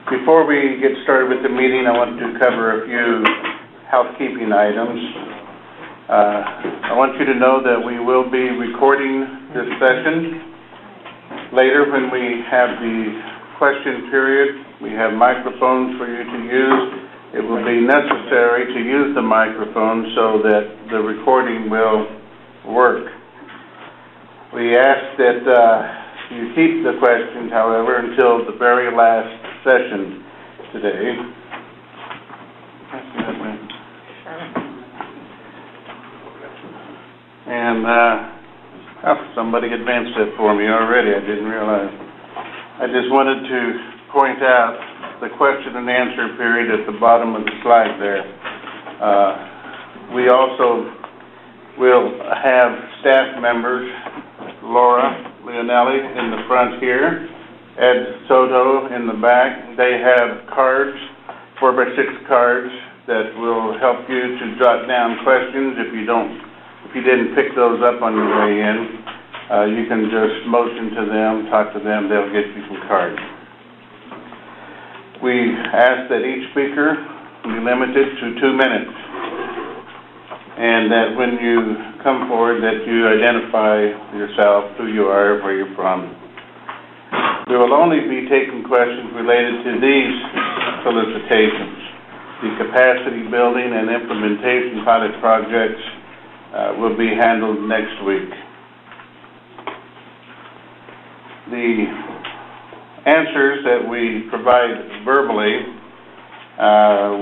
Before we get started with the meeting, I want to cover a few housekeeping items. I want you to know that we will be recording this session. Later, when we have the question period, we have microphones for you to use. It will be necessary to use the microphone so that the recording will work. We ask that you keep the questions, however, until the very last session today. And somebody advanced it for me already. I didn't realize. I just wanted to point out the question and answer period at the bottom of the slide there. We also will have staff members, Laura Leonelli in the front here, Ed Soto in the back. They have cards, 4x6 cards, that will help you to jot down questions. If you didn't pick those up on your way in, you can just motion to them, talk to them, they'll get you some cards. We ask that each speaker be limited to 2 minutes, and that when you come forward that you identify yourself, who you are, where you're from. We will only be taking questions related to these solicitations. The capacity building and implementation pilot projects will be handled next week. The answers that we provide verbally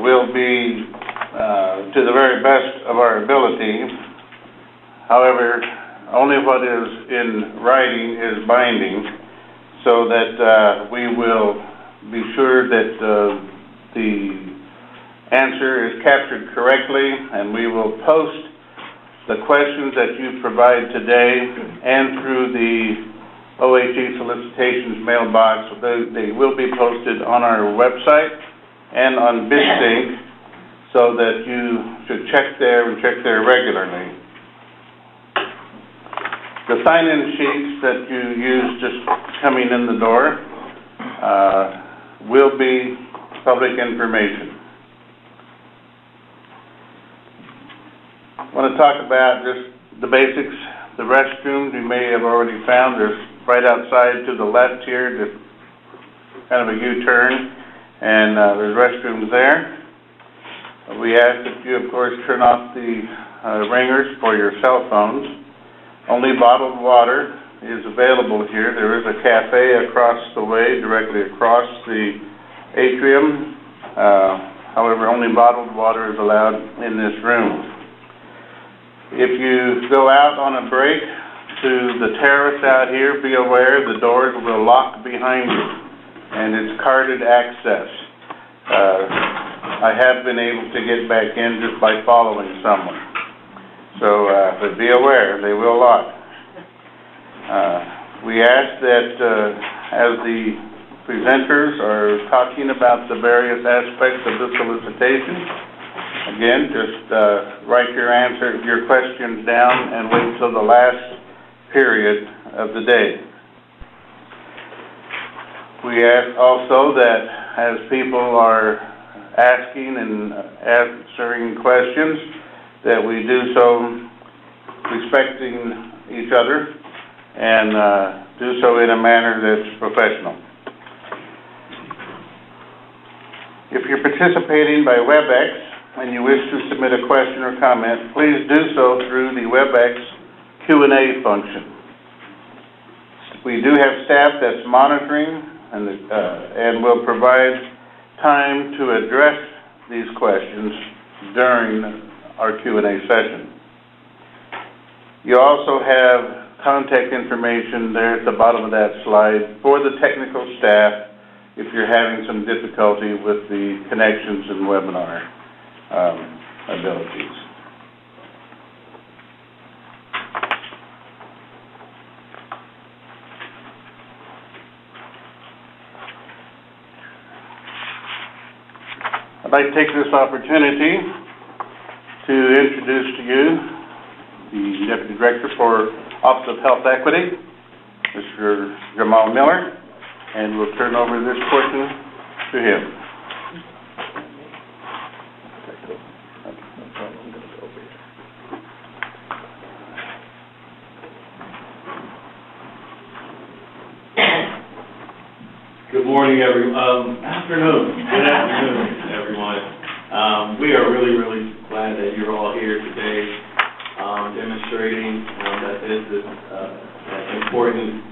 will be to the very best of our ability. However, only what is in writing is binding, so that we will be sure that the answer is captured correctly, and we will post the questions that you provide today and through the OHE solicitations mailbox. They will be posted on our website and on BidSync, so that you should check there and check there regularly. The sign-in sheets that you use just coming in the door will be public information. I want to talk about just the basics. The restrooms you may have already found. There's right outside to the left here, just kind of a U-turn, and there's restrooms there. We ask that you, of course, turn off the ringers for your cell phones. Only bottled water is available here. There is a cafe across the way, directly across the atrium. However, only bottled water is allowed in this room. If you go out on a break to the terrace out here, be aware the doors will lock behind you, and it's carded access. I have been able to get back in just by following someone. So, but be aware, they will lock. We ask that as the presenters are talking about the various aspects of the solicitation, again, just write your questions down and wait till the last period of the day. We ask also that as people are asking and answering questions, that we do so respecting each other and do so in a manner that's professional. If you're participating by WebEx and you wish to submit a question or comment, please do so through the WebEx Q&A function. We do have staff that's monitoring and will provide time to address these questions during our Q&A session. You also have contact information there at the bottom of that slide for the technical staff if you're having some difficulty with the connections and webinar abilities. I'd like to take this opportunity to introduce to you the Deputy Director for Office of Health Equity, Mr. Jamal Miller, and we'll turn over this portion to him. Good morning, everyone. Good afternoon, everyone. We are really glad that you're all here today, demonstrating that this is an important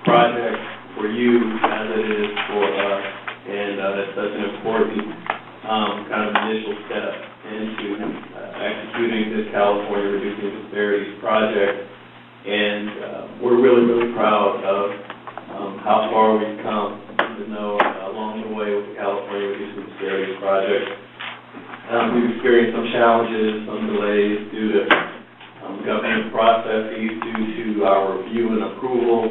project for you as it is for us, and it's such an important kind of initial step into executing this California Reducing Disparities project. And we're really proud of how far we've come. To know along the way with the California Reducing Disparities project. We've experienced some challenges, some delays due to government processes, due to our review and approval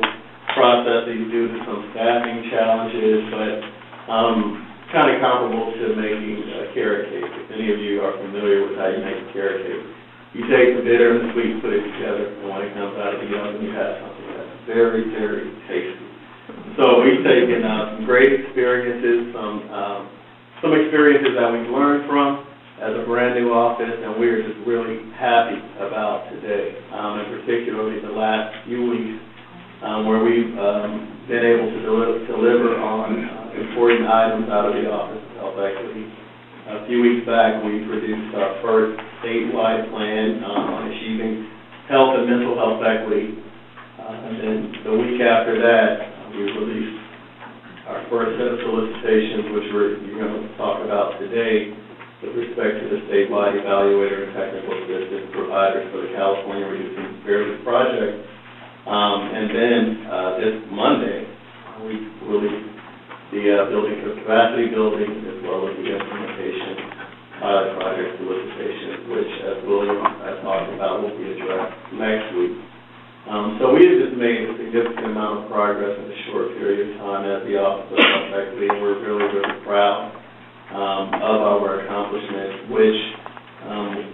processes, due to some staffing challenges, but kind of comparable to making a carrot cake. If any of you are familiar with how you make a carrot cake, you take the bitter and the sweet, put it together, and when it comes out of the oven, you have something that's very tasty. So we've taken some great experiences, some experiences that we've learned from as a brand new office, and we're just really happy about today, and particularly the last few weeks where we've been able to deliver on important items out of the Office of Health Equity. A few weeks back, we produced our first statewide plan on achieving health and mental health equity, and then the week after that, we released our first set of solicitations, which you're going to talk about today with respect to the statewide evaluator and technical assistance providers for the California Reducing Disparities project. And then this Monday, we released the building capacity building as well as the implementation pilot project solicitations, which, as William has talked about, will be addressed next week. So we have just made a significant amount of progress in a short period of time at the Office of Health Equity, and we're really proud of our accomplishments, which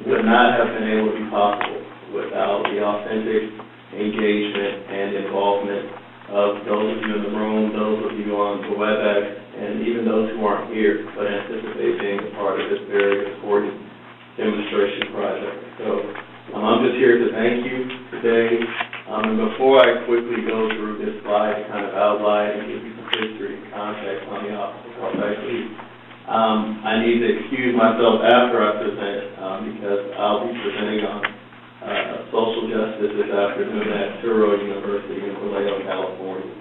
would not have been able to be possible without the authentic engagement and involvement of those of you in the room, those of you on the WebEx, and even those who aren't here but anticipate being a part of this very important demonstration project. So I'm just here to thank you today. And before I quickly go through this slide to kind of outline and give you some history and context on the Office of Health Equity, I need to excuse myself after I present because I'll be presenting on social justice this afternoon at Touro University in Vallejo, California.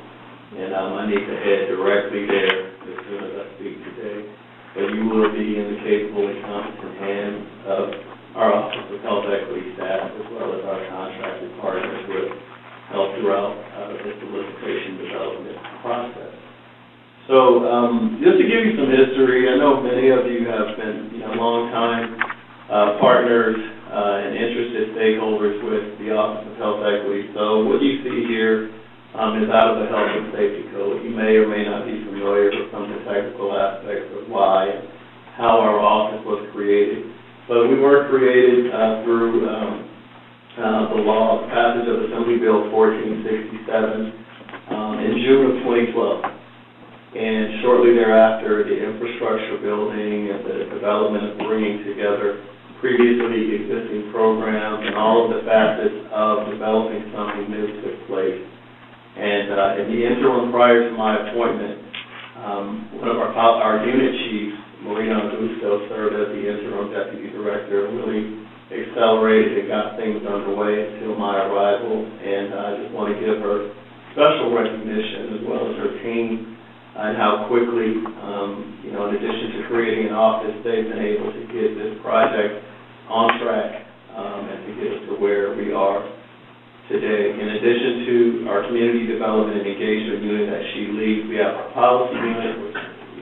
And I need to head directly there as soon as I speak today. But you will be in the capable and competent hands of our Office of Health Equity staff, as well as our contracted partners with help throughout the solicitation development process. So just to give you some history, I know many of you have been long-time partners and interested stakeholders with the Office of Health Equity. So what you see here is out of the Health and Safety Code. You may or may not be familiar with some of the technical aspects of why and how our office was created. But we were created through the law, passage of Assembly Bill 1467 in June of 2012. And shortly thereafter, the infrastructure building and the development of bringing together previously existing programs and all of the facets of developing something new took place. And in the interim prior to my appointment, one of our unit chiefs, Marina Augusto, served as the interim deputy director, really accelerated and got things underway until my arrival. And I just want to give her special recognition as well as her team and how quickly, in addition to creating an office, they've been able to get this project on track and to get us to where we are today. In addition to our community development and engagement unit that she leads, we have our policy unit, which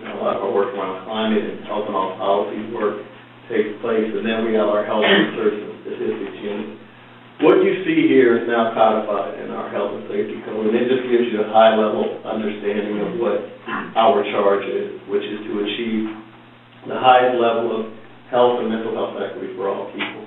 a lot of our work around climate and health and all policies work takes place, and then we have our health research and statistics unit. What you see here is now codified in our health and safety code, and it just gives you a high-level understanding of what our charge is, which is to achieve the highest level of health and mental health equity for all people,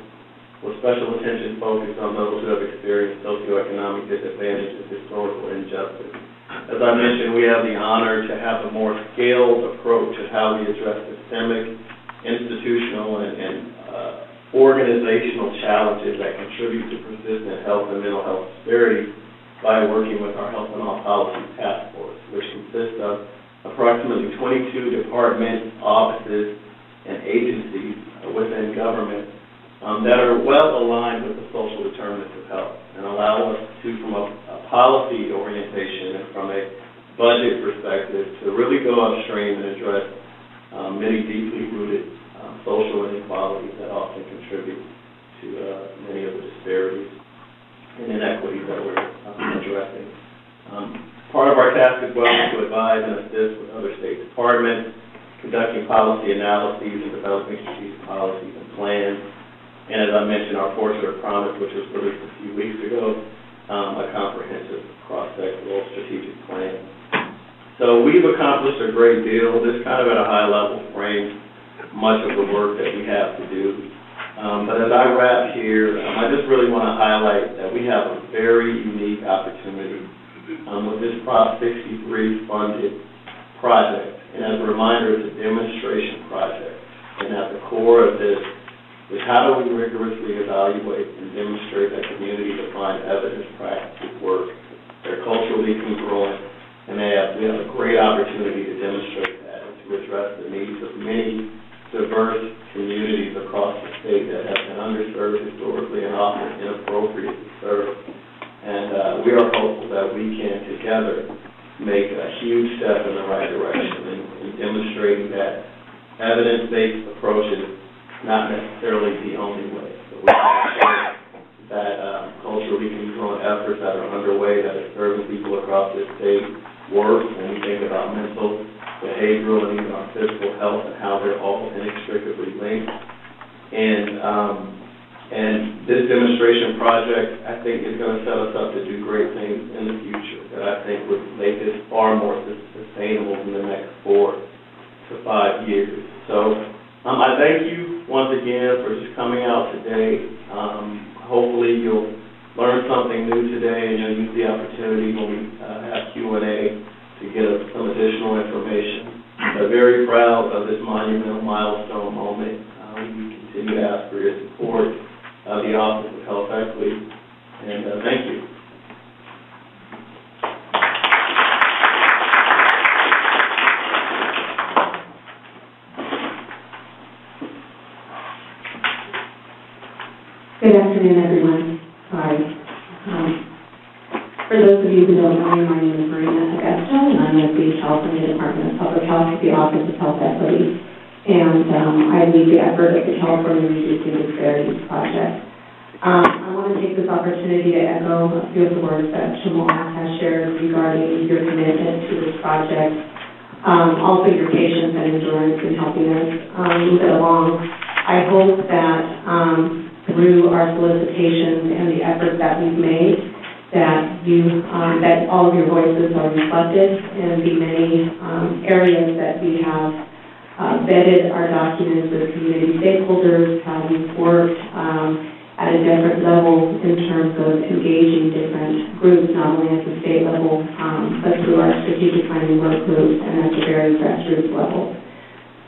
with special attention focused on those who have experienced socioeconomic disadvantage and historical injustice. As I mentioned, we have the honor to have a more scaled approach of how we address systemic, institutional, and organizational challenges that contribute to persistent health and mental health disparities by working with our Health and All Policy Task Force, which consists of approximately 22 departments, offices, and agencies within government that are well aligned with the social determinants of health and allow us to, from a policy orientation and from a budget perspective, to really go upstream and address many deeply rooted social inequalities that often contribute to many of the disparities and inequities that we're addressing. Part of our task as well is to advise and assist with other state departments, conducting policy analyses and developing strategic policies and plans. And as I mentioned, our Force-Order Promise, which was released a few weeks ago, a comprehensive cross-sectoral strategic plan. So we've accomplished a great deal. This kind of at a high level frames much of the work that we have to do. But as I wrap here, I just really want to highlight that we have a very unique opportunity with this Prop 63 funded project. And as a reminder, it's a demonstration project. And at the core of this is how do we rigorously evaluate and demonstrate that community-defined evidence practices work. They're culturally congruent, and we have a great opportunity to demonstrate that and to address the needs of many diverse communities across the state that have been underserved historically and often inappropriately served. And we are hopeful that we can together make a huge step in the right direction in demonstrating that evidence-based approaches not necessarily the only way, but we can show that culturally congruent efforts that are underway that are serving people across this state work when we think about mental, behavioral, and even our physical health and how they're all inextricably linked. And this demonstration project, I think, is going to set us up to do great things in the future that I think would make this far more sustainable in the next 4 to 5 years. So I thank you once again for just coming out today. Hopefully you'll learn something new today, and you'll use the opportunity when we have Q&A to get some additional information. I'm very proud of this monumental milestone moment. We continue to ask for your support of the Office of Health Equity, and thank you. Good afternoon, everyone. Sorry. For those of you who don't know me, my name is Marina Augusto, and I'm with the California Department of Public Health at the Office of Health Equity. And I lead the effort of the California Reducing Disparities Project. I want to take this opportunity to echo a few of the words that Jamal has shared regarding your commitment to this project, also your patience and endurance in helping us move it along. I hope that through our solicitations and the efforts that we've made, that all of your voices are reflected in the many areas that we have vetted our documents with community stakeholders, how we've worked at a different level in terms of engaging different groups, not only at the state level, but through our strategic planning work groups and at the very grassroots level.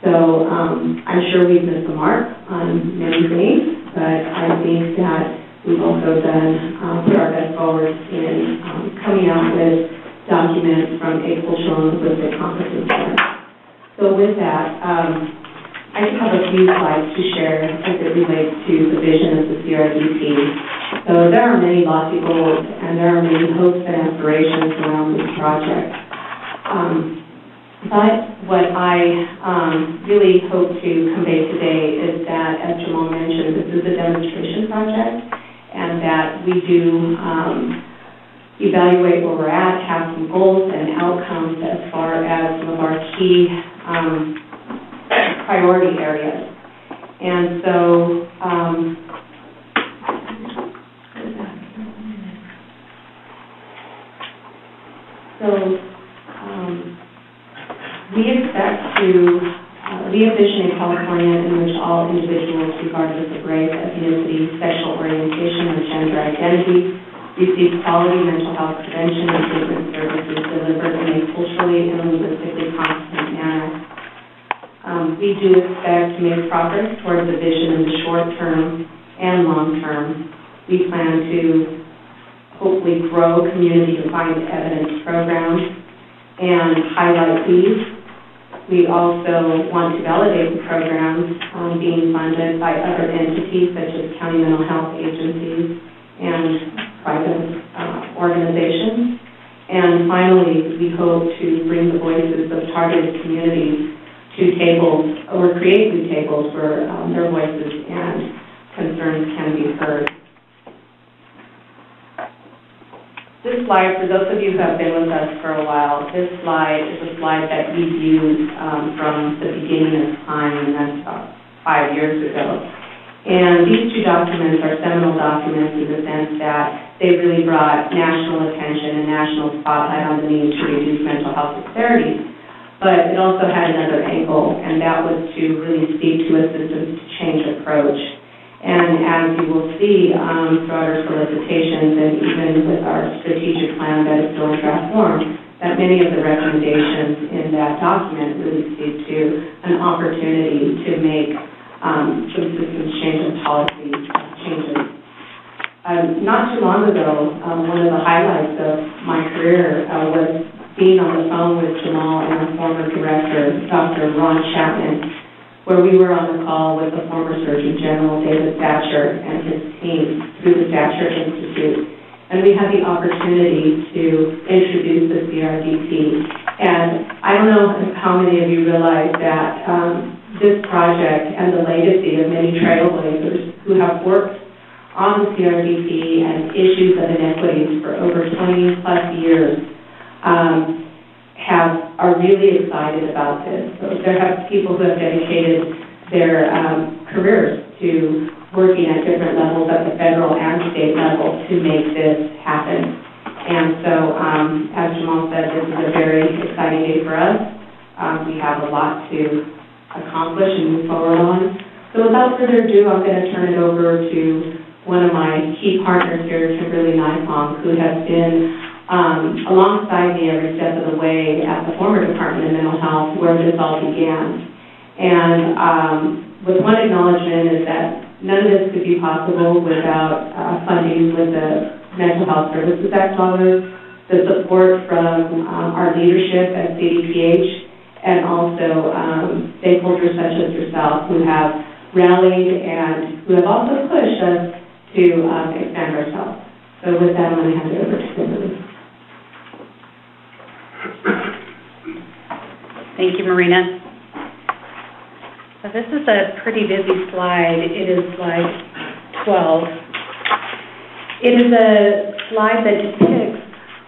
So I'm sure we've missed the mark on many things, but I think that we've also put our best forward in coming out with documents from equal showing linguistic competency. So with that, I just have a few slides to share as it relates to the vision of the CRDP. So there are many lofty goals and there are many hopes and aspirations around this project. But what I really hope to convey today is that, as Jamal mentioned, this is a demonstration project, and that we do evaluate where we're at, have some goals and outcomes as far as some of our key priority areas. And so, we expect to be a vision in California in which all individuals, regardless of race, ethnicity, sexual orientation, or gender identity, receive quality mental health prevention and treatment services delivered in a culturally and linguistically competent manner. We do expect to make progress towards the vision in the short term and long term. We plan to hopefully grow community-defined evidence programs and highlight these. We also want to validate the programs being funded by other entities such as county mental health agencies and private organizations. And finally, we hope to bring the voices of targeted communities to tables or create new tables where their voices and concerns can be heard. This slide, for those of you who have been with us for a while, this slide is a slide that we've used from the beginning of time, and that's about 5 years ago. And these two documents are seminal documents in the sense that they really brought national attention and national spotlight on the need to reduce mental health disparities. But it also had another angle, and that was to really speak to a systems to change approach. And as you will see throughout our solicitations and even with our strategic plan that is still in draft form, that many of the recommendations in that document really speak to an opportunity to make some systems change and policy changes. Not too long ago, one of the highlights of my career was being on the phone with Jamal and our former director, Dr. Ron Chapman, where we were on the call with the former Surgeon General, David Thatcher, and his team through the Thatcher Institute. And we had the opportunity to introduce the CRDP. And I don't know how many of you realize that this project and the legacy of many trailblazers who have worked on the CRDP and issues of inequities for over 20 plus years are really excited about this. So there have people who have dedicated their careers to working at different levels at the federal and state level to make this happen. And so, as Jamal said, this is a very exciting day for us. We have a lot to accomplish and move forward on. So without further ado, I'm going to turn it over to one of my key partners here, Kimberly Nifong, who has been alongside me every step of the way at the former Department of Mental Health where this all began. And with one acknowledgement is that none of this could be possible without funding with the Mental Health Services Act dollars, the support from our leadership at CDPH, and also stakeholders such as yourself who have rallied and who have also pushed us to expand ourselves. So with that, I'm going to hand it over to Kimberly. Thank you, Marina. So this is a pretty busy slide. It is slide 12. It is a slide that depicts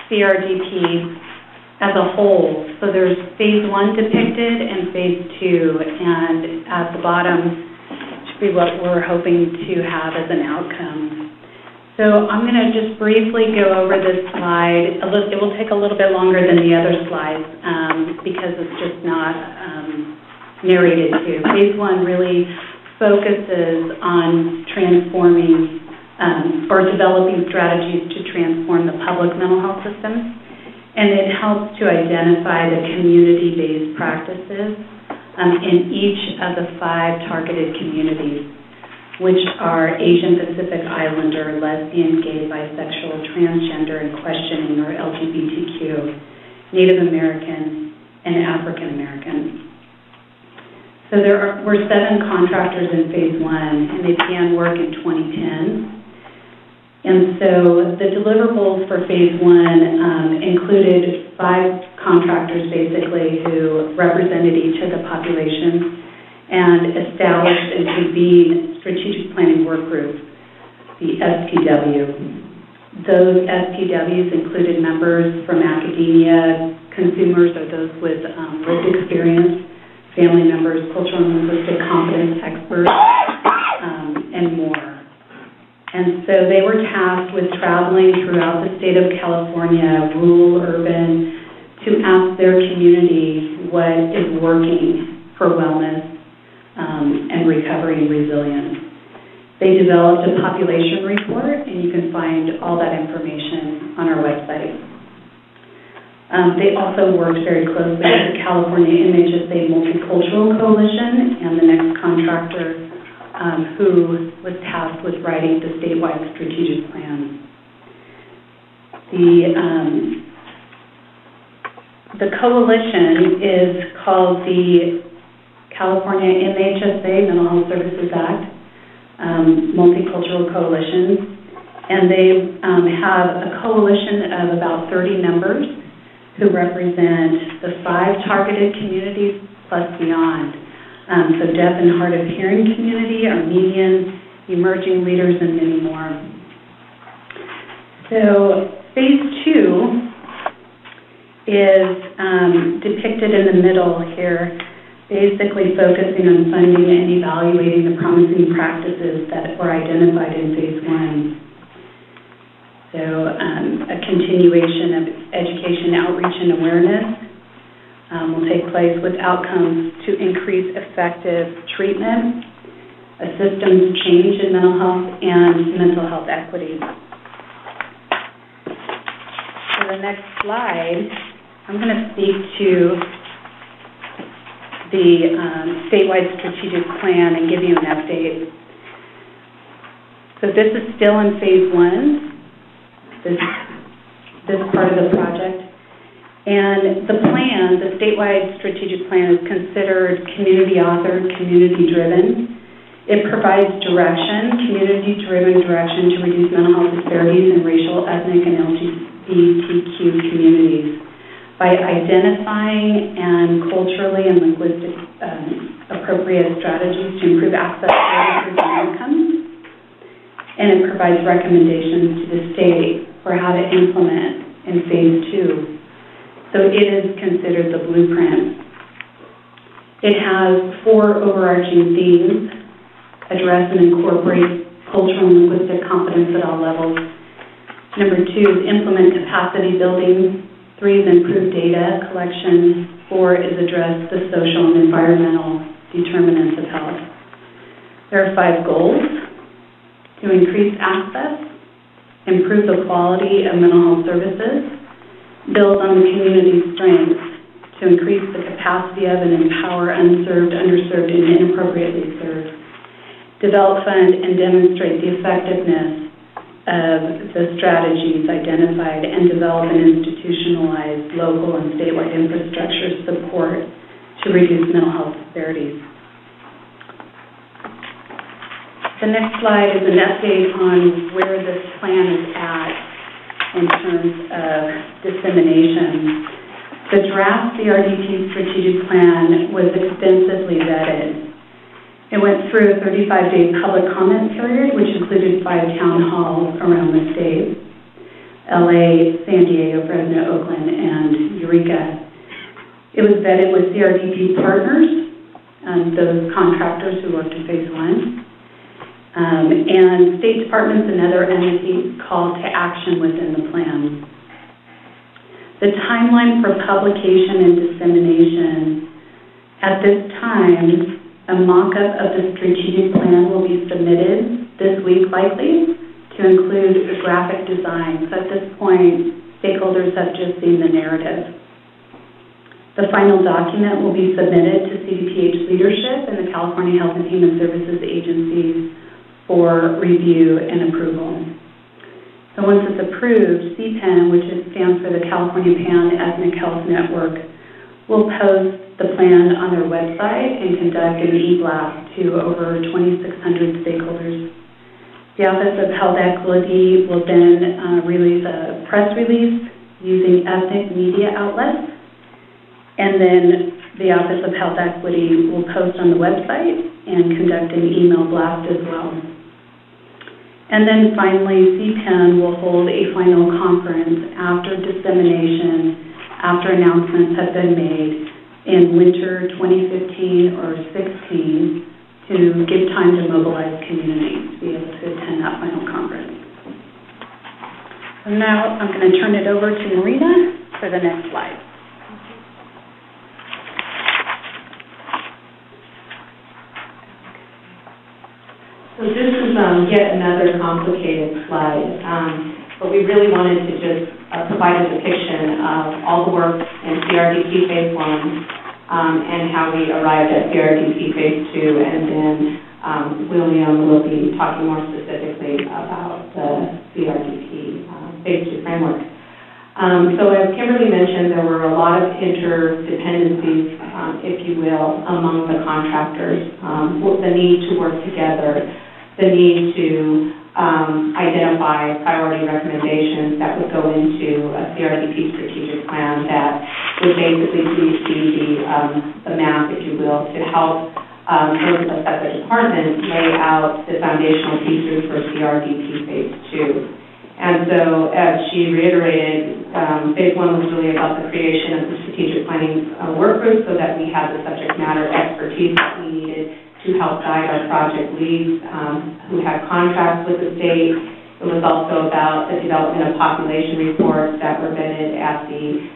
CRDP as a whole. So there's phase 1 depicted and phase 2, and at the bottom should be what we're hoping to have as an outcome. So I'm going to just briefly go over this slide. It will take a little bit longer than the other slides because it's just not narrated to. Phase 1 really focuses on transforming or developing strategies to transform the public mental health system, and it helps to identify the community-based practices in each of the 5 targeted communities, which are Asian Pacific Islander, lesbian, gay, bisexual, transgender, and questioning, or LGBTQ, Native American, and African American. So there were 7 contractors in phase 1, and they began work in 2010. And so the deliverables for phase 1 included 5 contractors, basically, who represented each of the populations and established and convened strategic planning work groups, the SPW. Those SPWs included members from academia, consumers or those with lived experience, family members, cultural and linguistic competence experts, and more. And so they were tasked with traveling throughout the state of California, rural, urban, to ask their community what is working for wellness and recovery and resilience. They developed a population report, and you can find all that information on our website. They also worked very closely with the California MHSA Multicultural Coalition and the next contractor who was tasked with writing the statewide strategic plan. The coalition is called the California MHSA Mental Health Services Act Multicultural Coalition, and they have a coalition of about 30 members who represent the 5 targeted communities plus beyond. So deaf and hard of hearing community, Armenians, emerging leaders, and many more. So phase 2 is depicted in the middle here, basically focusing on funding and evaluating the promising practices that were identified in phase 1. So a continuation of education, outreach, and awareness will take place with outcomes to increase effective treatment, a systems change in mental health, and mental health equity. For the next slide, I'm going to speak to the statewide strategic plan and give you an update. So this is still in phase 1, this part of the project. And the plan, the statewide strategic plan, is considered community-authored, community-driven. It provides direction, community-driven direction to reduce mental health disparities in racial, ethnic, and LGBTQ communities by identifying and culturally and linguistic appropriate strategies to improve access to services and outcomes. And it provides recommendations to the state for how to implement in phase 2. So it is considered the blueprint. It has 4 overarching themes: address and incorporate cultural and linguistic competence at all levels. Number 2 is implement capacity building. 3 is improve data collection. 4 is address the social and environmental determinants of health. There are 5 goals: to increase access, improve the quality of mental health services, build on the community's strengths to increase the capacity of and empower unserved, underserved, and inappropriately served, develop, fund, and demonstrate the effectiveness of the strategies identified, and develop and institutionalize local and statewide infrastructure support to reduce mental health disparities. The next slide is an update on where this plan is at in terms of dissemination. The draft CRDP strategic plan was extensively vetted. It went through a 35-day public comment period, which included 5 town halls around the state: LA, San Diego, Fresno, Oakland, and Eureka. It was vetted with CRDP partners, those contractors who worked in phase 1. And state departments and other entities called to action within the plan. The timeline for publication and dissemination: at this time, a mock-up of the strategic plan will be submitted this week, likely, to include a graphic design. So at this point, stakeholders have just seen the narrative. The final document will be submitted to CDPH leadership and the California Health and Human Services agencies for review and approval. So once it's approved, CPEN, which stands for the California Pan-Ethnic Health Network, will post the plan on their website and conduct an e-blast to over 2,600 stakeholders. The Office of Health Equity will then release a press release using ethnic media outlets, and then the Office of Health Equity will post on the website and conduct an email blast as well. And then finally, CPEN will hold a final conference after dissemination, after announcements have been made in winter 2015 or 16 to give time to mobilize communities to be able to attend that final conference. So now I'm going to turn it over to Marina for the next slide. So this is yet another complicated slide, but we really wanted to just provide a depiction of all the work in CRDP Phase 1 and how we arrived at CRDP Phase 2, and then William will be talking more specifically about the CRDP Phase 2 framework. So as Kimberly mentioned, there were a lot of interdependencies, if you will, among the contractors, the need to work together, the need to identify priority recommendations that would go into a CRDP strategic plan that would basically be the map, if you will, to help those at the department lay out the foundational pieces for CRDP Phase 2. And so, as she reiterated, Phase 1 was really about the creation of the strategic planning work group so that we had the subject matter expertise that we needed to help guide our project leads who had contracts with the state. It was also about the development of population reports that were vetted at the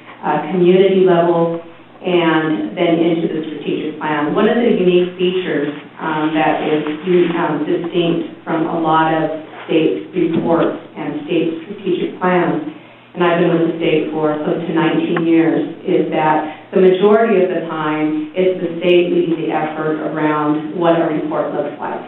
community level and then into the strategic plan. One of the unique features that is distinct from a lot of state reports and state strategic plans, and I've been with the state for close to 19 years, is that the majority of the time it's the state leading the effort around what a report looks like.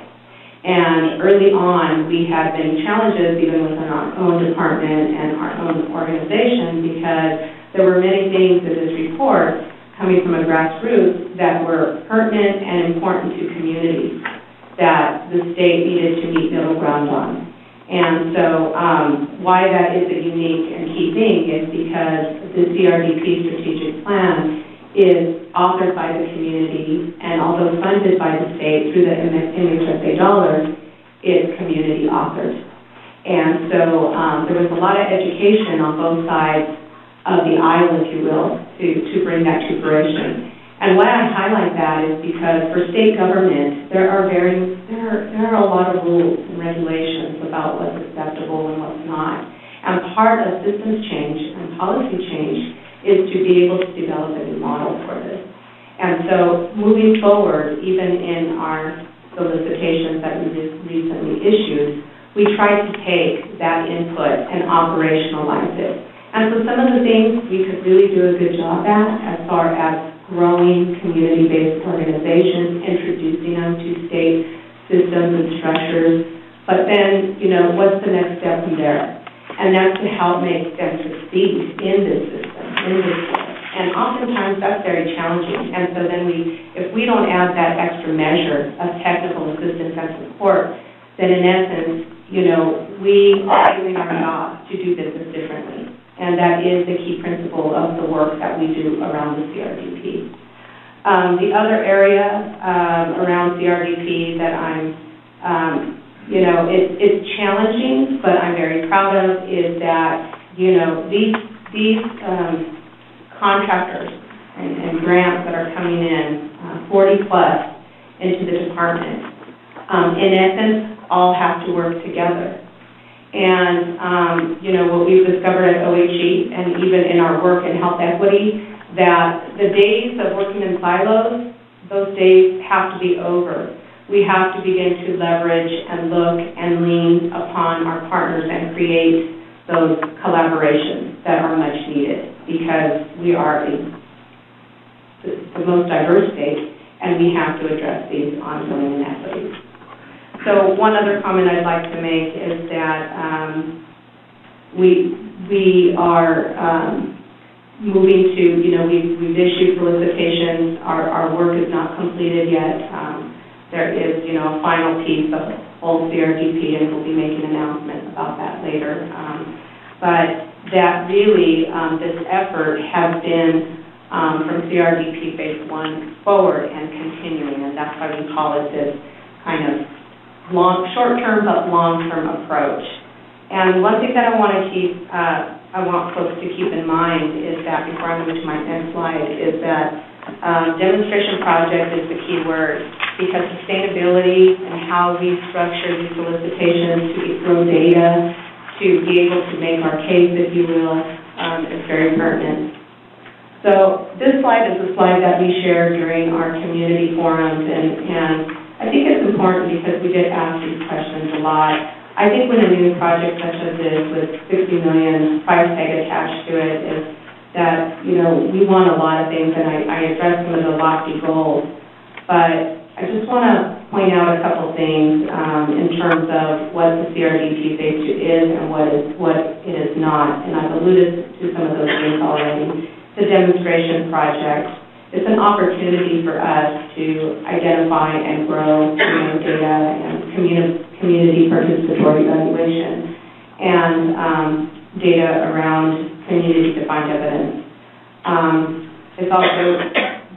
And early on, we had many challenges even within our own department and our own organization because there were many things in this report coming from a grassroots that were pertinent and important to communities that the state needed to meet middle ground on. And so why that is a unique and key thing is because the CRDP strategic plan is authored by the community, and although funded by the state through the MHSA dollars, it's community authored. And so there was a lot of education on both sides of the aisle, if you will, to bring that to fruition. And why I highlight that is because for state government, there are a lot of rules and regulations about what's acceptable and what's not. And part of systems change and policy change is to be able to develop a new model for this. And so moving forward, even in our solicitations that we recently issued, we tried to take that input and operationalize it. And so some of the things we could really do a good job at as far as growing community-based organizations, introducing them to state systems and structures, but then, what's the next step from there? And that's to help make them succeed in this system, in this work. And oftentimes that's very challenging. And so then if we don't add that extra measure of technical assistance and support, then in essence, we are doing our job to do business differently. And that is the key principle of the work that we do around the CRDP. The other area around CRDP that it's challenging, but I'm very proud of, is that, these contractors and grants that are coming in, 40 plus into the department, in essence, all have to work together. And, what we've discovered at OHE and even in our work in health equity, that the days of working in silos, those days have to be over. We have to begin to leverage and look and lean upon our partners and create those collaborations that are much needed because we are the most diverse state and we have to address these ongoing inequities. So one other comment I'd like to make is that we are moving to, we've issued solicitations. Our work is not completed yet. There is, a final piece of the whole CRDP, and we'll be making an announcement about that later. But that really, this effort has been from CRDP Phase 1 forward and continuing, and that's why we call it this kind of short-term but long-term approach. And one thing that I want folks to keep in mind is that, before I move to my next slide, is that demonstration project is the key word, because sustainability and how we structure these solicitations to grow data, to be able to make our case, if you will, is very pertinent. So this slide is a slide that we shared during our community forums, and I think it's important important because we did ask these questions a lot. I think when a new project such as this with 60 million price tag attached to it is that, we want a lot of things, and I addressed some of the lofty goals, but I just want to point out a couple things in terms of what the CRDP Phase 2 is and what it is not, and I've alluded to some of those things already. The demonstration project, it's an opportunity for us to identify and grow data and community participatory evaluation and data around community-defined evidence. It's also,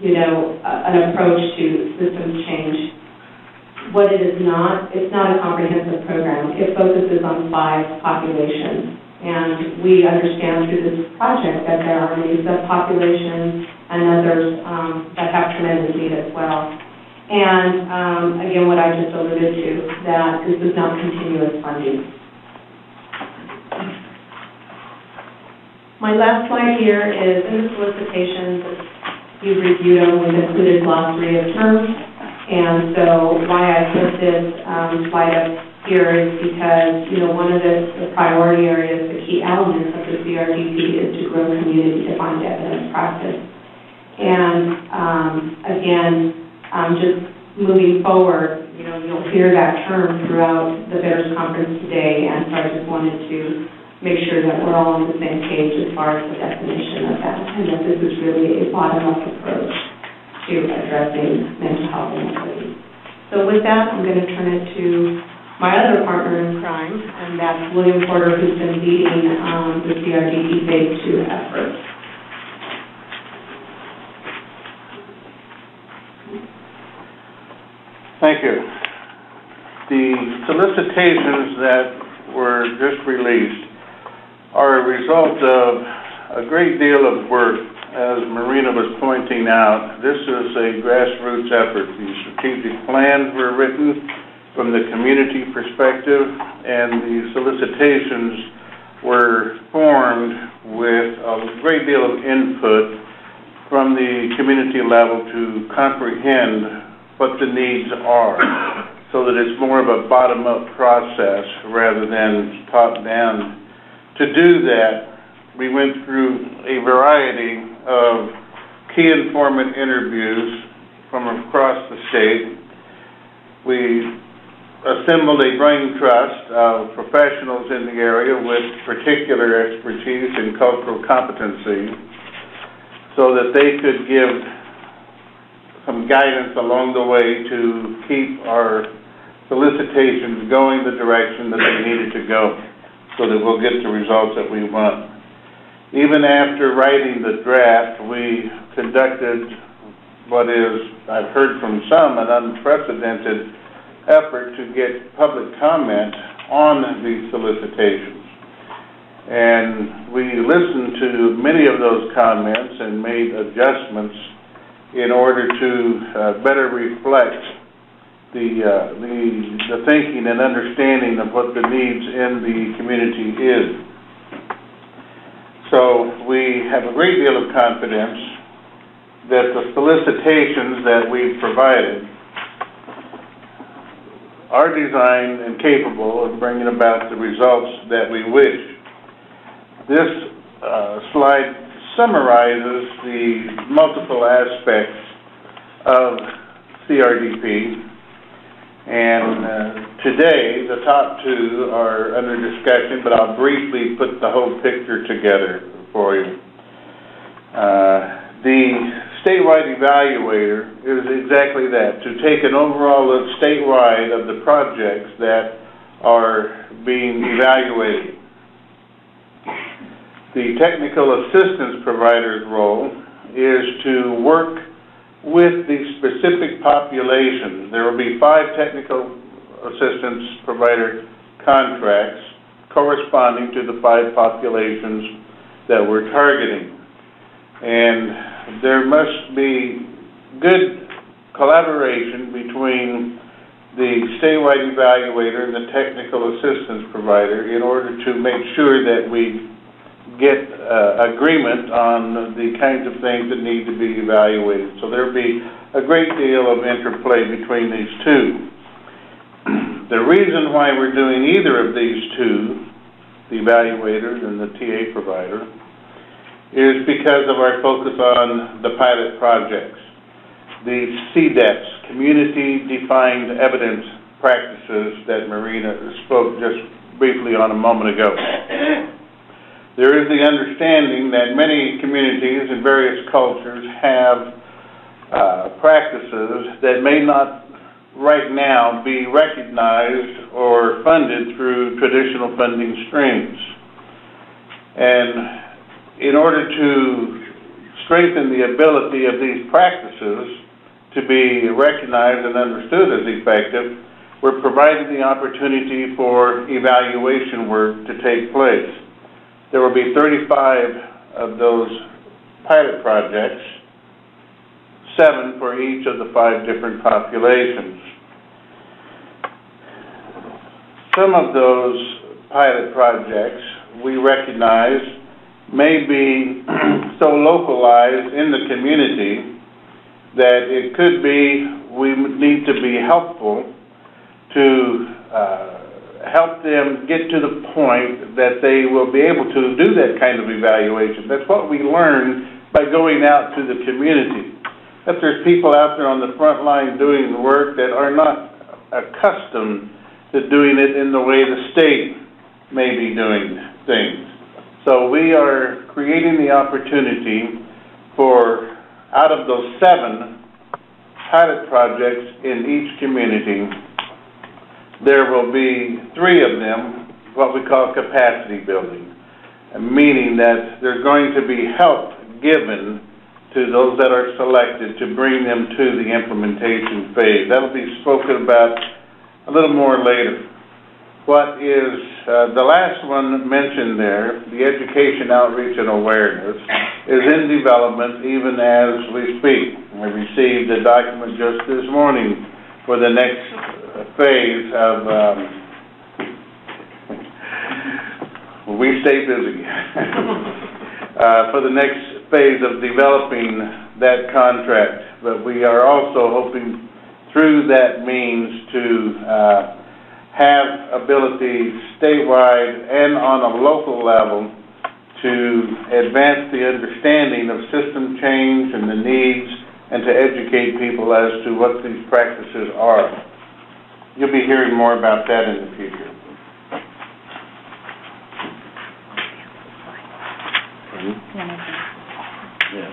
an approach to systems change. What it is not, it's not a comprehensive program. It focuses on 5 populations. And we understand through this project that there are many subpopulations and others that have tremendous need as well. And again, what I just alluded to, that this is not continuous funding. My last slide here is in the solicitations. You've reviewed them. We've included glossary of terms. And so why I put this slide up here is because, one of the priority areas, the key elements of the CRDP is to grow community-defined evidence practice. And again, just moving forward, you'll hear that term throughout the Bears Conference today, and so I just wanted to make sure that we're all on the same page as far as the definition of that, and that this is really a bottom-up approach to addressing mental health and equity. So with that, I'm going to turn it to my other partner in crime, and that's William Porter, who's been leading the CRDP Phase 2 effort. Thank you. The solicitations that were just released are a result of a great deal of work. As Marina was pointing out, this is a grassroots effort. The strategic plans were written from the community perspective, and the solicitations were formed with a great deal of input from the community level to comprehend what the needs are, so that it's more of a bottom-up process rather than top-down. To do that, we went through a variety of key informant interviews from across the state. We assembled a brain trust of professionals in the area with particular expertise in cultural competency so that they could give some guidance along the way to keep our solicitations going the direction that they needed to go so that we'll get the results that we want. Even after writing the draft, we conducted what is, I've heard from some, an unprecedented effort to get public comment on these solicitations. And we listened to many of those comments and made adjustments in order to better reflect the thinking and understanding of what the needs in the community is. So we have a great deal of confidence that the solicitations that we've provided are designed and capable of bringing about the results that we wish. This slide summarizes the multiple aspects of CRDP, and today the top 2 are under discussion, but I'll briefly put the whole picture together for you. The Statewide Evaluator is exactly that, to take an overall look statewide of the projects that are being evaluated. The technical assistance provider's role is to work with the specific populations. There will be 5 technical assistance provider contracts corresponding to the 5 populations that we're targeting. And there must be good collaboration between the statewide evaluator and the technical assistance provider in order to make sure that we get agreement on the kinds of things that need to be evaluated. So there'll be a great deal of interplay between these 2. The reason why we're doing either of these two, the evaluator and the TA provider, is because of our focus on the pilot projects. The CDEPs, Community-Defined Evidence Practices, that Marina spoke just briefly on a moment ago. There is the understanding that many communities and various cultures have practices that may not right now be recognized or funded through traditional funding streams. And in order to strengthen the ability of these practices to be recognized and understood as effective, we're providing the opportunity for evaluation work to take place. There will be 35 of those pilot projects, 7 for each of the 5 different populations. Some of those pilot projects we recognize may be so localized in the community that it could be we need to be helpful to help them get to the point that they will be able to do that kind of evaluation. That's what we learn by going out to the community. That there's people out there on the front line doing the work that are not accustomed to doing it in the way the state may be doing things. So we are creating the opportunity for, out of those 7 pilot projects in each community, there will be 3 of them, what we call capacity building, meaning that there's going to be help given to those that are selected to bring them to the implementation phase. That'll be spoken about a little more later. What is the last one mentioned there, the education, outreach, and awareness, is in development even as we speak. I received a document just this morning for the next phase of, we stay busy, for the next phase of developing that contract. But we are also hoping through that means to have ability statewide and on a local level to advance the understanding of system change and the needs and to educate people as to what these practices are. You'll be hearing more about that in the future. Yeah.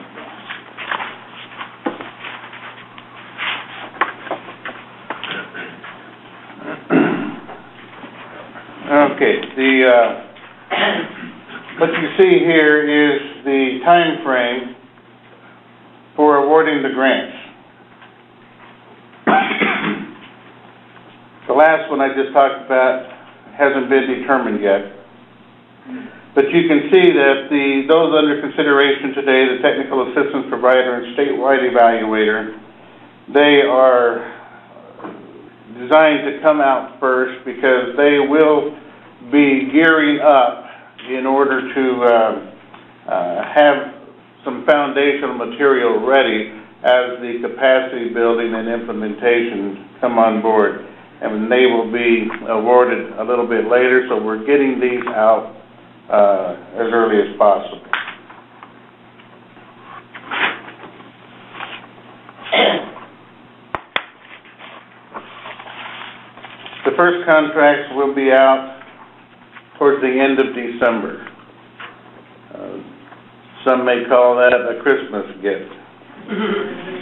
Okay, what you see here is the time frame for awarding the grants. The last one I just talked about hasn't been determined yet. But you can see that those under consideration today, the technical assistance provider and statewide evaluator, they are designed to come out first because they will be gearing up in order to have some foundational material ready as the capacity building and implementation come on board. And they will be awarded a little bit later, so we're getting these out as early as possible. The first contracts will be out towards the end of December. Some may call that a Christmas gift.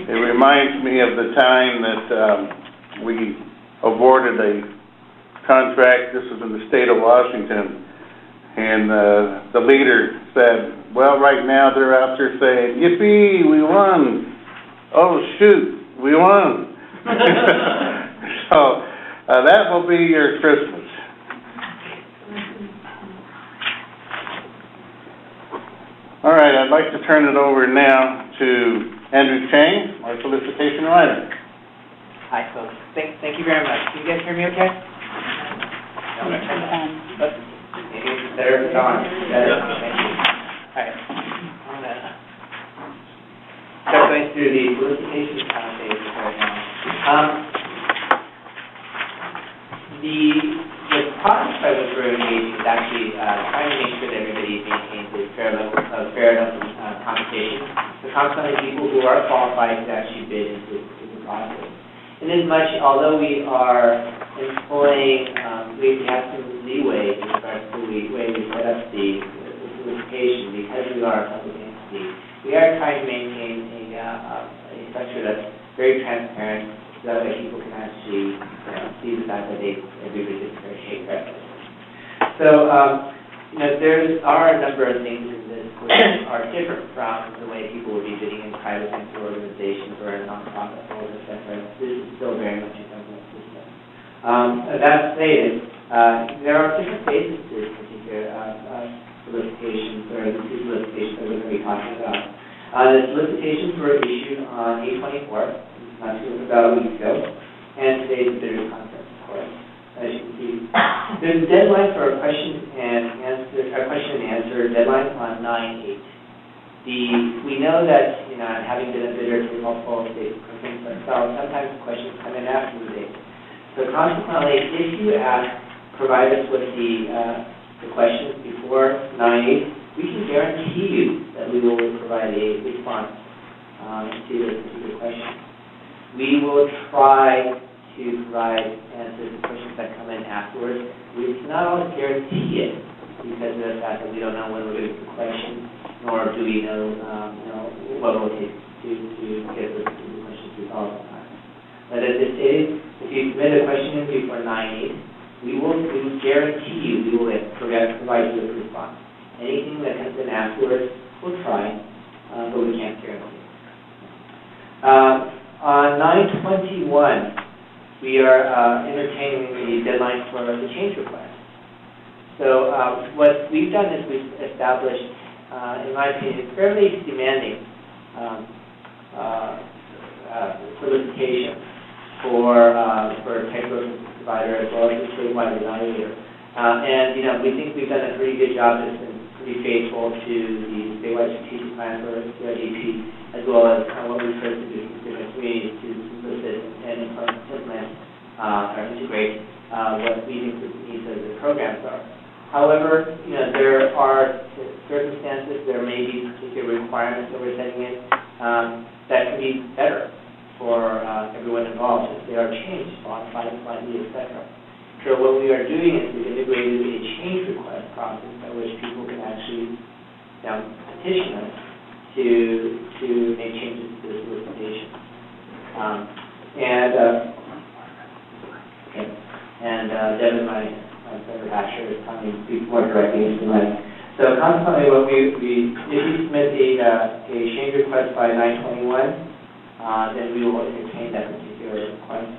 It reminds me of the time that we awarded a contract, this was in the state of Washington, and the leader said, well, right now they're out there saying, yippee, we won. Oh, shoot, we won. So that will be your Christmas. All right, I'd like to turn it over now to Andrew Chang, our solicitation writer. Hi, folks. Thank you very much. Can you guys hear me okay? Maybe it's better if it's on. Better. Thank you. All right. I'm going to start going through the solicitation phase right now. consequently, people who are qualified to actually bid into the process. In as much, although we are employing, we have some leeway in regards to the way we set up the solicitation, because we are a public entity, we are trying to maintain a structure that's very transparent, so that way people can actually see the fact that everybody gets their shake credit. So, there are a number of things in this which are different from the way people would be bidding in private sector organizations or in nonprofit roles, etc. This is still very much a government system. That stated, there are different phases to this particular solicitations, or the two solicitations that we're going to be talking about. The solicitations were issued on 8/24, about a week ago, and today's bidder conference, of course. As you can see, there's a deadline for a question and answer deadline on 9/8. We know that, having been a bidder to multiple state companies themselves, sometimes questions come in after the date. So consequently, if you provide us with the questions before 9/8, we can guarantee you that we will provide a response to this particular question. We will try to provide answers to questions that come in afterwards. We cannot always guarantee it because of the fact that we don't know when we're going to get the question, nor do we know, what it will take to get the questions resolved on time. But as I stated, if you submit a question in before 9/8, we will guarantee you we will provide you with a response. Anything that comes in afterwards, we'll try, but we can't guarantee. On 9/21, we are entertaining the deadline for the change request. So what we've done is we've established, in my opinion, fairly demanding solicitation for a technical provider as well as the statewide evaluator. And we think we've done a pretty good job and been pretty faithful to the statewide strategic plan for CRDP, as well as what we've heard to do from different communities to solicit and implement or integrate what we think the needs of the programs are. However, there are circumstances, there may be particular requirements that we're setting in that can be better for everyone involved if they are changed, modified slightly, etc. So what we are doing is we've integrated a change request process by which people can actually petition us to make changes to the solicitation. Devin, my friend Asher, is coming to speak more directly into tonight. So consequently, what if you submit a change request by 9/21, then we will entertain that particular request.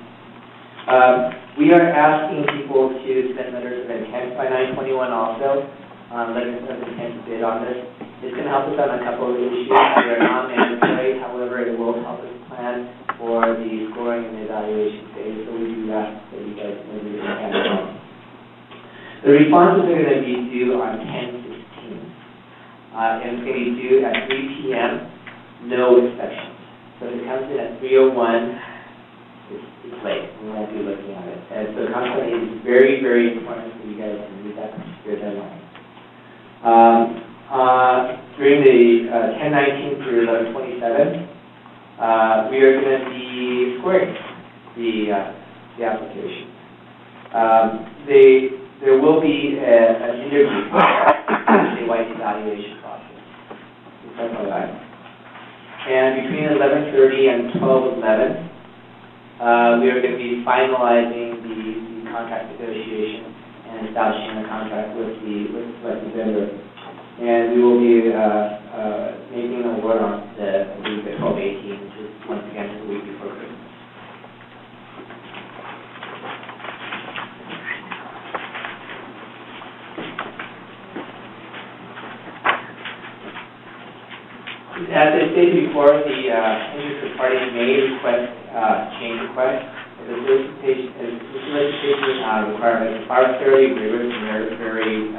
We are asking people to submit letters of intent by 9/21 also, letters of intent to bid on this. It's going to help us on a couple of issues. They are non-mandatory, however, it will help us plan for the scoring and the evaluation phase, so we do that so you guys know the intent. The responses are going to be due on 10/16, and it's going to be due at 3 p.m., no exceptions. So if it comes in at 3:01, it's late. We won't be looking at it. And so consequently, it's very, very important for you guys to meet that particular deadline. During the 10/19 through 11/27, we are going to be scoring the application. There will be an interview for the statewide evaluation process. And between 11:30 and 12:11, we are going to be finalizing the contract negotiation and establishing a contract with the vendor. And we will be making an award on the 12/18, which is once again the week before Christmas. As I stated before, the interested parties may request change requests. The solicitation requirements are fairly rigorous and very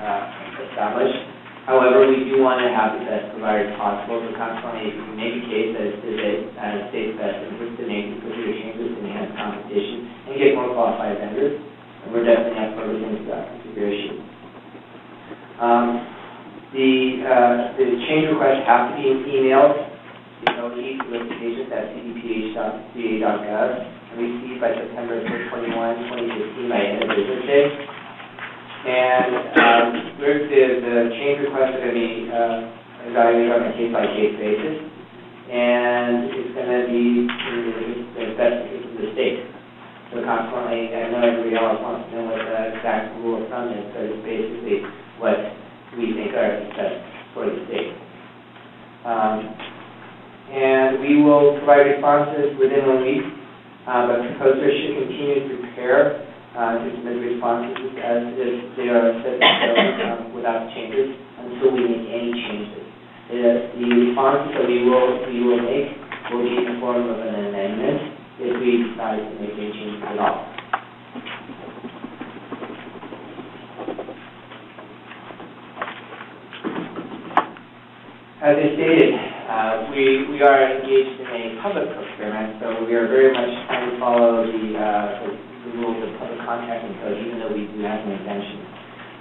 established. However, we do want to have the best providers possible. So consequently, if you can make a case that it is a state's best interest to make particular changes to enhance competition and get more qualified vendors, and we're definitely up for looking into that particular issue. The change requests have to be emailed the OE solicitations at cdph.ca.gov and received by September 21, 2015 by end of business day. And the change requests are going to be evaluated on a case-by-case basis, and it's going to be the best interest of the state. So consequently, I know everybody else wants to know what the exact rule of thumb is, but it's basically what we think are best for the state. And we will provide responses within 1 week, but proposers should continue to prepare to submit responses as if they are set in stone without changes until we make any changes. The responses that we will make will be in the form of an amendment if we decide to make any changes at all. As I stated, we are engaged in a public procurement, so we are very much trying to follow the rules of public contracting code, even though we do have an exemption.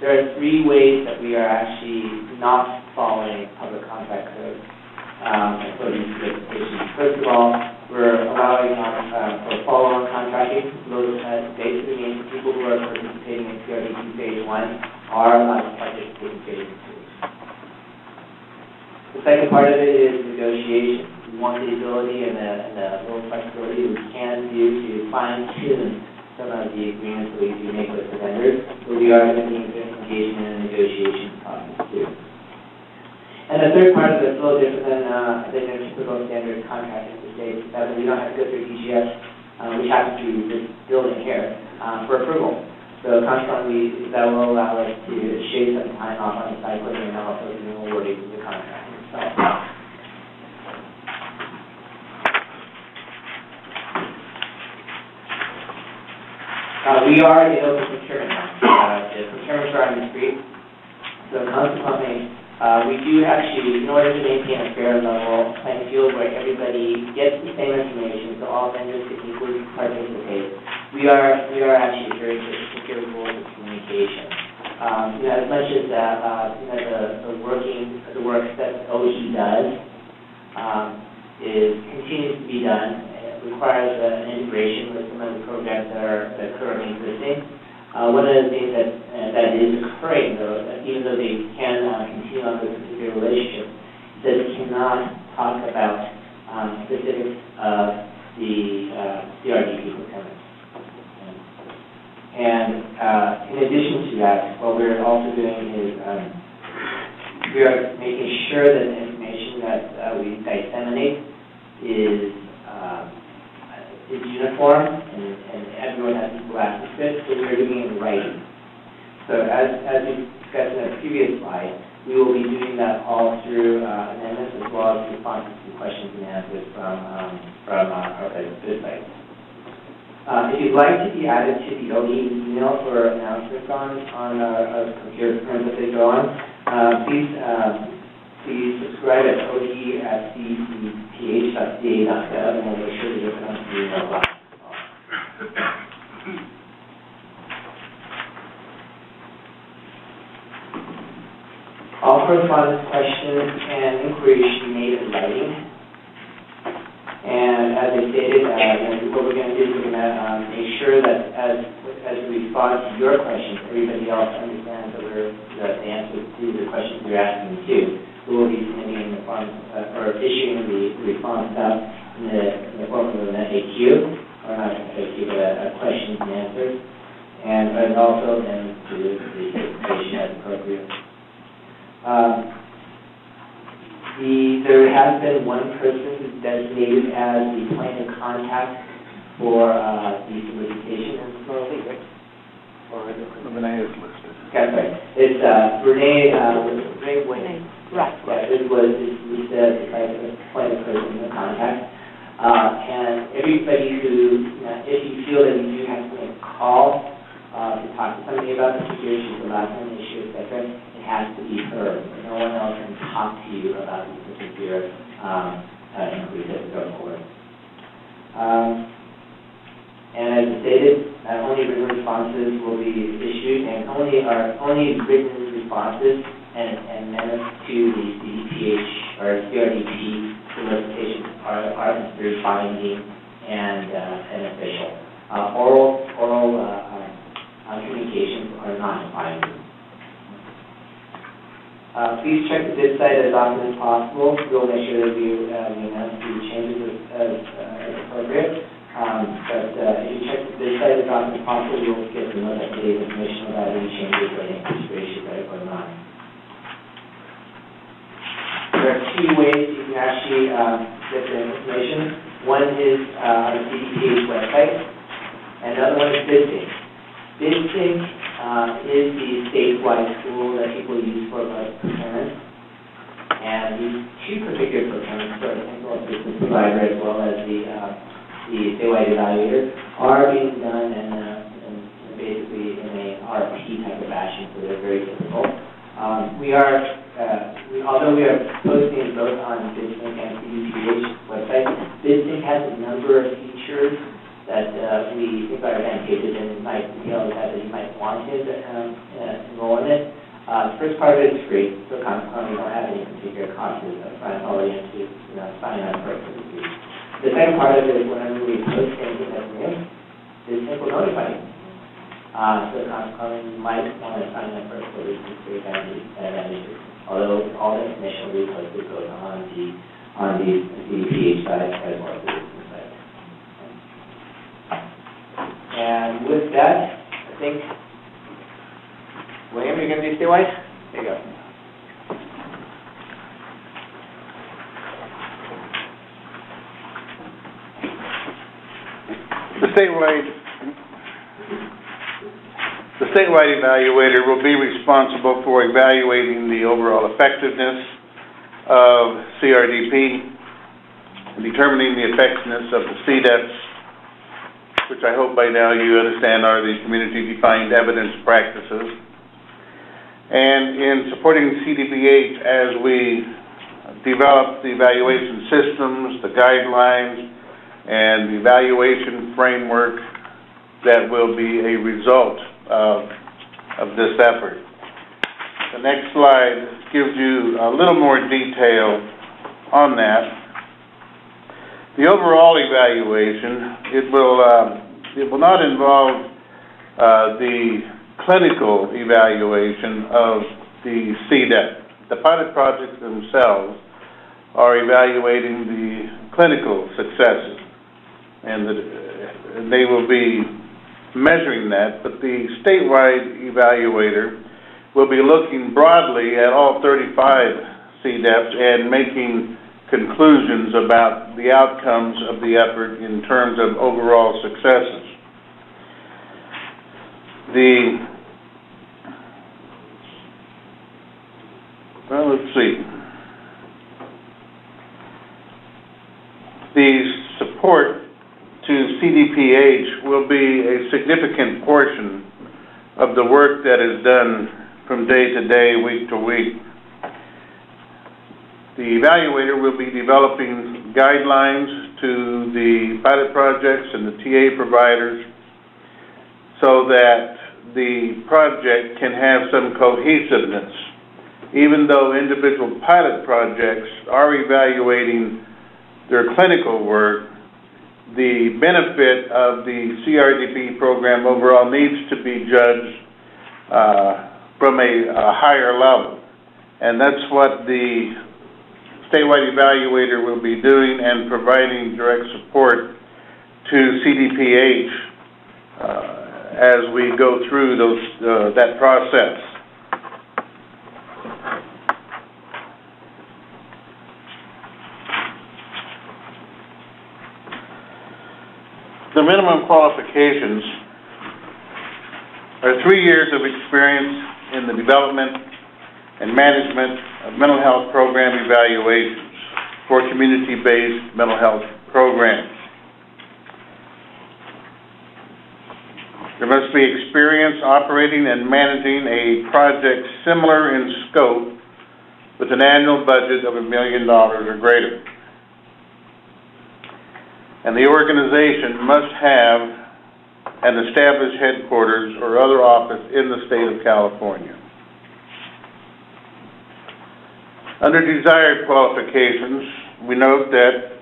There are 3 ways that we are actually not following public contract code for these solicitations. First of all, we're allowing for follow-on contracting. Those basically means people who are participating in CRDP Phase 1 are allowed to participate in Phase 2. The second part of it is negotiation. We want the ability and the little flexibility we can do to fine-tune some of the agreements that we do make with the vendors, but we are going to be engaging in a negotiation process too. And the third part of it is a little different than a typical standard contract in the States, that we don't have to go through DGS, we have to do this building here for approval. So consequently, that will allow us to shave some time off on the cycle and also doing awarding the contract itself. We are in open procurement now. The procurements are on the street. So consequently, we do actually, in order to maintain a fair level playing field where everybody gets the same information, so all vendors can equally participate, we are actually very secure rules of communication. As much as the work that OE does continues to be done. Requires an integration with some of the programs that are currently existing. One of the things that is occurring, though, even though they can continue on this particular relationship, is that it cannot talk about specifics of the CRDP procurement. And in addition to that, what we're also doing is we are making sure that the information that we disseminate is uniform and everyone has equal access to it, so we're doing it in writing. So as we discussed in a previous slide, we will be doing that all through amendments as well as responses to questions and answers from our website. If you'd like to be added to the OE email for announcements on our computer programs that they go on, please subscribe at OE@cdph.ca.gov, and we'll make sure that you're coming to the email box. All correspondence, questions, and inquiries should be made in writing. And as I stated, what we're going to do is we're going to make sure that as we respond to your questions, everybody else understands that the answers to the questions you're asking too. We will be submitting the form or issuing the response out in the form of an FAQ, or not an FAQ, but a questions and answers, and also then to the presentation as appropriate. There has been one person who's designated as the point of contact for the solicitation and solicitation. Renee is listed. That's right. It's Renee Wayne. Right. Yeah, it's listed as the point of person of contact. And everybody who, if you feel that you do have to make a call to talk to somebody about the situation, the last one issue, etc., it has to be her. No one else can talk to you about this particular inquiry that go forward. And as I stated, only written responses will be issued, and only written responses and amendments to the CDPH or CRDP solicitations are considered binding and official. Oral communications are not binding. Please check the bid site as often as possible. We'll make sure that you announce the changes as appropriate. But if you check the bid site as often as possible, you'll get the most up-to-date information about any changes or any considerations that are going on. There are two ways you can actually get the information. One is on the CDPH website, and the other one is BidSync. BidSync is the statewide tool that people use for most procurement. And these two particular procurements, for the Central Assistance Provider as well as the Statewide Evaluator, are being done in basically in a RFP type of fashion, so they're very typical. Although we are posting both on BidSync and CDPH website, BidSync has a number of features that we think are advantageous and might that you might want to enroll in it. The first part of it is free, so consequently we don't have any particular costs upfront already into signing up for it. The second part of it is whenever we post anything that's new, BidSync will notify you. So consequently you might want to sign up for it for this free advantages. Although all the information we posted goes on the CDPH site as well as the business site. And with that, I think, William, you're going to do statewide? There you go. The statewide evaluator will be responsible for evaluating the overall effectiveness of CRDP and determining the effectiveness of the CDEPs, which I hope by now you understand are the community-defined evidence practices. And in supporting CDPH as we develop the evaluation systems, the guidelines, and the evaluation framework that will be a result of this effort. The next slide gives you a little more detail on that. The overall evaluation, it will not involve the clinical evaluation of the CDEP. The pilot projects themselves are evaluating the clinical successes, and they will be measuring that, but the statewide evaluator will be looking broadly at all 35 CDEPs and making conclusions about the outcomes of the effort in terms of overall successes. Let's see. The support to CDPH will be a significant portion of the work that is done from day to day, week to week. The evaluator will be developing guidelines to the pilot projects and the TA providers so that the project can have some cohesiveness. Even though individual pilot projects are evaluating their clinical work, the benefit of the CRDP program overall needs to be judged from a higher level. And that's what the statewide evaluator will be doing and providing direct support to CDPH as we go through that process. The minimum qualifications are 3 years of experience in the development and management of mental health program evaluations for community-based mental health programs. There must be experience operating and managing a project similar in scope with an annual budget of $1 million or greater. And the organization must have an established headquarters or other office in the state of California. Under desired qualifications, we note that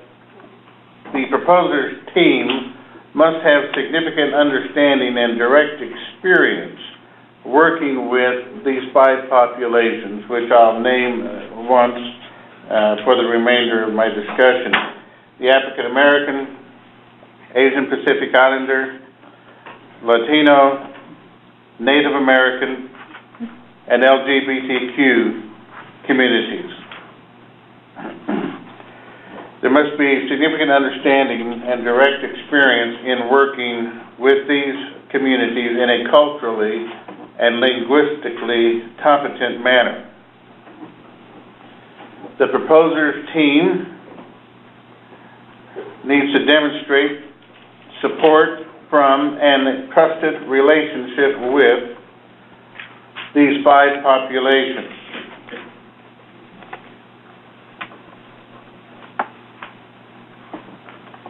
the proposer's team must have significant understanding and direct experience working with these 5 populations, which I'll name once for the remainder of my discussion. The African American, Asian Pacific Islander, Latino, Native American, and LGBTQ communities. There must be significant understanding and direct experience in working with these communities in a culturally and linguistically competent manner. The proposer's team needs to demonstrate support from and a trusted relationship with these 5 populations.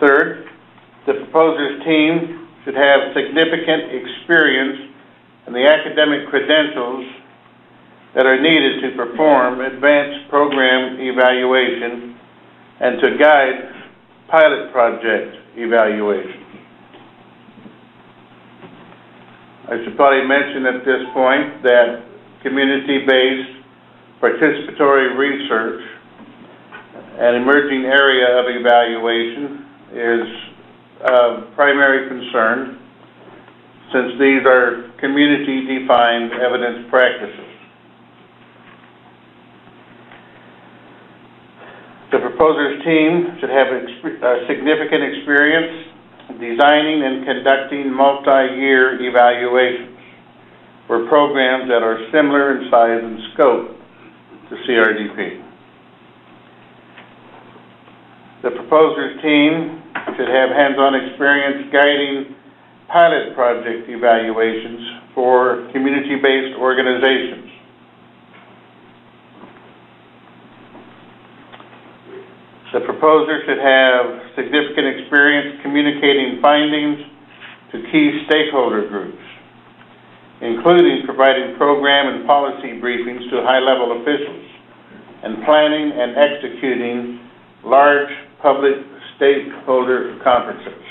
Third, the proposer's team should have significant experience and the academic credentials that are needed to perform advanced program evaluation and to guide pilot project evaluation. I should probably mention at this point that community-based participatory research, an emerging area of evaluation, is of primary concern since these are community-defined evidence practices. The proposer's team should have significant experience designing and conducting multi-year evaluations for programs that are similar in size and scope to CRDP. The proposer's team should have hands-on experience guiding pilot project evaluations for community-based organizations. The proposer should have significant experience communicating findings to key stakeholder groups, including providing program and policy briefings to high-level officials, and planning and executing large public stakeholder conferences.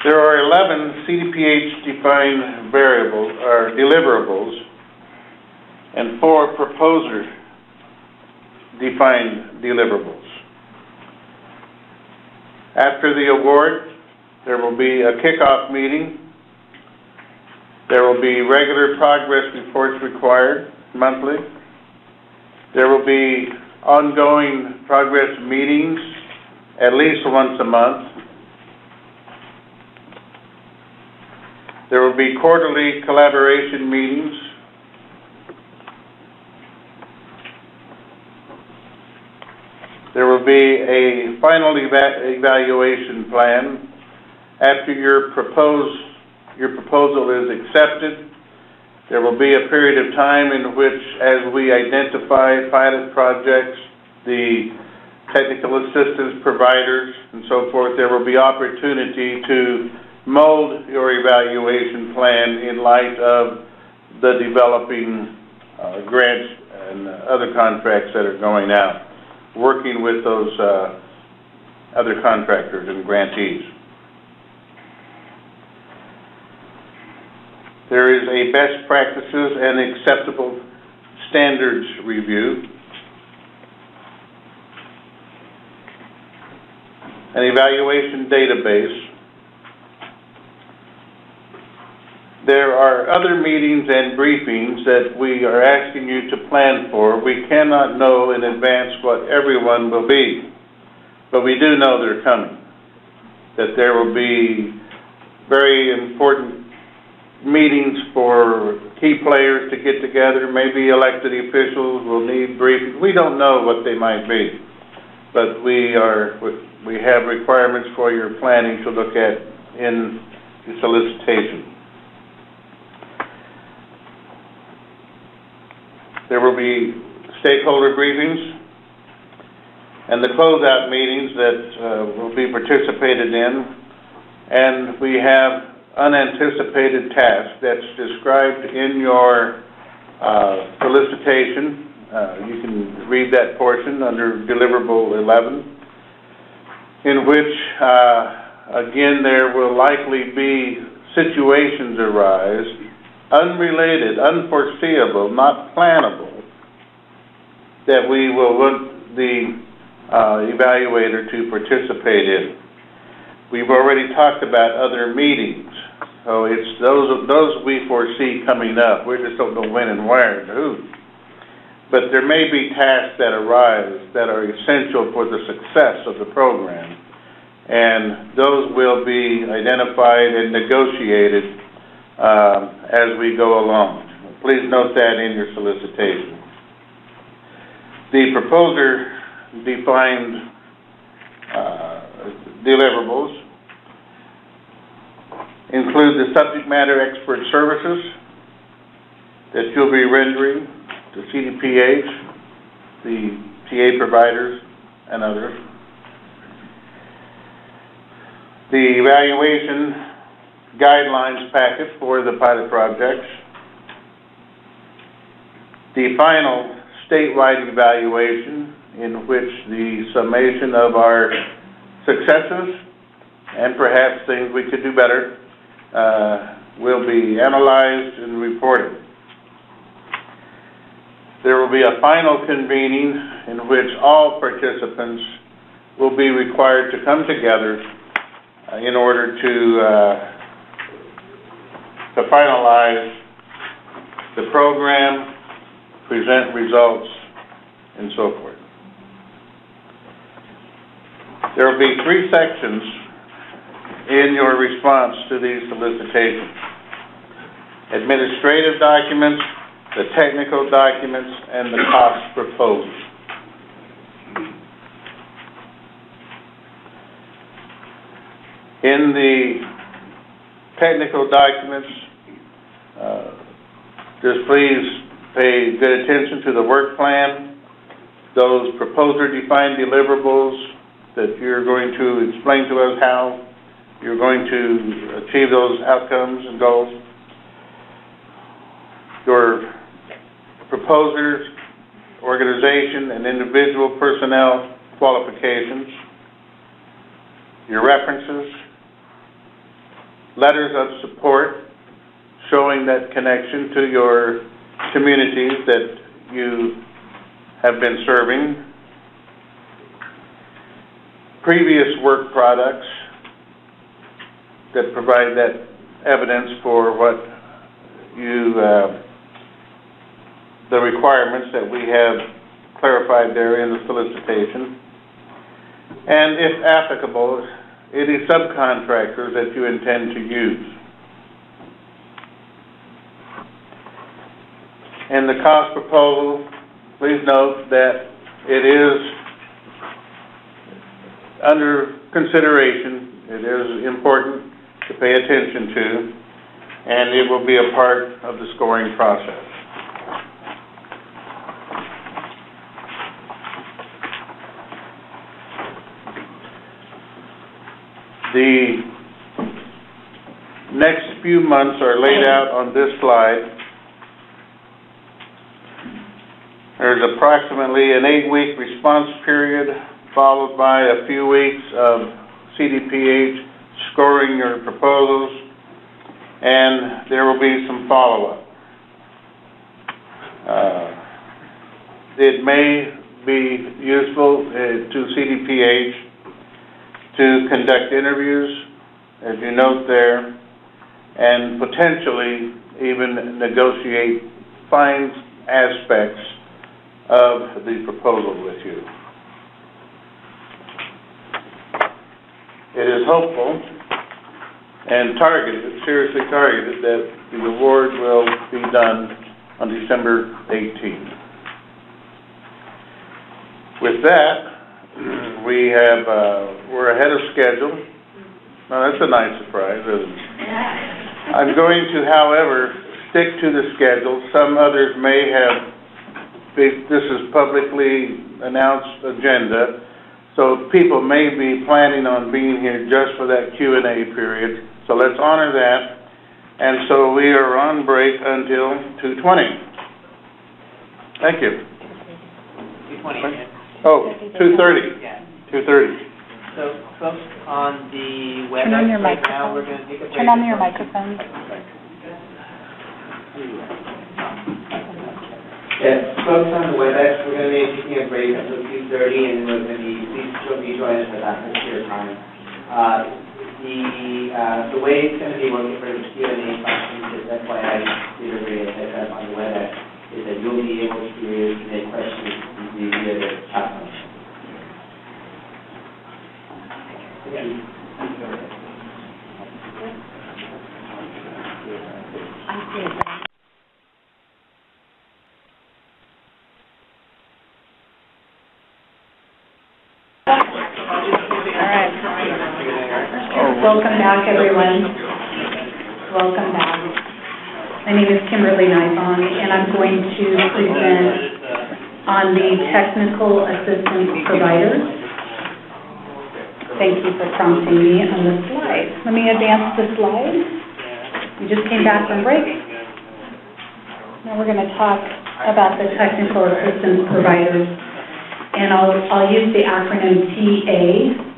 There are 11 CDPH-defined variables or deliverables and 4 proposer-defined deliverables. After the award, there will be a kickoff meeting. There will be regular progress reports required monthly. There will be ongoing progress meetings at least once a month. There will be quarterly collaboration meetings. There will be a final evaluation plan after your proposal is accepted. There will be a period of time in which, as we identify pilot projects, the technical assistance providers, and so forth, there will be opportunity to mold your evaluation plan in light of the developing grants and other contracts that are going out, working with those other contractors and grantees. There is a best practices and acceptable standards review, an evaluation database. There are other meetings and briefings that we are asking you to plan for. We cannot know in advance what everyone will be, but we do know they're coming, that there will be very important meetings for key players to get together. Maybe elected officials will need briefings. We don't know what they might be, but we have requirements for your planning to look at in the solicitation. There will be stakeholder briefings and the closeout meetings that will be participated in, and we have unanticipated tasks that's described in your solicitation. You can read that portion under deliverable 11, in which, again, there will likely be situations arise, unrelated, unforeseeable, not plannable, that we will want the evaluator to participate in. We've already talked about other meetings, so it's those we foresee coming up. We just don't know when and where and who. But there may be tasks that arise that are essential for the success of the program, and those will be identified and negotiated as we go along. Please note that in your solicitation. The proposer defined deliverables include the subject matter expert services that you'll be rendering to CDPH, the TA providers, and others. The evaluation guidelines packet for the pilot projects. The final statewide evaluation, in which the summation of our successes and perhaps things we could do better will be analyzed and reported. There will be a final convening in which all participants will be required to come together in order to finalize the program, present results, and so forth. There will be 3 sections in your response to these solicitations: administrative documents, the technical documents, and the cost proposal. In the technical documents, just please pay good attention to the work plan, those proposer-defined deliverables that you're going to explain to us how you're going to achieve those outcomes and goals. Your proposers, organization, and individual personnel qualifications, your references, letters of support showing that connection to your communities that you have been serving, previous work products that provide that evidence for what you, the requirements that we have clarified there in the solicitation, and if applicable, any subcontractors that you intend to use. In the cost proposal, please note that it is under consideration. It is important to pay attention to, and it will be a part of the scoring process. The next few months are laid out on this slide. There's approximately an 8-week response period, followed by a few weeks of CDPH scoring your proposals, and there will be some follow-up. It may be useful to CDPH to conduct interviews, as you note there, and potentially even negotiate fine aspects of the proposal with you. It is hopeful and targeted, seriously targeted, that the award will be done on December 18th. With that, we're ahead of schedule. Now, that's a nice surprise, isn't it? I'm going to, however, stick to the schedule. Some others may have, this is publicly announced agenda, so people may be planning on being here just for that Q&A period. So let's honor that. And so we are on break until 2:20. Thank you. 2:20. Oh, 2:30. Yeah. 2:30. So folks on the Turn on your WebEx right now, microphone. we're going to take a break. Turn on your microphone. Yeah, folks on the WebEx, we're going to be taking a break until 2:30, and we're going to be, please join us at that particular time. The way it's going to be working for the Q&A questions, is that's why I did a heads up on the WebEx, is that you'll be able to submit questions via the chat function. Welcome back, everyone. Welcome back. My name is Kimberly Nybong, and I'm going to present on the technical assistance providers. Thank you for prompting me on the slide. Let me advance the slide. We just came back from break. Now we're going to talk about the technical assistance providers, and I'll use the acronym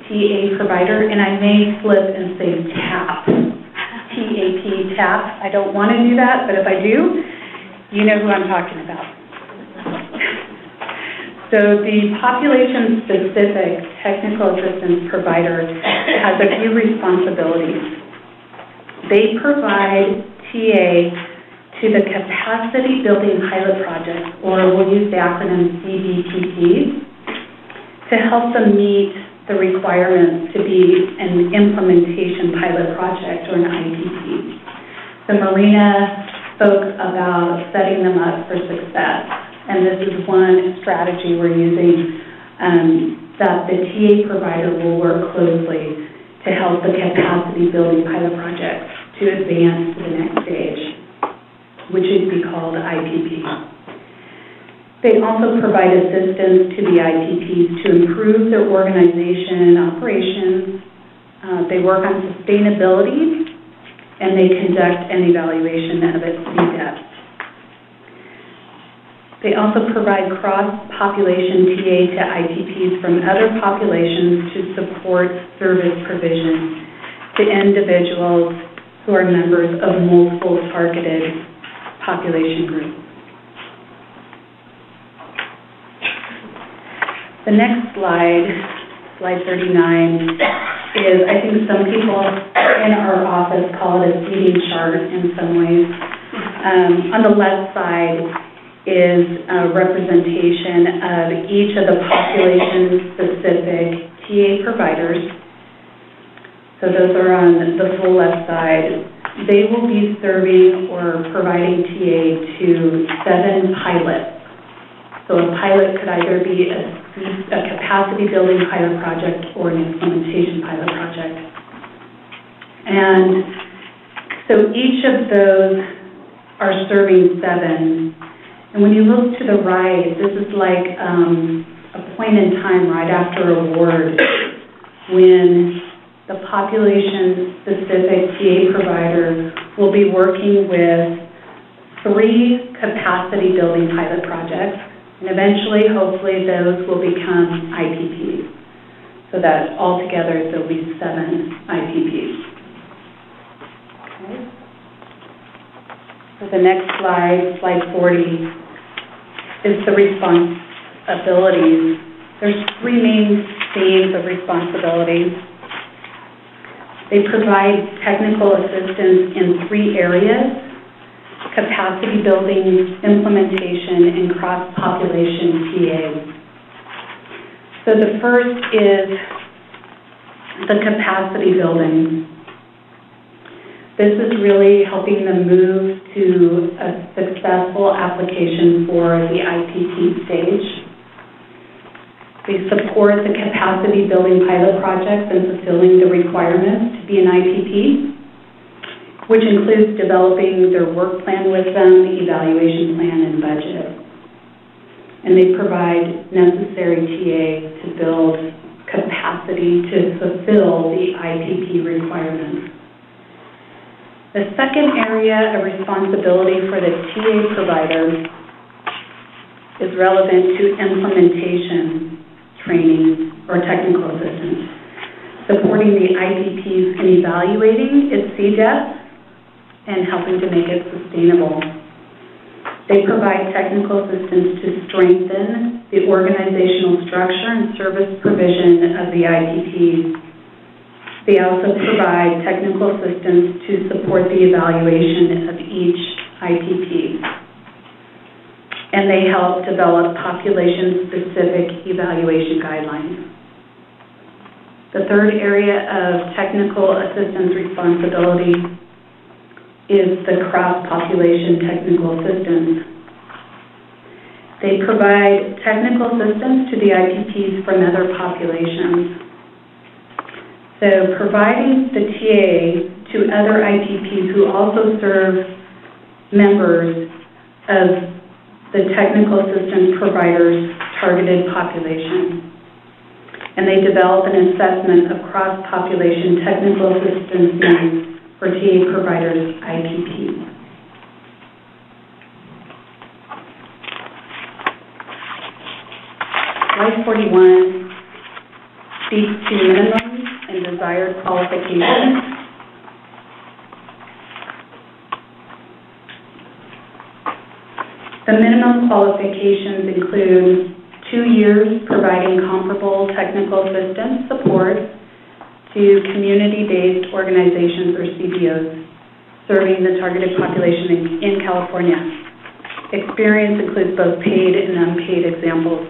TA provider, and I may flip and say TAP, TAP, TAP. I don't want to do that, but if I do, you know who I'm talking about. So the population-specific technical assistance provider has a few responsibilities. They provide TA to the capacity building pilot projects, or we'll use the acronym CBPPs, to help them meet the requirements to be an implementation pilot project or an IPP. The Marina spoke about setting them up for success, and this is one strategy we're using, that the TA provider will work closely to help the capacity building pilot projects to advance to the next stage, which would be called IPP. They also provide assistance to the IPPs to improve their organization and operations. They work on sustainability, and they conduct an evaluation of its depth. They also provide cross-population TA to IPPs from other populations to support service provision to individuals who are members of multiple targeted population groups. The next slide, slide 39, is, I think some people in our office call it a seating chart in some ways. On the left side is a representation of each of the population-specific TA providers. So those are on the full left side. They will be serving or providing TA to 7 pilots. So a pilot could either be a capacity building pilot project or an implementation pilot project. And so each of those are serving 7. And when you look to the right, this is like a point in time right after award when the population-specific TA provider will be working with 3 capacity building pilot projects. And eventually, hopefully, those will become IPPs. So that altogether, there'll be 7 IPPs. Okay. So the next slide, slide 40, is the responsibilities. There's 3 main themes of responsibilities. They provide technical assistance in 3 areas: capacity building, implementation, and cross-population TA. So the first is the capacity building. This is really helping them move to a successful application for the IPP stage. They support the capacity building pilot projects and fulfilling the requirements to be an IPP, which includes developing their work plan with them, the evaluation plan, and budget. And they provide necessary TA to build capacity to fulfill the IPP requirements. The second area of responsibility for the TA provider is relevant to implementation, training, or technical assistance, supporting the ITPs in evaluating its CDEP and helping to make it sustainable. They provide technical assistance to strengthen the organizational structure and service provision of the ITPs. They also provide technical assistance to support the evaluation of each ITP. And they help develop population-specific evaluation guidelines. The third area of technical assistance responsibility is the cross-population technical assistance. They provide technical assistance to the ITPs from other populations. So providing the TA to other ITPs who also serve members of the technical assistance providers' targeted population. And they develop an assessment of cross-population technical assistance needs for TA providers' ITPs. Slide 41 speaks to minimums and desired qualifications. The minimum qualifications include 2 years providing comparable technical assistance support to community-based organizations or CBOs serving the targeted population in California. Experience includes both paid and unpaid examples.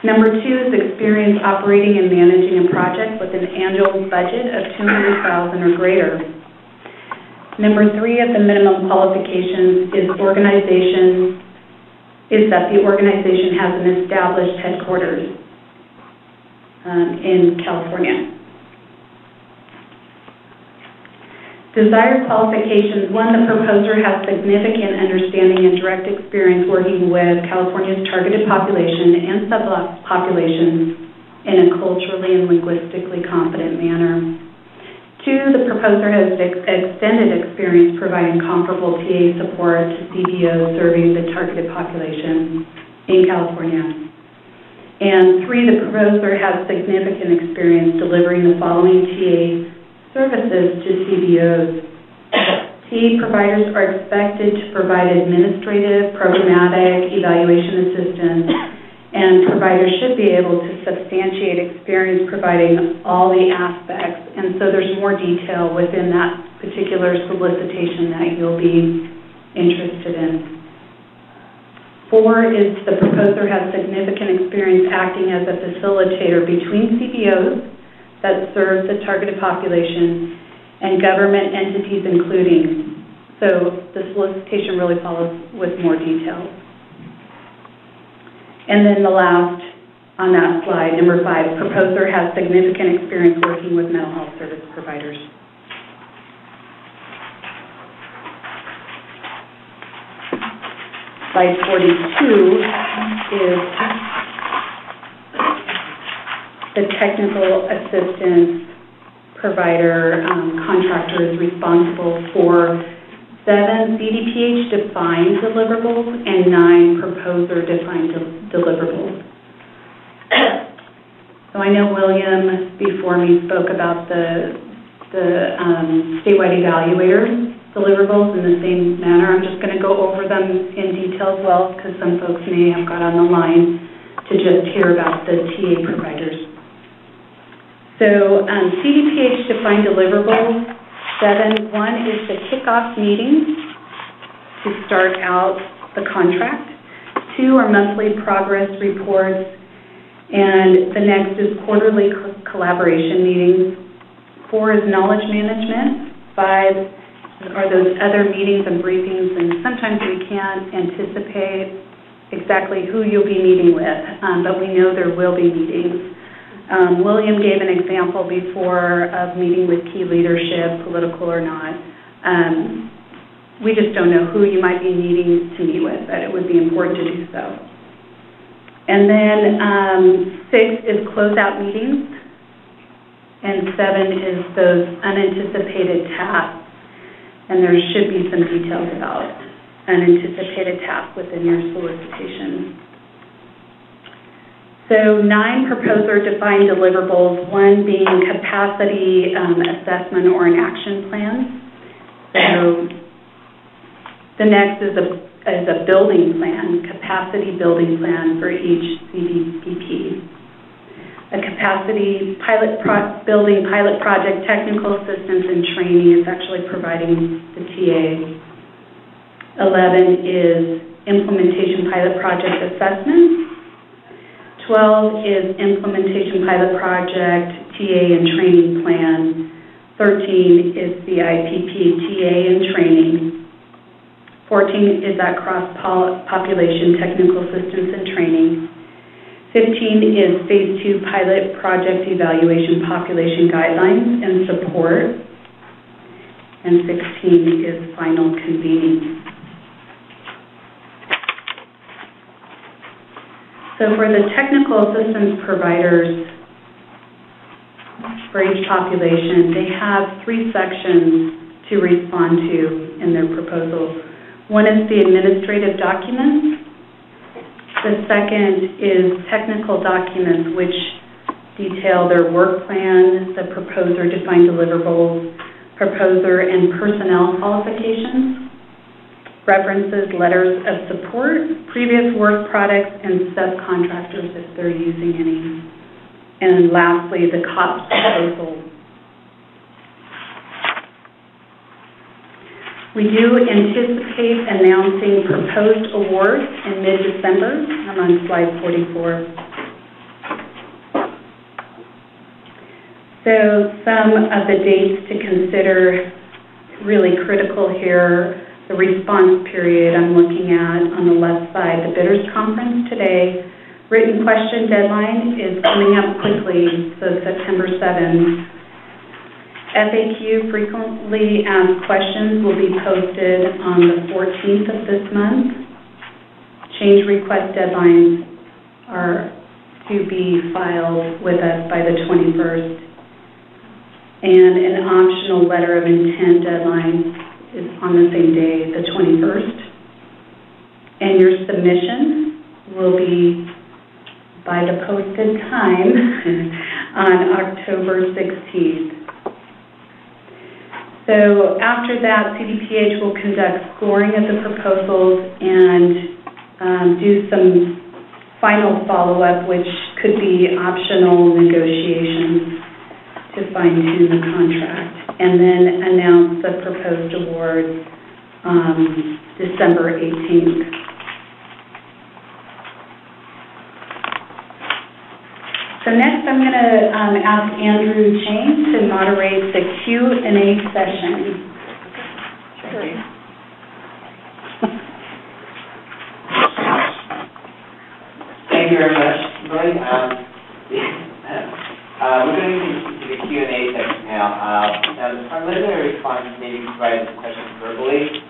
Number 2 is experience operating and managing a project with an annual budget of $200,000 or greater. Number 3 of the minimum qualifications is that the organization has an established headquarters in California. Desired qualifications: 1, the proposer has significant understanding and direct experience working with California's targeted population and subpopulations in a culturally and linguistically competent manner. 2, the proposer has extended experience providing comparable TA support to CBOs serving the targeted population in California. And 3, the proposer has significant experience delivering the following TA services to CBOs. TA providers are expected to provide administrative, programmatic, evaluation assistance, and providers should be able to substantiate experience providing all the aspects. And so there's more detail within that particular solicitation that you'll be interested in. 4 is the proposer has significant experience acting as a facilitator between CBOs that serve the targeted population and government entities including. So the solicitation really follows with more details. And then the last on that slide, number 5, proposer has significant experience working with mental health service providers. Slide 42 is the technical assistance provider contractor is responsible for 7 CDPH-defined deliverables and 9 proposer-defined deliverables. So I know William, before me, spoke about the statewide evaluator deliverables in the same manner. I'm just going to go over them in detail as well, because some folks may have got on the line to just hear about the TA providers. So CDPH-defined deliverables. 1 is the kickoff meeting to start out the contract. 2 are monthly progress reports, and the next is quarterly collaboration meetings. 4 is knowledge management. 5 are those other meetings and briefings, and sometimes we can't anticipate exactly who you'll be meeting with, but we know there will be meetings. William gave an example before of meeting with key leadership, political or not. We just don't know who you might be needing to meet with, but it would be important to do so. And then 6 is closeout meetings, and 7 is those unanticipated tasks, and there should be some details about unanticipated task within your solicitation. So 9 proposer-defined deliverables, 1 being capacity assessment or an action plan. So the next is a building plan, capacity building plan for each CDPP. A capacity building pilot project technical assistance and training is actually providing the TA. 11 is implementation pilot project assessment. 12 is implementation pilot project TA and training plan. 13 is the IPP TA and training. 14 is that cross-population technical assistance and training. 15 is Phase 2 pilot project evaluation population guidelines and support. And 16 is final convening. So for the technical assistance providers for each population, they have 3 sections to respond to in their proposal. One is the administrative documents. The second is technical documents, which detail their work plan, the proposer-defined deliverables, proposer and personnel qualifications, references, letters of support, previous work products, and subcontractors if they're using any. And lastly, the cost proposal. We do anticipate announcing proposed awards in mid-December. I'm on slide 44. So some of the dates to consider, really critical here, the response period I'm looking at on the left side, the bidders conference today. Written question deadline is coming up quickly, so September 7th. FAQ, frequently asked questions, will be posted on the 14th of this month. Change request deadlines are to be filed with us by the 21st. And an optional letter of intent deadline is on the same day, the 21st. And your submission will be by the posted time on October 16th. So after that, CDPH will conduct scoring of the proposals and do some final follow-up, which could be optional negotiations to fine-tune the contract, and then announce the proposed award December 18th. So next I'm going to ask Andrew Chang to moderate the Q&A session. Sure. Thank you very much, Lloyd. We're going to get to the Q&A section now. Now, the preliminary response maybe provided some questions verbally.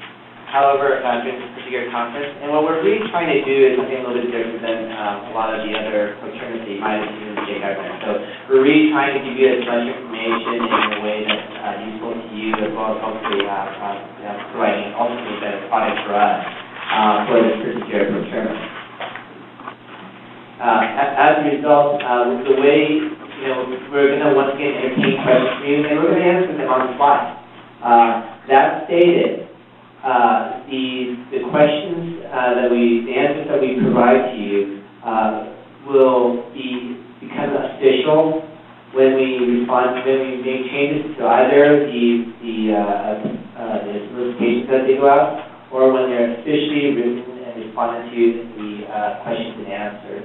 However, during this particular conference, and what we're really trying to do is something a little bit different than a lot of the other procurements that you might have seen in the state government. So we're really trying to give you as much information in a way that's useful to you, as well as hopefully providing ultimately better product for us for this particular procurement. As a result, the way, we're going to once again entertain questions from you, and we're going to answer them on the fly. That stated, the questions the answers that we provide to you will become official when we make changes to either the solicitations that they go out, or when they're officially written and responded to the questions and answers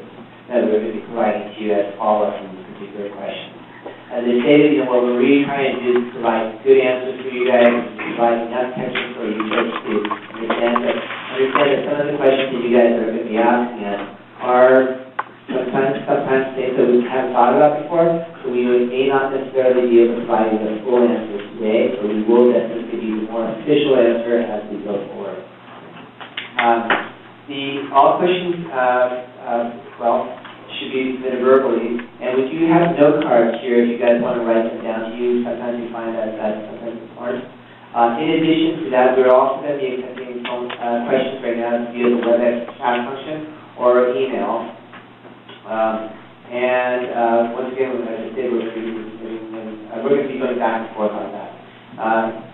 that we're going to be providing to you as follow-up from this particular question. As I stated, what we're really trying to do is provide good answers for you guys, provide enough attention for you guys to understand that some of the questions that you guys are going to be asking us are sometimes things that we haven't thought about before, so we may not necessarily be able to provide you the full answers today, but we will definitely give you the more official answer as we go forward. All questions, should be submitted verbally, and we do have note cards here if you guys want to write them down to you. Sometimes you find that that's sometimes important. In addition to that, we're also going to be accepting questions right now via the WebEx chat function or email. Once again, as I said, we're going to be going back and forth on that.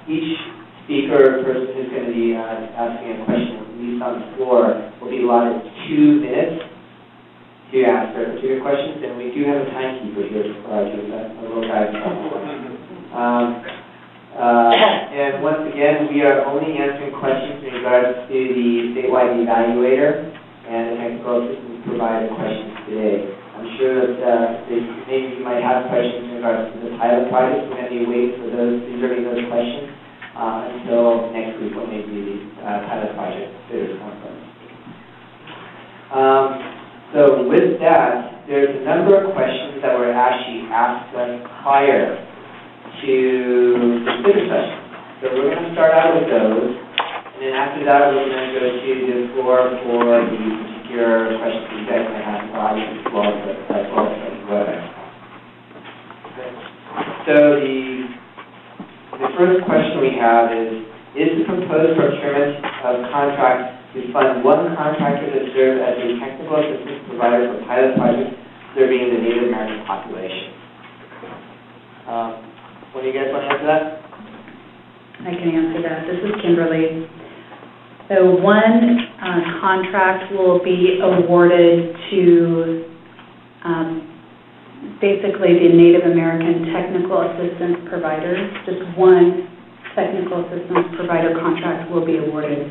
Each speaker person who's going to be asking a question, at least on the floor, will be allotted 2 minutes to ask their particular questions, and we do have a timekeeper here for a little guy. And once again, we are only answering questions in regards to the statewide evaluator and the technical assistance provider questions today. I'm sure that maybe you might have questions in regards to the pilot project. We're going to be waiting for those, reserving those questions until next week when maybe the pilot project bidders conference. So with that, there's a number of questions that were actually asked us prior to the bidder session. So we're going to start out with those, and then after that we're going to go to the floor for the particular questions that you guys might have for audience as well as the webinar. So the first question we have is the proposed procurement of contracts to fund one contractor to serve as a technical assistance provider for pilot projects serving the Native American population? What do you guys want to answer that? I can answer that. This is Kimberly. So one contract will be awarded to basically the Native American technical assistance providers. Just one technical assistance provider contract will be awarded.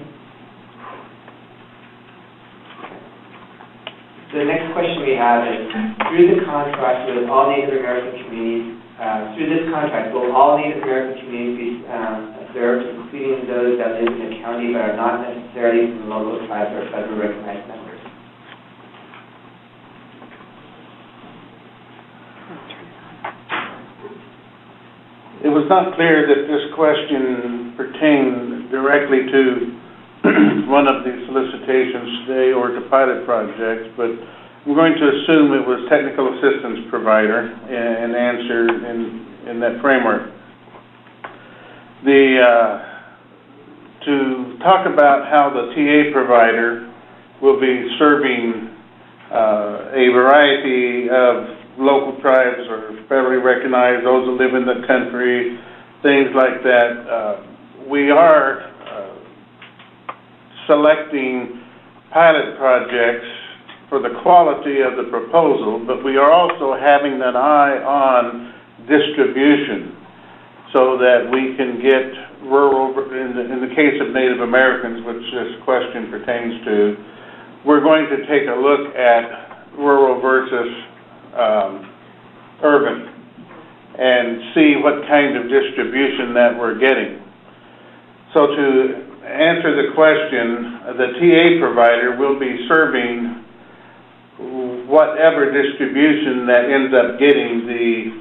The next question we have is, through the contract with all Native American communities, through this contract, will all Native American communities be served, including those that live in the county but are not necessarily from the local tribes or federal recognized members? It was not clear that this question pertained directly to one of the solicitations today or to pilot projects, but we're going to assume it was technical assistance provider and answer in that framework. To talk about how the TA provider will be serving a variety of local tribes or federally recognized, those that live in the country, things like that, we are selecting pilot projects for the quality of the proposal, but we are also having an eye on distribution so that we can get rural, in the case of Native Americans, which this question pertains to, we're going to take a look at rural versus urban and see what kind of distribution that we're getting. So to answer the question, the TA provider will be serving whatever distribution that ends up getting the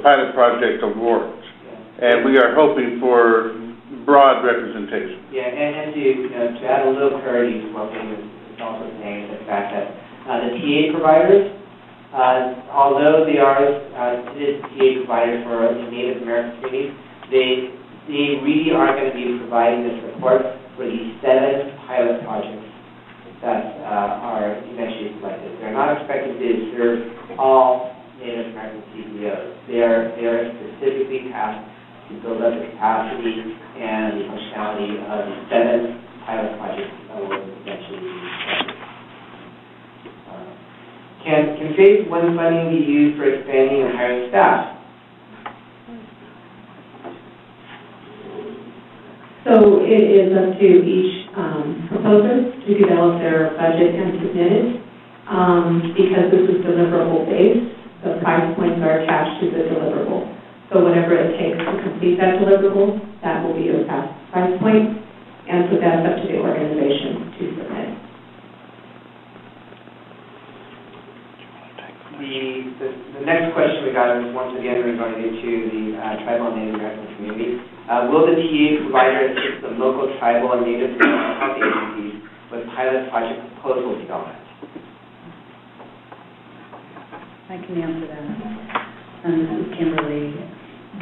pilot project awards. And we are hoping for broad representation. Yeah, and to add a little clarity to what Dave is also saying, is the fact that the TA providers, although they are TA providers for the Native American communities, they really are going to be providing the support for these 7 pilot projects that are eventually selected. They're not expected to serve all Native American CPOs. They are specifically tasked to build up the capacity and the functionality of the 7 pilot projects that will eventually be selected. Can phase 1 funding be used for expanding and hiring staff? So it is up to each proposer to develop their budget and submit it. Because this is deliverable based, the price points are attached to the deliverable. So whatever it takes to complete that deliverable, that will be your price point, and so that's up to the organization to submit. The next question we got is, once again, regarding to the tribal and Native American community. Will the TA provider assist the local tribal and Native American health agencies with pilot project proposal development? I can answer that. This is Kimberly.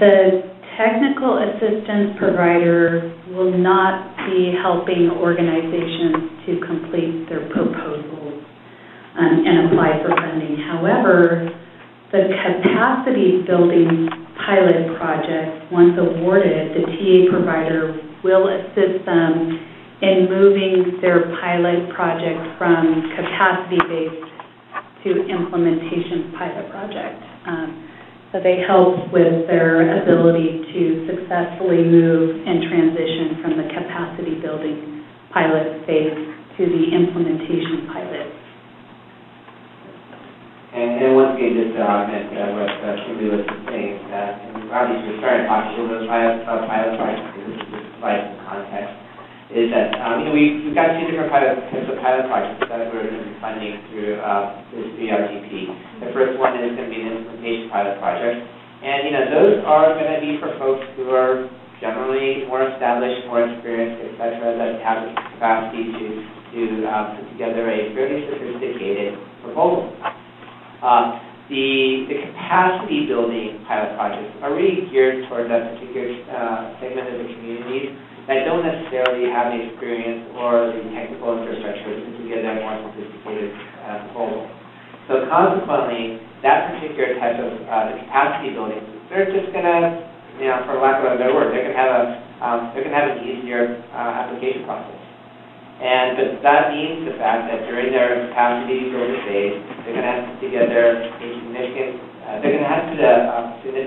The technical assistance provider will not be helping organizations to complete their proposals and apply for funding. However, the capacity building pilot project, once awarded, the TA provider will assist them in moving their pilot project from capacity-based to implementation pilot project. So they help with their ability to successfully move and transition from the capacity building pilot phase to the implementation pilot. And once again, just to augment what Kimberly was saying, and obviously we're starting to talk a little bit about pilot projects, because this is just provide some context, is that, we've got two different types of pilot projects that we're going to be funding through this CRDP. The first one is going to be an implementation pilot project, and, those are going to be for folks who are generally more established, more experienced, et cetera, that have the capacity to put together a fairly sophisticated proposal. The capacity building pilot projects are really geared towards that particular segment of the community that don't necessarily have the experience or the technical infrastructure to put together a more sophisticated proposal. So consequently, that particular type of the capacity building, they're just going to, for lack of a better word, they're going to have an easier application process. But that means the fact that during their capacity building phase, they're going to have to put together a significant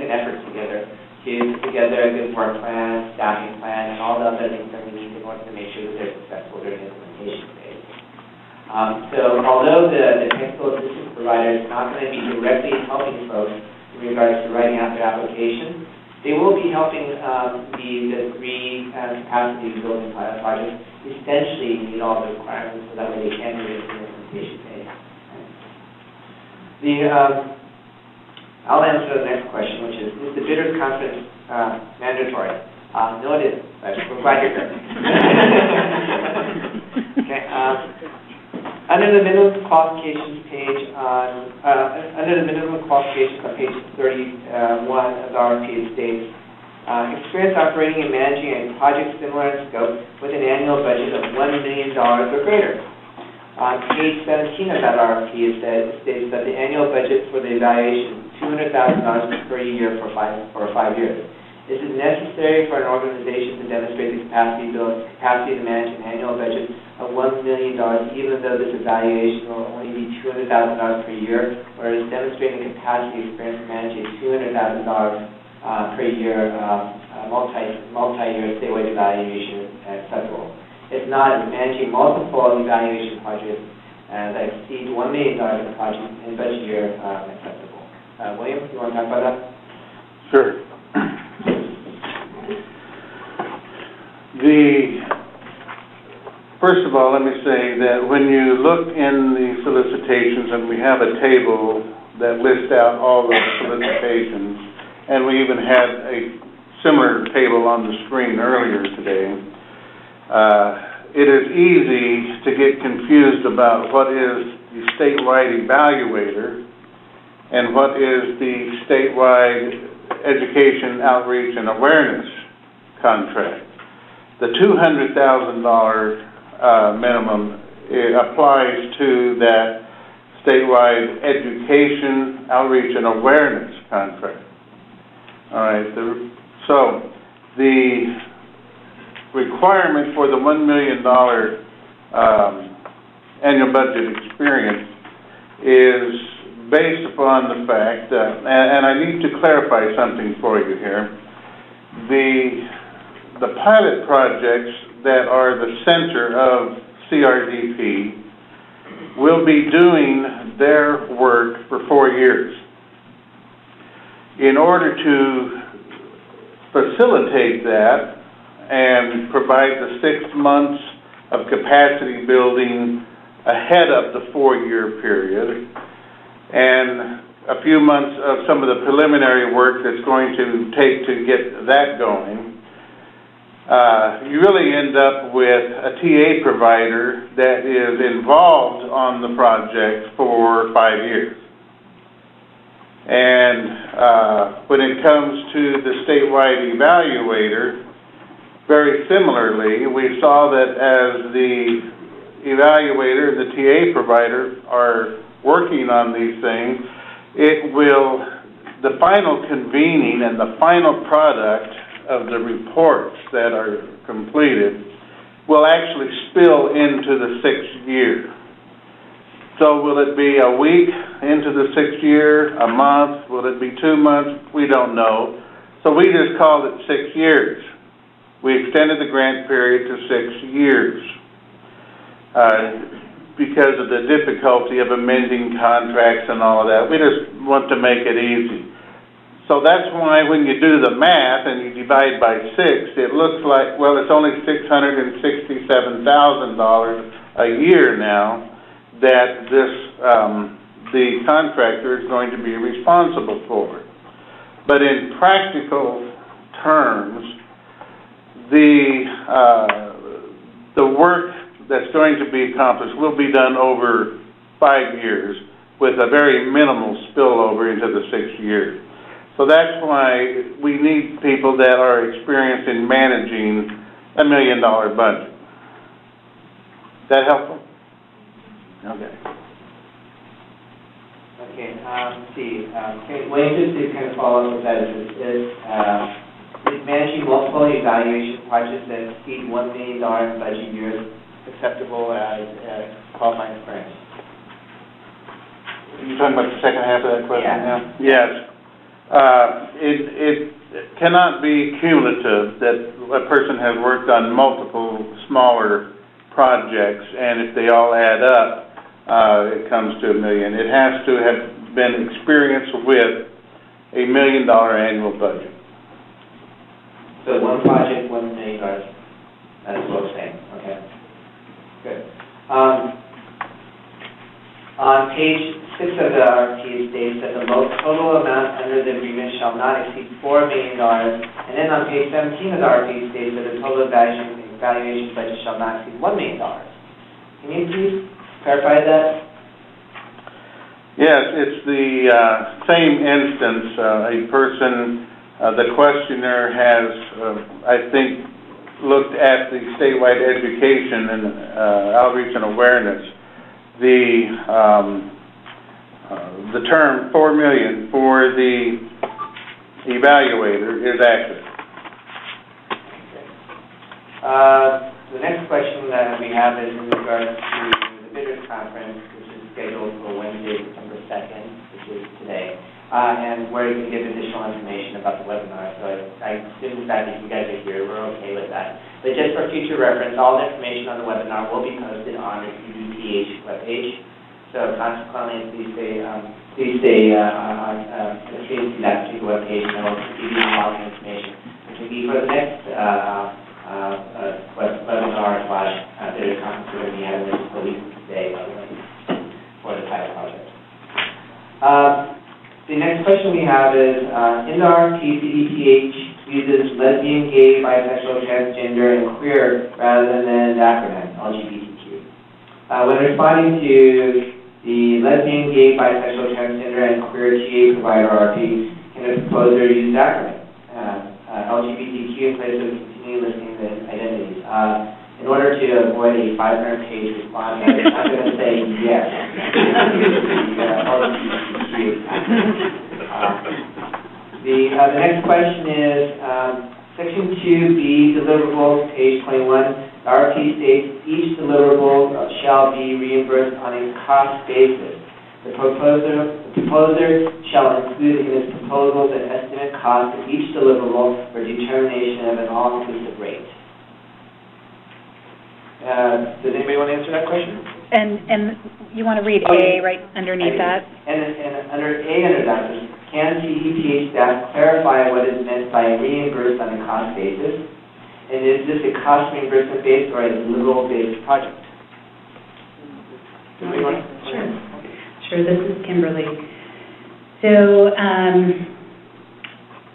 effort together to put together a good work plan, staffing plan, and all the other things that we need in order to make sure that they're successful during the implementation phase. So although the technical assistance provider is not going to be directly helping folks in regards to writing out their application, they will be helping the three capacity building pilot projects essentially meet all the requirements so that way they can move into the implementation phase. I'll answer the next question, which is the bidder's conference mandatory? No, it isn't. We're glad you're here. Okay. Under the minimum qualifications page under the minimum qualifications on page 31 of the RFP, it states, experience operating and managing a project similar in scope with an annual budget of $1 million or greater. On page 17 of that RFP, it states that the annual budget for the evaluation is $200,000 per year for 5 years. Is it necessary for an organization to demonstrate the capacity to manage an annual budget of $1 million, even though this evaluation will only be $200,000 per year, or is demonstrating the capacity experience to manage a $200,000 per year multi-year statewide evaluation acceptable? If not, is managing multiple evaluation projects that exceed $1 million in budget year acceptable? William, you want to talk about that? Sure. First of all, let me say that when you look in the solicitations, and we have a table that lists out all the solicitations, and we even had a similar table on the screen earlier today, it is easy to get confused about what is the statewide evaluator and what is the statewide education outreach and awareness contract. The $200,000 minimum applies to that statewide education outreach and awareness contract. All right, so the requirement for the $1 million annual budget experience is based upon the fact that, and I need to clarify something for you here, the pilot projects that are the center of CRDP will be doing their work for 4 years. In order to facilitate that and provide the 6 months of capacity building ahead of the 4-year period, and a few months of some of the preliminary work that's going to take to get that going, you really end up with a TA provider that is involved on the project for 5 years. And when it comes to the statewide evaluator, very similarly, we saw that as the evaluator and the TA provider are working on these things, the final convening and the final product of the reports that are completed will actually spill into the 6th year. So will it be a week into the 6th year, a month, will it be 2 months? We don't know. So we just called it 6 years. We extended the grant period to 6 years because of the difficulty of amending contracts and all of that. We just want to make it easy. So that's why when you do the math and you divide by 6, it looks like, well, it's only $667,000 a year now that the contractor is going to be responsible for. But in practical terms, the work that's going to be accomplished will be done over 5 years with a very minimal spillover into the 6th year. So that's why we need people that are experienced in managing $1 million budget. Is that helpful? Okay. Okay, let's see. Wayne, just to kind of follow up with that, is managing multiple evaluation projects that exceed $1 million in budget years acceptable as qualifying experience? Are you talking about the second half of that question now? Yeah. Yes. It cannot be cumulative that a person has worked on multiple smaller projects, and if they all add up, it comes to $1 million. It has to have been experienced with $1 million annual budget. So one project, $1 million. That's what I'm saying. Okay. Good. On page 6 of the RFP, it states that the total amount under the agreement shall not exceed $4 million. And then on page 17 of the RFP, it states that the total evaluation budget shall not exceed $1 million. Can you please clarify that? Yes, it's the same instance. A person, the questioner has, I think, looked at the statewide education and outreach and awareness. The term $4 million for the evaluator is accurate. The next question that we have is in regards to the bidders conference, which is scheduled for Wednesday, September 2nd, which is today, and where you can get additional information about the webinar. So I assume that if you guys are here, we're okay with that. But just for future reference, all the information on the webinar will be posted on the CDPH webpage. So consequently, please see that particular webpage, and we'll give you all the information. It will be for the next webinar / bidder conference we're going to be having this week today, by the way, for the title project. The next question we have is, in the RFP, CDPH uses lesbian, gay, bisexual, transgender, and queer rather than the acronym LGBTQ. When responding to the lesbian, gay, bisexual, transgender, and queer TA provider RFP, can the proposer use the acronym LGBTQ in place of continuing listing the identities? In order to avoid a 500-page response, I'm not going to say yes. The next question is, Section 2B, deliverables, page 21. The RFP states each deliverable shall be reimbursed on a cost basis. The proposer shall include in its proposals an estimate cost of each deliverable for determination of an all-inclusive rate. Does anybody want to answer that question? And you want to read A right underneath that? And under A under that, can CDPH staff clarify what is meant by reimbursed on a cost basis? And is this a cost reimbursement based or a deliverable based project? Sure, this is Kimberly. So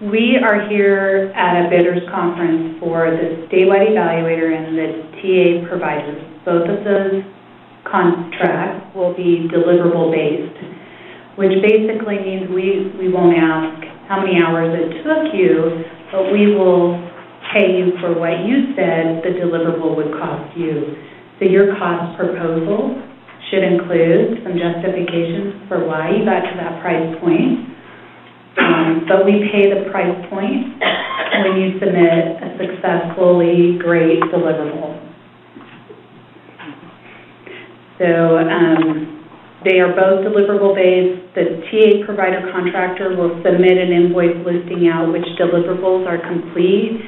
we are here at a bidders conference for the statewide evaluator and the TA providers. Both of those contracts will be deliverable based. which basically means we won't ask how many hours it took you, but we will pay you for what you said the deliverable would cost you. So your cost proposal should include some justifications for why you got to that price point. But we pay the price point when you submit a successfully great deliverable. So they are both deliverable based. The TA provider contractor will submit an invoice listing out which deliverables are complete.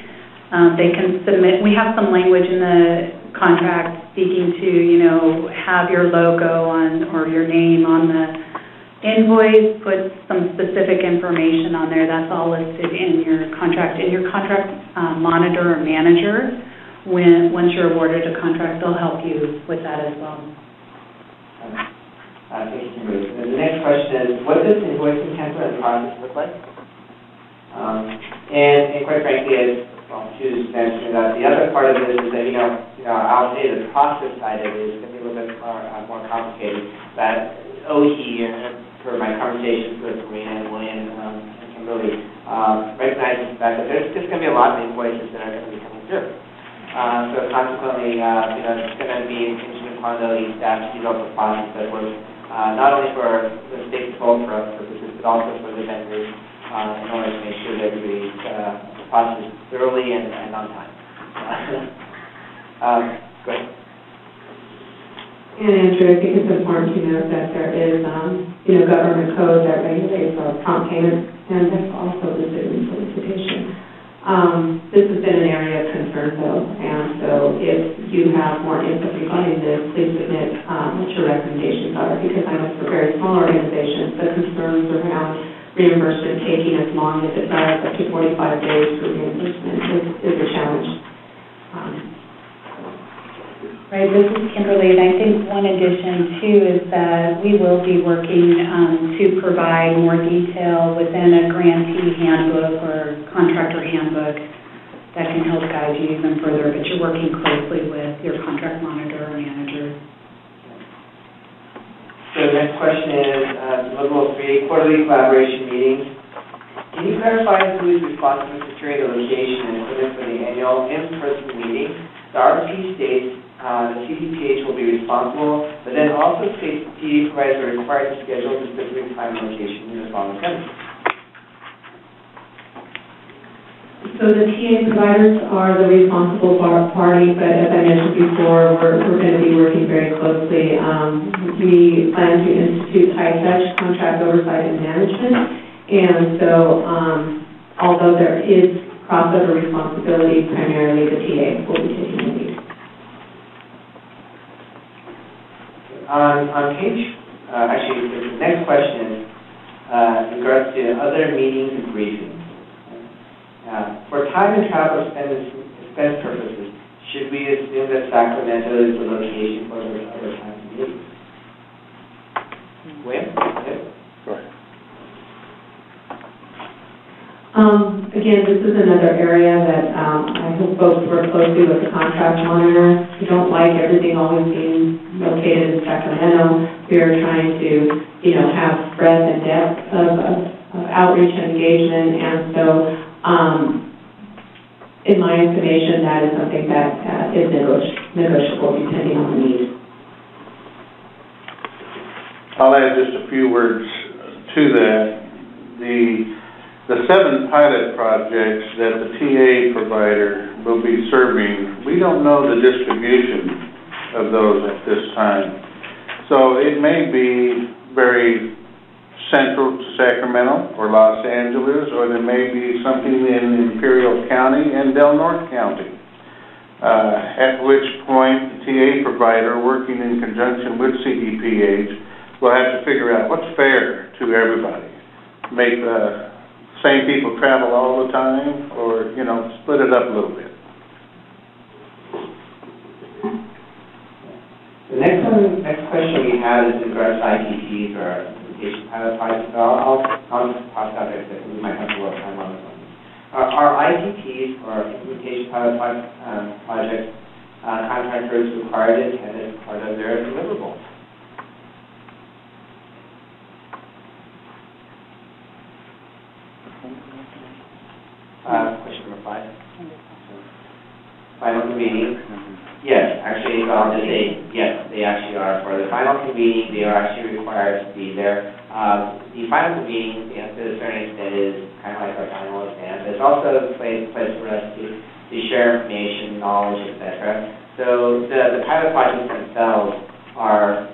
They can submit, we have some language in the contract speaking to, have your logo on or your name on the invoice, put some specific information on there. That's all listed in your contract. In your contract monitor or manager, once you're awarded a contract, they'll help you with that as well. Thank you, Kimberly. The next question is, what does invoicing template and process look like? And quite frankly, as she was mentioning that the other part of it is that, I'll say the process side of it is going to be a little bit more complicated. That OHE, for my conversations with Marina and William and Kimberly, recognizes the fact that there's just going to be a lot of invoices that are going to be coming through. So consequently, it's going to be contingent upon the staff to develop a process that works not only for the state control for us purposes, but also for the vendors in order to make sure that everybody's processed thoroughly and on time. Go ahead. And Andrew, I think it's important to note that there is, government code that regulates prompt payment, and that's also listed in solicitation. This has been an area of concern, though, and so if you have more input regarding this, please submit what your recommendations are, because I know for very small organizations, the concerns around reimbursement taking as long as it does, up to 45 days for reimbursement, is a challenge. Right, this is Kimberly, and I think one addition, too, is that we will be working to provide more detail within a grantee handbook or contractor handbook that can help guide you even further, but you're working closely with your contract monitor or manager. So the next question is, level 3, quarterly collaboration meetings. Can you clarify who is responsible for securing the location and equipment for the annual in-person meeting? The RFP states the CDPH will be responsible, but then also states TA providers are required to schedule the specific time and location in the following country. So the TA providers are the responsible party, but as I mentioned before, we're going to be working very closely. We plan to institute high-touch contract oversight and management, and so although there is crossover responsibility, primarily the TA will be taking the lead. On page, actually, the next question is in regards to other meetings and briefings. For time and travel expense purposes, should we assume that Sacramento is the location for those other kinds of meetings? William? Go ahead. Again, this is another area that I hope folks work closely with the contract monitor. We don't like everything always being located in Sacramento. We are trying to, have breadth and depth of outreach and engagement, and so in my estimation, that is something that is negotiable depending on the need. I'll add just a few words to that. The 7 pilot projects that the TA provider will be serving, we don't know the distribution of those at this time. So it may be very central to Sacramento or Los Angeles, or there may be something in Imperial County and Del Norte County. At which point the TA provider, working in conjunction with CDPH, will have to figure out what's fair to everybody. Make the same people travel all the time, or, split it up a little bit. The next question we have is in regards to ITTs or implementation pilot projects. I'll just toss out there because we might have a little time on this one. Are ITTs or implementation pilot projects contractors required to attend as part of their deliverables? Question number 5. Final convening. Yes, actually, I'll just say, yes, they actually are. For the final convening, they are actually required to be there. The final convening, to a certain extent, is kind of like our final exam. It's also a place for us to share information, knowledge, etc. So the pilot projects themselves are,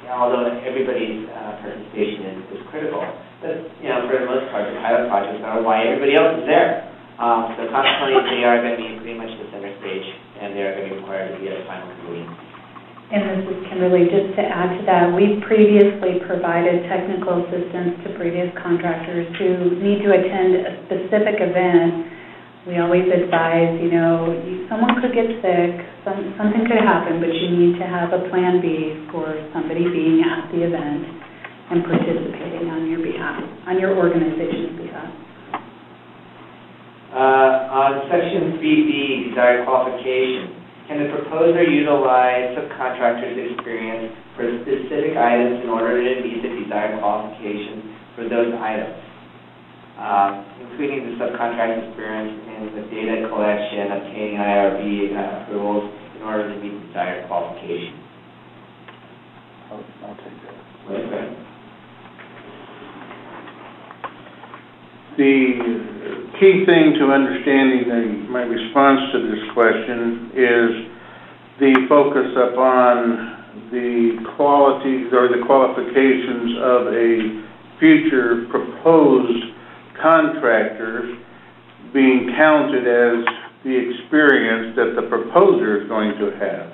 although everybody's participation is critical, but for the most part, the pilot projects are why everybody else is there. So consequently, they are going to be pretty much the center stage, and they are going to be required to be at the final meeting. And this is Kimberly. Just to add to that, we've previously provided technical assistance to previous contractors who need to attend a specific event. We always advise, someone could get sick, something could happen, but you need to have a plan B for somebody being at the event and participating on your behalf, on your organization's behalf. On Section 3B, desired qualifications, can the proposer utilize subcontractors' experience for specific items in order to meet the desired qualifications for those items, including the subcontract experience in the data collection, obtaining IRB approvals in order to meet the desired qualifications? I'll take that. Okay. The key thing to understanding my response to this question is the focus upon the qualities or the qualifications of a future proposed contractor being counted as the experience that the proposer is going to have.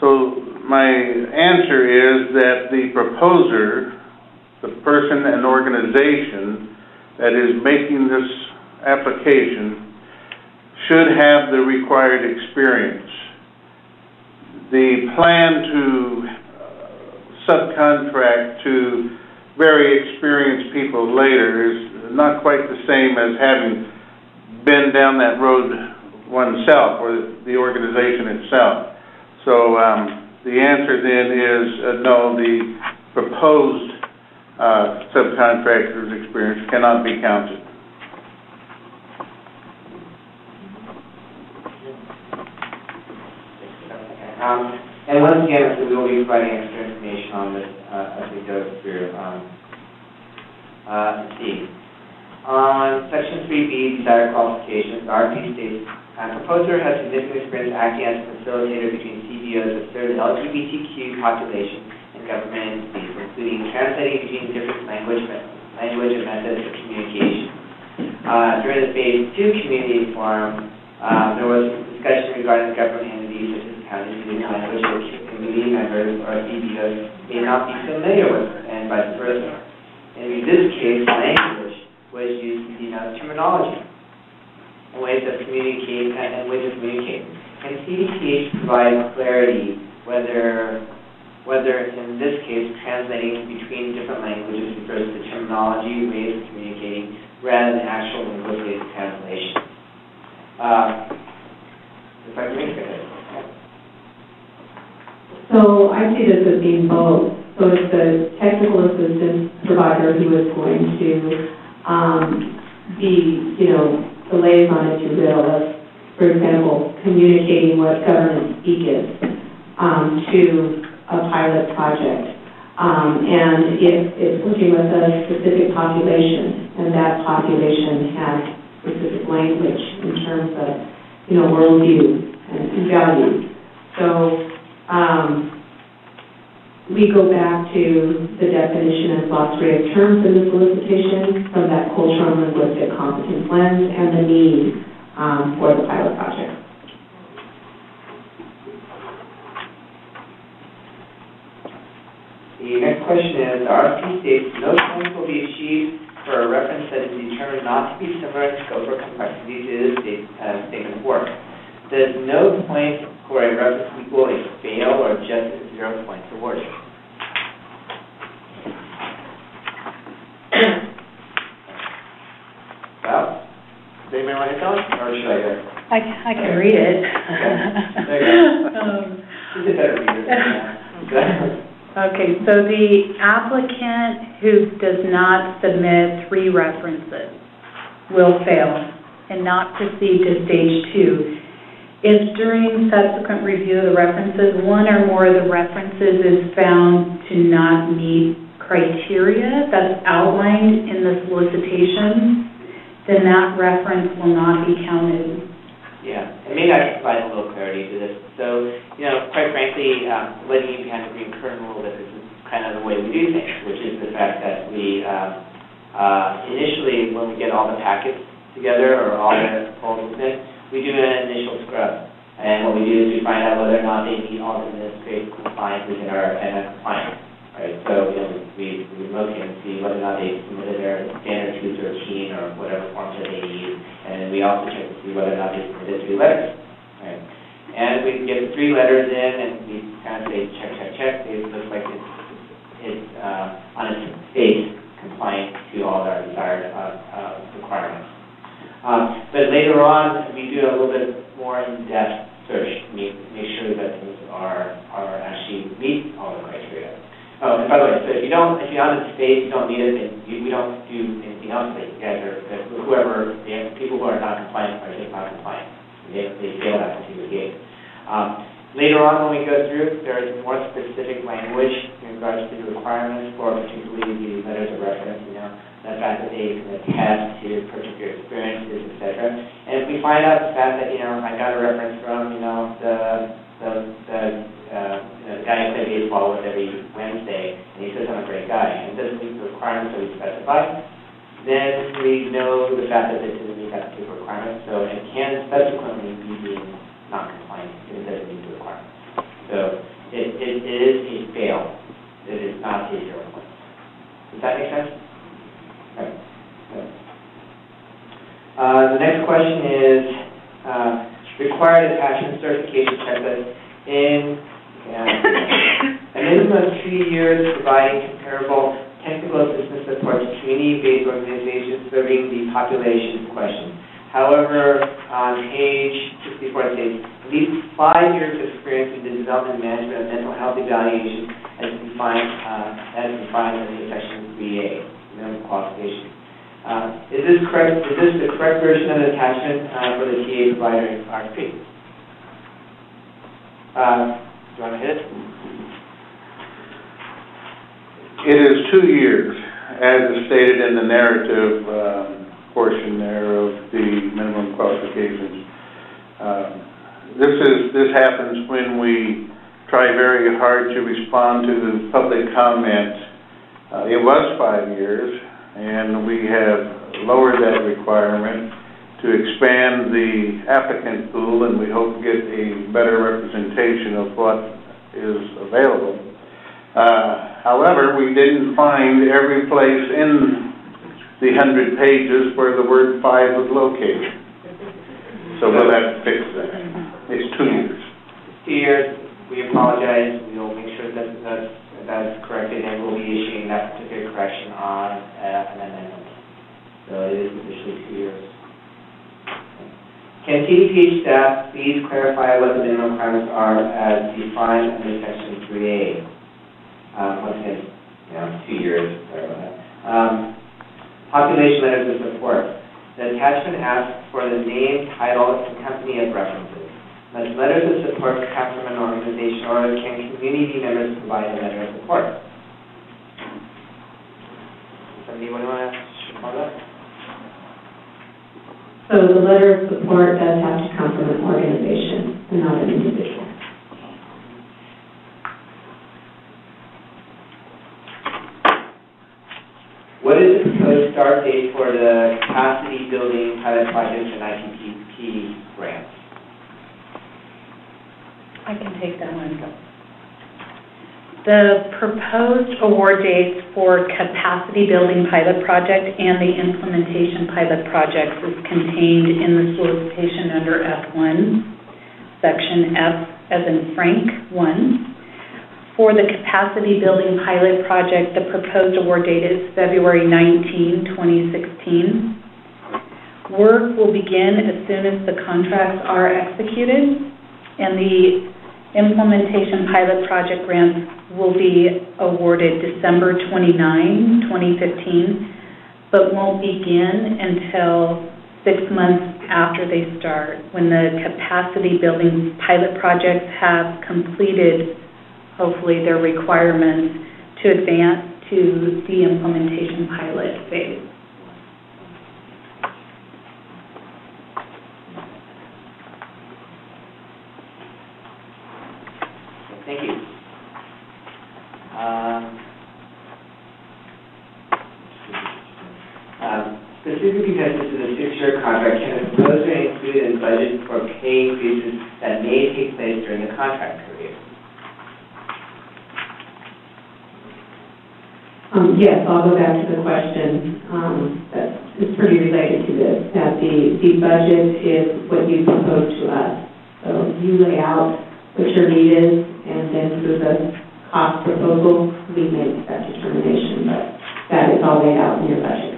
So my answer is that the proposer, the person and organization that is making this application, should have the required experience. The plan to subcontract to very experienced people later is not quite the same as having been down that road oneself or the organization itself. So the answer then is no, the proposed subcontractor's experience cannot be counted. And once again, we will be providing extra information on this as we go through. Let's see. On Section 3B, desired qualifications, the RP states, proposer has significant experience acting as a facilitator between CBOs that serve the LGBTQ population and government entities, including translating between different language and methods of communication. During the Phase 2 community forum, there was discussion regarding government entities such as counties using language that community members or CBOs may not be familiar with, and vice versa. In this case, language was used to denote terminology and ways of communicating. And CDTH provides clarity whether in this case translating between different languages refers to terminology, ways of communicating, rather than actual linguistic translation. If I can make it. So I see this as being both. So it's the technical assistance provider who is going to be, the liaison, if you will, of, for example, communicating what government speak is to a pilot project. And if it's working with a specific population, and that population has specific language in terms of, worldview and values. So we go back to the definition and glossary of terms in the solicitation from that cultural and linguistic competence lens and the need for the pilot project. The next question is, the RFP states, no points will be achieved for a reference that is determined not to be similar in scope or complexity to the statement of work. Does no point for a reference equal a fail or just 0 points awarded? Well, does anybody want to hit that, or should I go? I can read it. Okay. There you go. She's a better reader than I am. Okay, so the applicant who does not submit 3 references will fail and not proceed to stage 2. If during subsequent review of the references, 1 or more of the references is found to not meet criteria that's outlined in the solicitation, then that reference will not be counted. Yeah, and maybe I can provide a little clarity to this. So, quite frankly, letting you behind the green curtain a little bit, this is kind of the way we do things, which is the fact that we, initially, when we get all the packets together or all the proposals in, we do an initial scrub. And what we do is we find out whether or not they meet all the administrative compliance within our compliance. Right? So, we look and see whether or not they submitted their standard 213 or whatever forms that they need. And we also check to see whether or not they submitted 3 letters. Right? And we get 3 letters in and we kind of say, check, check, check. It looks like it's on its face compliant to all our desired requirements. But later on, we do a little bit more in-depth search, make sure that things are actually meet all the criteria. Oh, and by the way, so if you're on the space, you don't need it, and we don't do anything else that you guys are, people who are not compliant are just not compliant. They fail that particular gate. Later on when we go through, there is more specific language in regards to the requirements for particularly the letters of reference, the fact that they can attest to particular experiences, etc. And if we find out the fact that, I got a reference from, the guy who plays baseball with every Wednesday, and he says I'm a great guy, and doesn't meet the requirements that we specify, then we know the fact that it doesn't meet that particular requirement, so it can subsequently be deemed non-compliant if it doesn't meet the requirements. So it is a fail. It is not a 0 point. Does that make sense? Okay. The next question is required attachment certification checklist in a minimum of 2 years providing comparable technical assistance support to community-based organizations serving the population in question. However, on page 64 it says, at least 5 years of experience in the development and management of mental health evaluation as defined in section 3A, minimum qualification. Is this correct? Is this the correct version of the attachment for the TA provider in RFP? Do you want to hit it? It is 2 years, as is stated in the narrative portion there of the minimum qualifications. This happens when we try very hard to respond to the public comment. It was 5 years, and we have lowered that requirement to expand the applicant pool, and we hope to get a better representation of what is available. However, we didn't find every place in the 100 pages where the word 5 was located. So we'll have to fix that. It's 2 years. 2 years. We apologize. We will make sure that that's corrected, and we'll be issuing that particular correction on an amendment. So it is officially 2 years. Can CDPH staff please clarify what the minimum requirements are as defined under section 3A? Once again, 2 years. Sorry about that. Population letters of support. The attachment asks for the name, title, and company as references. Must letters of support come from an organization, or can community members provide a letter of support? Somebody want to respond to that? So the letter of support does have to come from an organization and not an individual. What is the proposed start date for the capacity building pilot projects and ITPP grants? I can take that one. The proposed award dates for capacity building pilot project and the implementation pilot projects is contained in the solicitation under F1, section F as in Frank 1. For the capacity building pilot project, the proposed award date is February 19, 2016. Work will begin as soon as the contracts are executed, and the Implementation pilot project grants will be awarded December 29, 2015, but won't begin until 6 months after they start, when the capacity building pilot projects have completed, hopefully, their requirements to advance to the implementation pilot phase. Thank you. Specifically because this is a 6-year contract, can a proposer include in budget for pay increases that may take place during the contract period? Yes, I'll go back to the question. That is pretty related to this, that the budget is what you propose to us. So you lay out what your need is, and then through the cost proposal, we make that determination, but that is all laid out in your budget.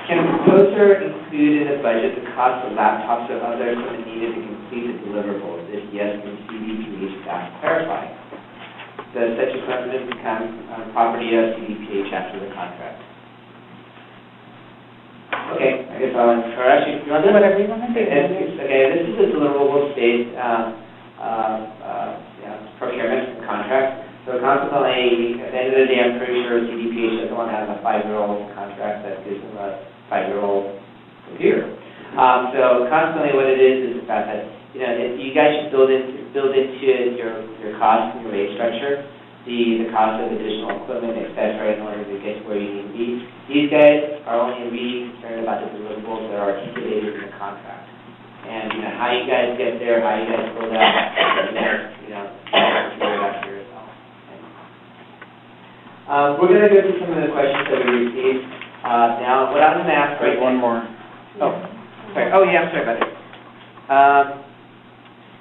Can a proposer include in the budget the cost of laptops or other equipment needed to complete the deliverables? If yes, can CDPH staff clarify? Does such equipment become property of CDPH after the contract? Okay, I guess I'll answer. Actually, you want to do whatever you want to do. Okay, this is a deliverable-based procurement contract. So consequently, at the end of the day, I'm pretty sure CDPH doesn't want to have a 5-year-old contract that gives them a 5-year-old computer. So consequently, what it is the fact that if you guys should build into your cost and your rate structure the cost of additional equipment, et cetera, in order to get to where you need to be. These guys are only really concerned about the deliverables that are articulated in the contract. And how you guys get there, how you guys build out, figure it out for yourself. We're going to go through some of the questions that we received. Now, what I'm going to ask right now... One more. Oh, sorry. Oh, yeah, I'm sorry about it.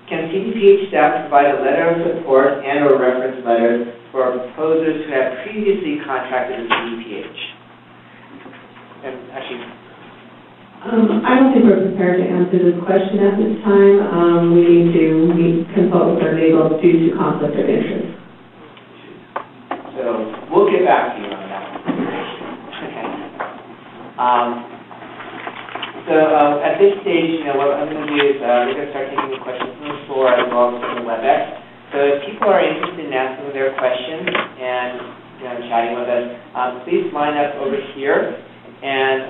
Can CDPH staff provide a letter of support and/or reference letter for proposers who have previously contracted with CDPH? And actually... I don't think we're prepared to answer this question at this time. We consult with our legal due to conflict of interest. So we'll get back to you on that one. Okay. So at this stage, what I'm going to do is we're going to start taking the questions from the floor as well as from the WebEx. So if people are interested in asking their questions and chatting with us, please line up over here. And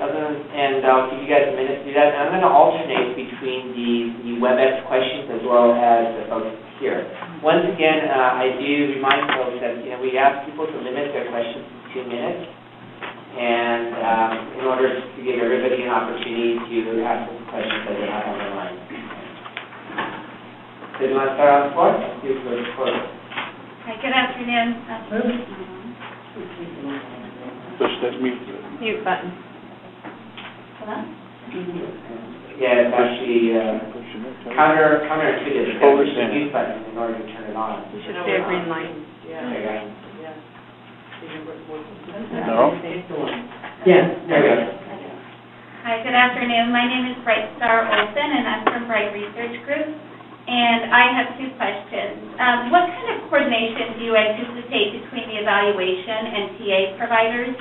I'll give you guys a minute to do that. And I'm going to alternate between the WebEx questions as well as the folks here. Once again, I do remind folks that we ask people to limit their questions to 2 minutes. And in order to give everybody an opportunity to ask the questions that they have on their mind. So do you want to start on the floor? Hi, good afternoon. Push that mute. Mute button. Hello? Yeah, it's actually counterintuitive. Hold Push it the down. mute button in order to turn it on. You should see a green light. Okay, guys. No? Yes. There we go. Hi, good afternoon. My name is Bright Star Olson, and I'm from Bright Research Group. And I have 2 questions. What kind of coordination do you anticipate between the evaluation and TA providers?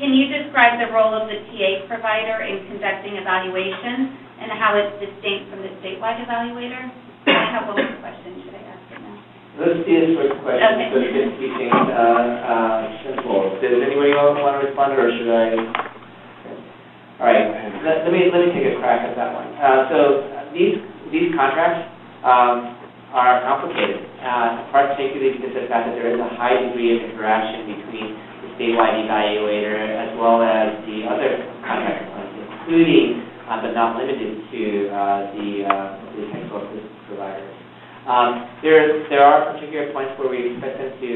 Can you describe the role of the TA provider in conducting evaluation and how it's distinct from the statewide evaluator? I have one more question. Should I ask it now? Let's do this first question, Okay. so it gets to be simple. Does anybody else want to respond, or should I? All right, let me take a crack at that one. So these contracts are complicated, particularly because of the fact that there is a high degree of interaction between the statewide evaluator as well as the other contract components, including but not limited to the technical assistance providers. There are particular points where we expect them to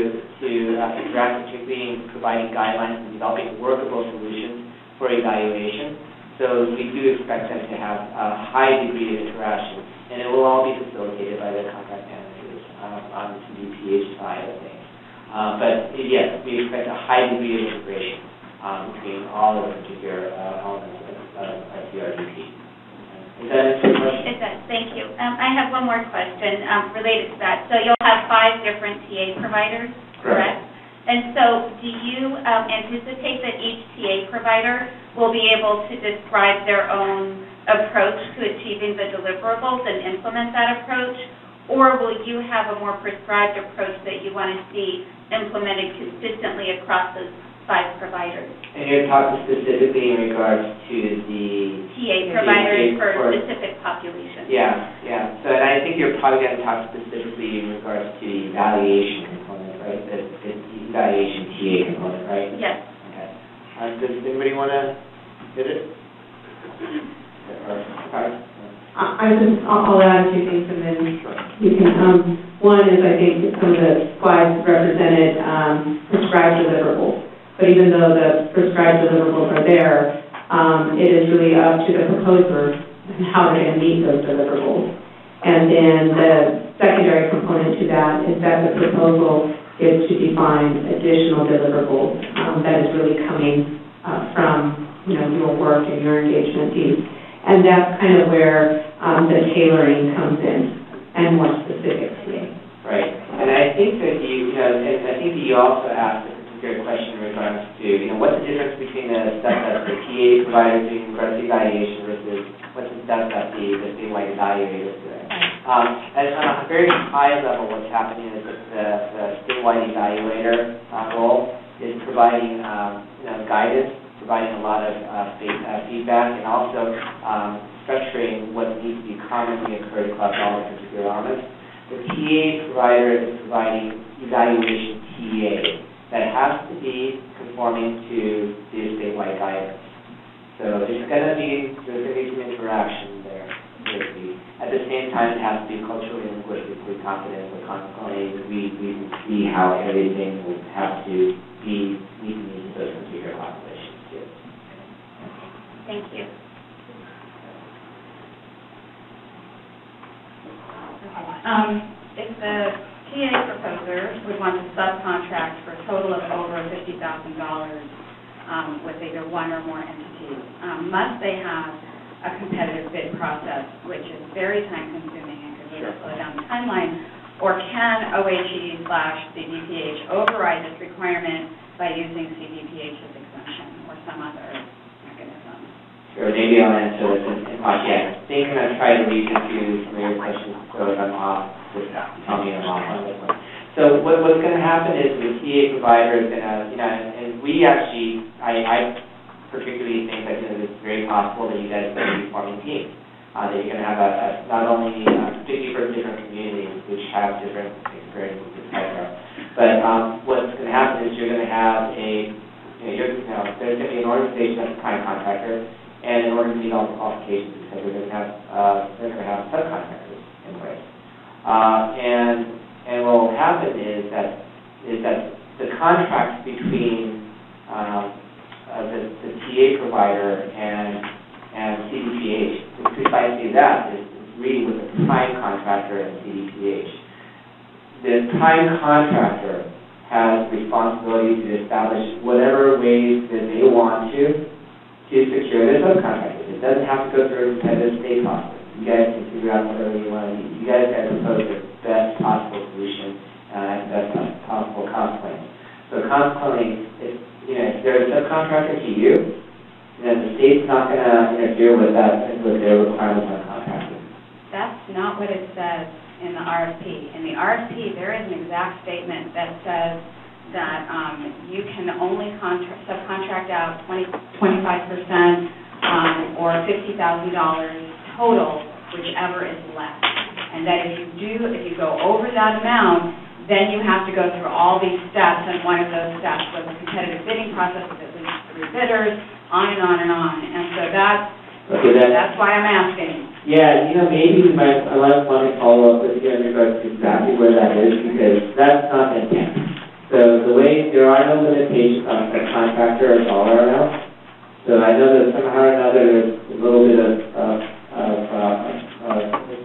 interact, particularly in providing guidelines and developing workable solutions for evaluation. So we do expect them to have a high degree of interaction, and it will all be facilitated by the contract managers on the CDPH side of things. But yes, we expect a high degree of integration between all of the particular elements of CRDP. Does that answer your question? It does, thank you. I have one more question related to that. So you'll have 5 different TA providers, correct? And so do you anticipate that each TA provider will be able to describe their own approach to achieving the deliverables and implement that approach? Or will you have a more prescribed approach that you want to see implemented consistently across those 5 providers? And you're talking specifically in regards to the TA providers for specific populations. Yeah. So and I think you're probably going to talk specifically in regards to the evaluation component, right? The evaluation TA component, right? Yes. Okay. Does anybody want to hit it? I'll add 2 things and then you can, one is I think some of the slides represented prescribed deliverables. But even though the prescribed deliverables are there, it is really up to the proposer and how they're going to meet those deliverables. And then the secondary component to that is that the proposal is to define additional deliverables that is really coming from your work and your engagement teams. And that's kind of where the tailoring comes in and more specific TA. Right. And I think that you also asked a question in regards to, what's the difference between the stuff that the TA provider is doing in regards to evaluation versus what's the stuff that the statewide evaluator is doing. And on a very high level, what's happening is that the statewide evaluator role is providing guidance, providing a lot of feedback, and also structuring what needs to be commonly occurred across all the particular elements. The TA provider is providing evaluation TA that has to be conforming to the statewide guidance. So there's going to be some interaction there. At the same time, it has to be culturally and linguistically competent. So consequently, we see how everything would have to be meeting those particular populations too. Thank you. If the TA proposer would want to subcontract for a total of over $50,000 with either one or more entities, must they have a competitive bid process, which is very time-consuming and could really slow down the timeline, or can OHE/CDPH override this requirement by using CDPH's exemption or some other mechanism? Sure, maybe I'll answer this in podcast. I think I'm going to try to lead into some of your questions, so if I'm off, just tell me I'm off on this one. So what's going to happen is the TA provider is going to, and we actually, I particularly think that it's very possible that you guys are going to be forming teams. That you're going to have not only, particularly for different communities, which have different experiences, etc. But what's going to happen is you're going to have there's going to be an organization that's a prime contractor, and in order to meet all the qualifications, because they're going to have subcontractors in place. And what will happen is that the contract between the TA provider and CDPH, precisely that is really with the prime contractor and CDPH. The prime contractor has responsibility to establish whatever ways that they want to secure their subcontractors. It doesn't have to go through a competitive state process. You guys can figure out whatever you want to do. You guys got to propose the best possible solution and best possible consequence. So consequently, if they're a subcontractor to you, then the state's not going to interfere with their requirements on contracting. That's not what it says in the RFP. In the RFP, there is an exact statement that says that you can only subcontract out 25% or $50,000 total, whichever is less. And that if you go over that amount, then you have to go through all these steps, and one of those steps was a competitive bidding process with at least 3 bidders, on and on and on. And so that's why I'm asking. Yeah, maybe I might want to follow up with you in regards to exactly where that is, because that's not the intent. So there are no limitations on a contractor or dollar amount. So I know that somehow or another there's a little bit of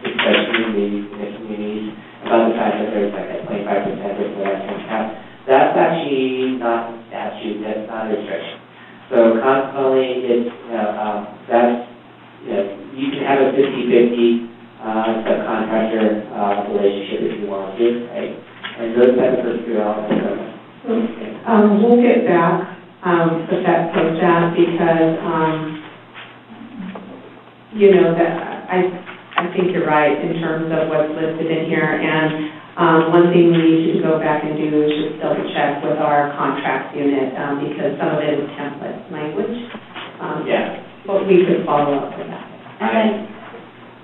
discussion in the communities about the fact that there's like a 25% or whatever cap. That's actually not in statute. That's not a restriction. So consequently, it's you can have a 50-50 subcontractor relationship if you want to, right? And those types of procurement. We'll get back with that post-out because, you know, that I think you're right in terms of what's listed in here. And one thing we need to go back and do is just double check with our contracts unit because some of it is template language. But we could follow up with that.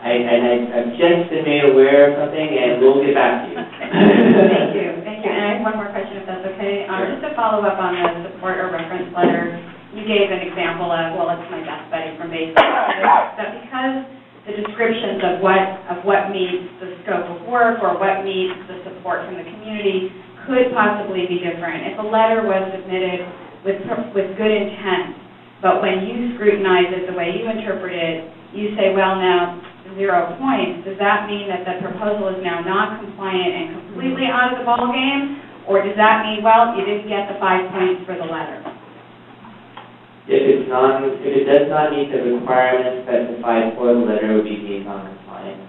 I've just been made aware of something, and we'll get back to you. Thank you. And I have one more question, if that's okay. Just to follow up on the support or reference letter, you gave an example of, well, it's my best buddy from basic, but because the descriptions of what meets the scope of work or what meets the support from the community could possibly be different. If a letter was submitted with good intent, but when you scrutinize it the way you interpret it, you say, well, now, 0 points, does that mean that the proposal is now non-compliant and completely out of the ballgame? Or does that mean, well, you didn't get the 5 points for the letter? If it does not meet the requirements specified for the letter, it would be deemed non-compliant.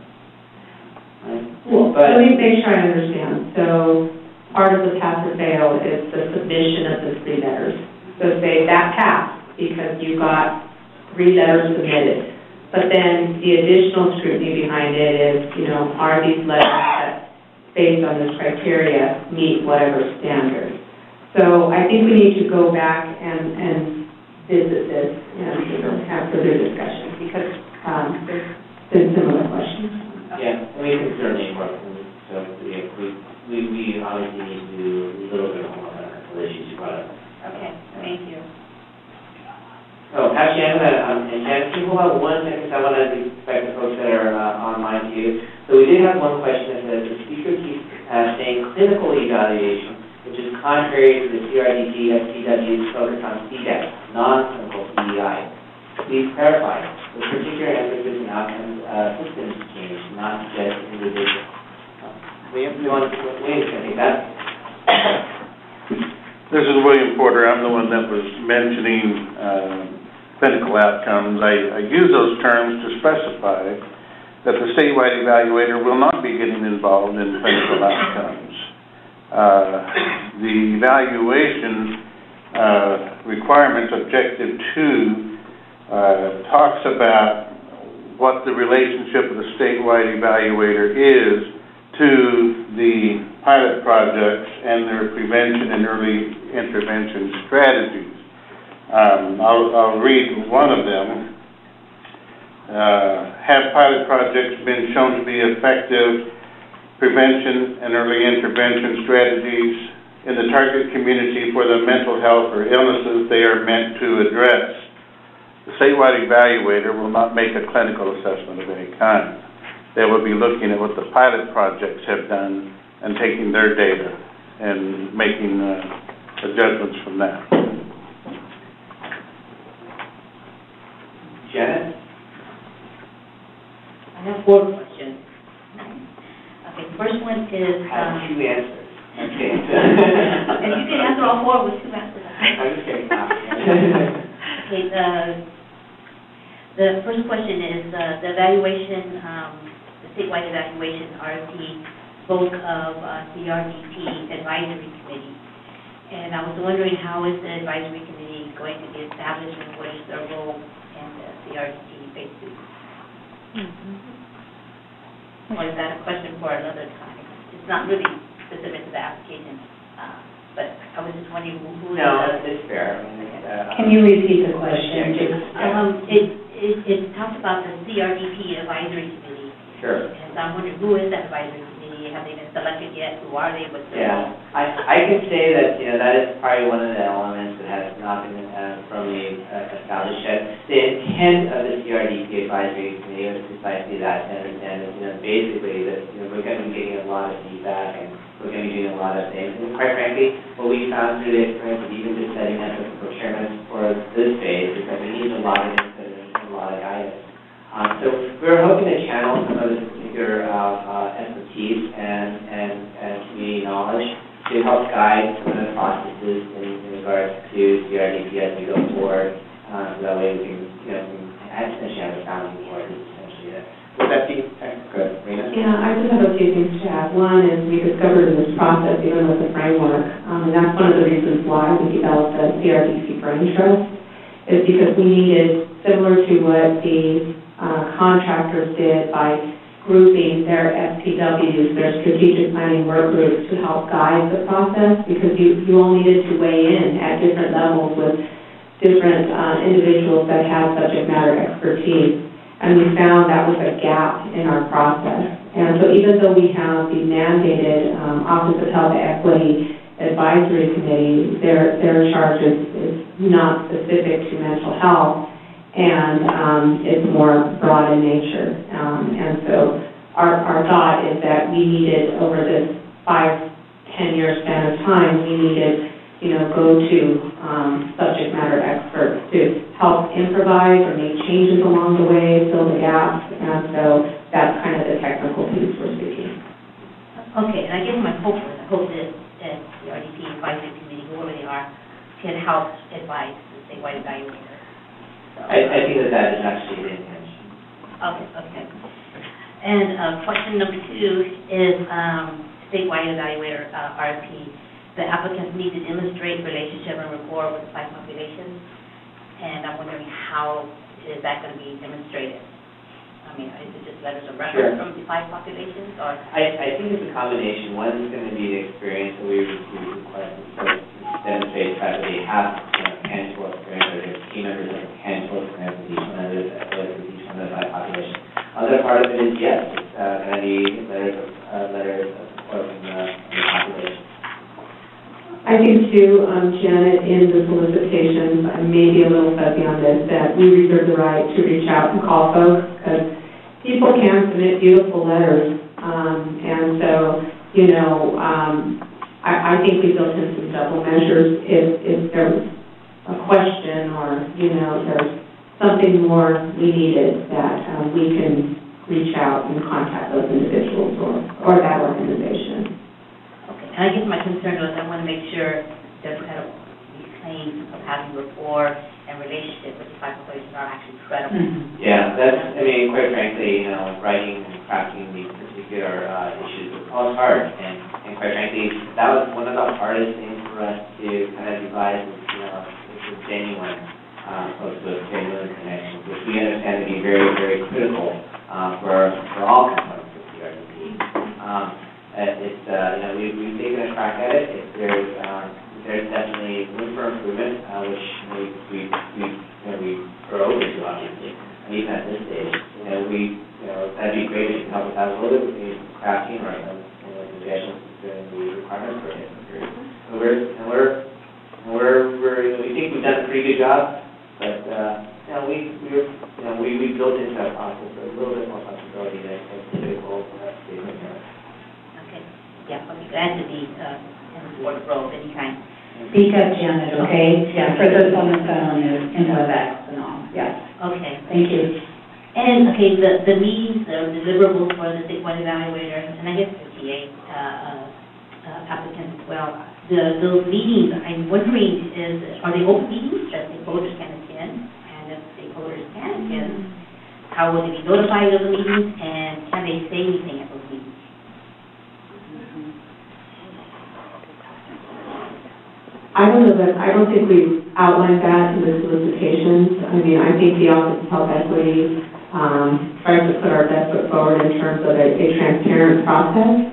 Right? Well, let me make sure I understand. So part of the pass or fail is the submission of the 3 letters. So say that passed because you got 3 letters submitted. But then the additional scrutiny behind it is, you know, are these letters that, based on this criteria, meet whatever standards? So I think we need to go back and visit this and have further discussion because there's been similar questions. Yeah, and we can certainly work on this. So we obviously need to do a little bit of homework on the issues you brought up. Okay, thank you. Oh, actually, I'm going to, and Jan, can you hold on 1 second? I want to respect the folks that are online too. So we did have one question that says, the speaker keeps saying clinical evaluation, which is contrary to the CRDP SCW's focus on CDEC, non-clinical CEI. Please clarify, with particular emphasis in outcomes systems change, not just individual. William, William's going to take that. This is William Porter. I'm the one that was mentioning clinical outcomes. I use those terms to specify that the statewide evaluator will not be getting involved in clinical outcomes. The evaluation requirements, Objective 2, talks about what the relationship of the statewide evaluator is to the pilot projects and their prevention and early intervention strategies. I'll read one of them. Have pilot projects been shown to be effective prevention and early intervention strategies in the target community for the mental health or illnesses they are meant to address? The statewide evaluator will not make a clinical assessment of any kind. They will be looking at what the pilot projects have done and taking their data and making adjustments from that. Janet? I have 4 questions. Okay, the first one is... I have 2 answers. Okay. And you can answer all 4 with 2 answers. I'm just kidding. Okay, the first question is the evaluation, the statewide evaluation RFP spoke of CRDP advisory committee. And I was wondering, how is the advisory committee going to be established and what is their role in the CRDP phase 2? Or is that a question for another time? It's not really specific to the application, but I was just wondering who is No, it's fair. Can you repeat the question? It talks about the CRDP advisory committee. Sure. And so I'm wondering, who is that advisory committee? Have they been selected yet? Who are they? What's their Yeah, role? I can say that, that is probably one of the elements that has not been firmly established yet. The intent of the CRDP advisory committee is precisely that, and basically that, we're going to be getting a lot of feedback and we're going to be doing a lot of things. And quite frankly, what we found through the experience of even just setting up the procurement for this phase is that we need a lot of input and a lot of guidance. So we're hoping to channel some of this particular expertise and community knowledge to help guide some of the processes in regards to CRDP as we go forward. So that way we can, essentially have a sounding board, essentially. Would that be good, Rena? Yeah, I just have a few things to add. One is we discovered in this process, even with the framework, and that's one of the reasons why we developed the CRDP Brain Trust, is because we needed, similar to what the contractors did by grouping their SPWs, their strategic planning work groups, to help guide the process, because you all needed to weigh in at different levels with different individuals that had subject matter expertise. And we found that was a gap in our process. And so even though we have the mandated Office of Health Equity Advisory Committee, their charge is not specific to mental health, and it's more broad in nature. And so our thought is that we needed, over this 5-10 year span of time, we needed, go-to subject matter experts to help improvise or make changes along the way, fill the gaps, and so that's kind of the technical piece we're speaking. Okay, and I guess my hope is that the RDP Advisory Committee, whoever they are, can help advise the statewide evaluator. So, I think that is actually the intention. Okay. And question number 2 is statewide evaluator, RFP. The applicants need to demonstrate relationship and rapport with the 5 populations, and I'm wondering how is that going to be demonstrated? I mean, is it just letters of reference from the 5 populations, or? I think it's a combination. One is going to be the experience that we request to demonstrate that they have tangible experience, or their team members have tangible experience with each one of the 5 populations. Other part of it is, yes, it's going to be letters of support from the population. I think too, Janet, in the solicitations, I may be a little fuzzy on this, that we reserve the right to reach out and call folks, because people can submit beautiful letters, and so, I think we built in some double measures if there was a question or, there's something more we needed, that we can reach out and contact those individuals or that organization. And I guess my concern was I want to make sure that these claims of having rapport and relationship with the 5 populations are actually credible. Mm-hmm. Yeah, quite frankly, writing and crafting these particular issues was hard, and quite frankly, that was one of the hardest things for us to kind of devise, is genuine, close to a genuine connection, which we understand to be very, very critical for all components of CRDP. We've taken a crack at it. There's definitely room for improvement, which we are open to, obviously. And even at this stage, that'd be great if you could help us out a little bit with the crafting or suggestions during the requirements for it. We think we've done a pretty good job, but we built into that process a little bit more flexibility than typical statement here. Yeah, I'll be glad to be in the board role anytime. Speak up, Janet, okay? Yeah, for those on the phone and WebEx and all, yes. Okay. Thank you. And, okay, the meetings, the deliverables for the statewide evaluator, and I guess the TA applicants as well, those meetings, I'm wondering, are they open meetings that stakeholders can attend? And if stakeholders can attend, how will they be notified of the meetings, and can they say anything at those meetings? I don't think we've outlined that in the solicitations. I mean, I think the Office of Health Equity tries to put our best foot forward in terms of a transparent process.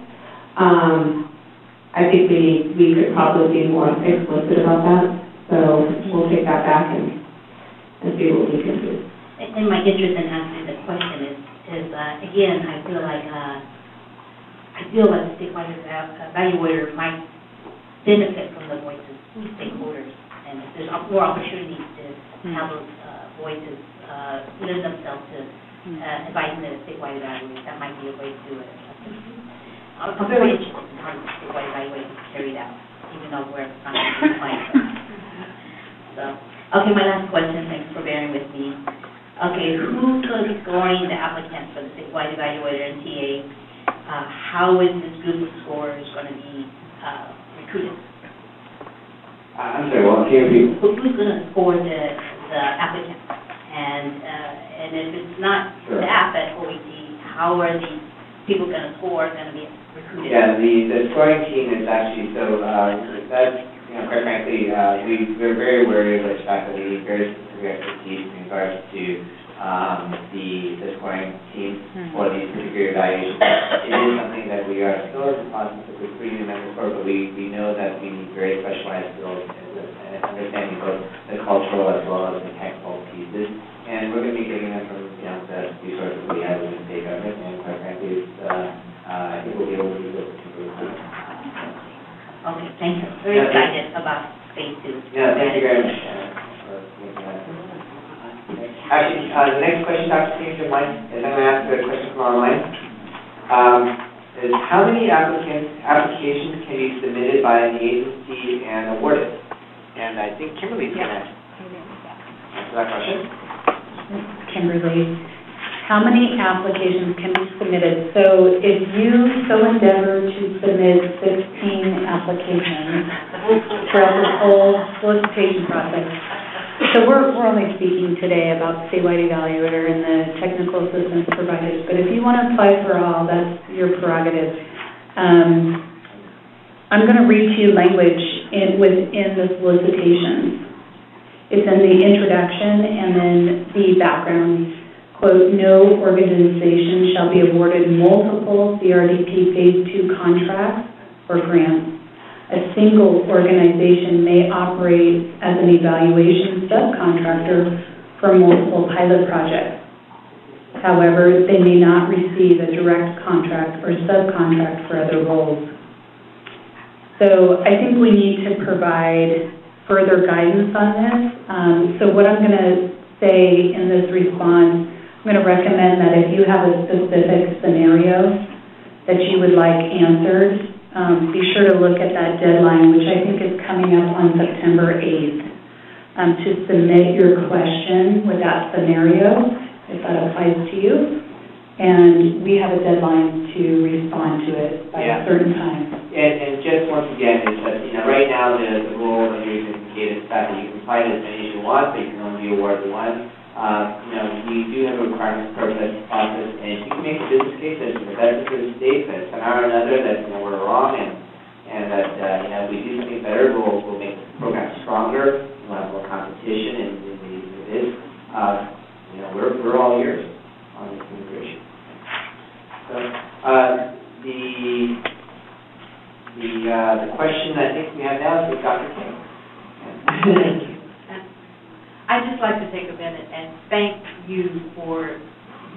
I think we could probably be more explicit about that. So we'll take that back and see what we can do. And my interest in answering the question is again, I feel like the statewide evaluator might benefit from the voices of stakeholders, and if there's more opportunities to have those voices lend themselves to advising the statewide evaluator, that might be a way to do it. I'm very interested in how the statewide evaluator is carried out, even though we're not going to find it. So, okay, my last question, thanks for bearing with me. Okay, who's going to be scoring the applicants for the statewide evaluator and TA? How is this group of scorers going to be recruited? I'm sorry, well, can you repeat? Who's going to score the the applicant. And if it's not staff at OET, how are the people going to score going to be recruited? Yeah, the scoring team is actually, so that's, quite frankly, we're very wary of the fact that we need very specific expertise in regards to the scoring team for these particular evaluations. It is something that we are still in the process of recruiting members for, but we know that we need very specialized skills and understanding both the cultural as well as the technical pieces. And we're going to be getting them from, the resources we have within state government, and quite frankly, I think we'll be able to use it to improve them. Okay, thank you. Very excited about phase 2. Yeah, thank you very much. Actually, the next question, Dr. King, if you mind, is I'm going to ask a question from online. Is how many applications can be submitted by an agency and awarded? And I think Kimberly's going to answer that question. Kimberly, how many applications can be submitted? So if you so endeavor to submit 16 applications throughout the whole solicitation process, so we're only speaking today about Statewide Evaluator and the technical assistance provided, but if you want to apply for all, that's your prerogative. I'm going to read to you language within the solicitation. It's in the introduction and then the background. Quote, no organization shall be awarded multiple CRDP Phase 2 contracts or grants. A single organization may operate as an evaluation subcontractor for multiple pilot projects. However, they may not receive a direct contract or subcontract for other roles. So I think we need to provide further guidance on this. So what I'm going to say in this response, I'm going to recommend that if you have a specific scenario that you would like answered, be sure to look at that deadline, which I think is coming up on September 8th, to submit your question with that scenario, if that applies to you. And we have a deadline to respond to it by a certain time. And just once again, is that, right now the rule that you indicated is that you can apply to as many as you want, but you can only be awarded one. We do have a requirements process, and if you can make a business case that's in the best interest of the state, that somehow or another that we're wrong, and that if we do something better, we'll make the program stronger. We'll have more competition, and it is. We're all ears on this immigration. So the question I think we have now is with Dr. King. Thank you. I'd just like to take a minute and thank you for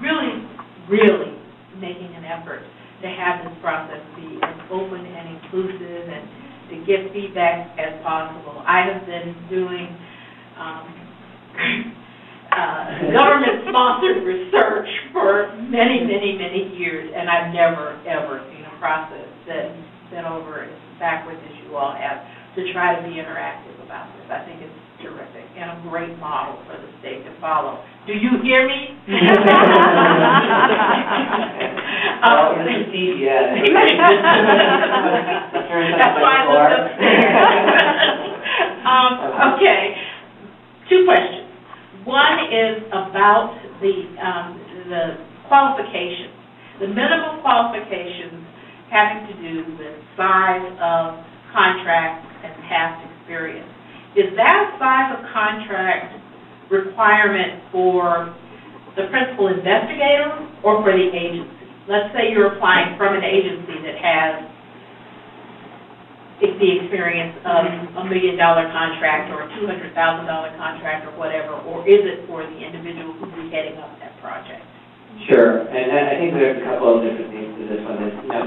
really, really making an effort to have this process be as open and inclusive and to get feedback as possible. I have been doing government-sponsored research for many, many, many years, and I've never, ever seen a process that's been over as backwards as you all have to try to be interactive about this. I think it's terrific and a great model for the state to follow. Do you hear me? Well, yeah. That's why I looked up. Okay, two questions. One is about the qualifications, the minimum qualifications having to do with size of contract and past experience. Is that a size of contract requirement for the principal investigator or for the agency? Let's say you're applying from an agency that has the experience of $1 million contract or a $200,000 contract or whatever, or is it for the individual who's heading up that project? Sure, and I think there's a couple of different things to this one.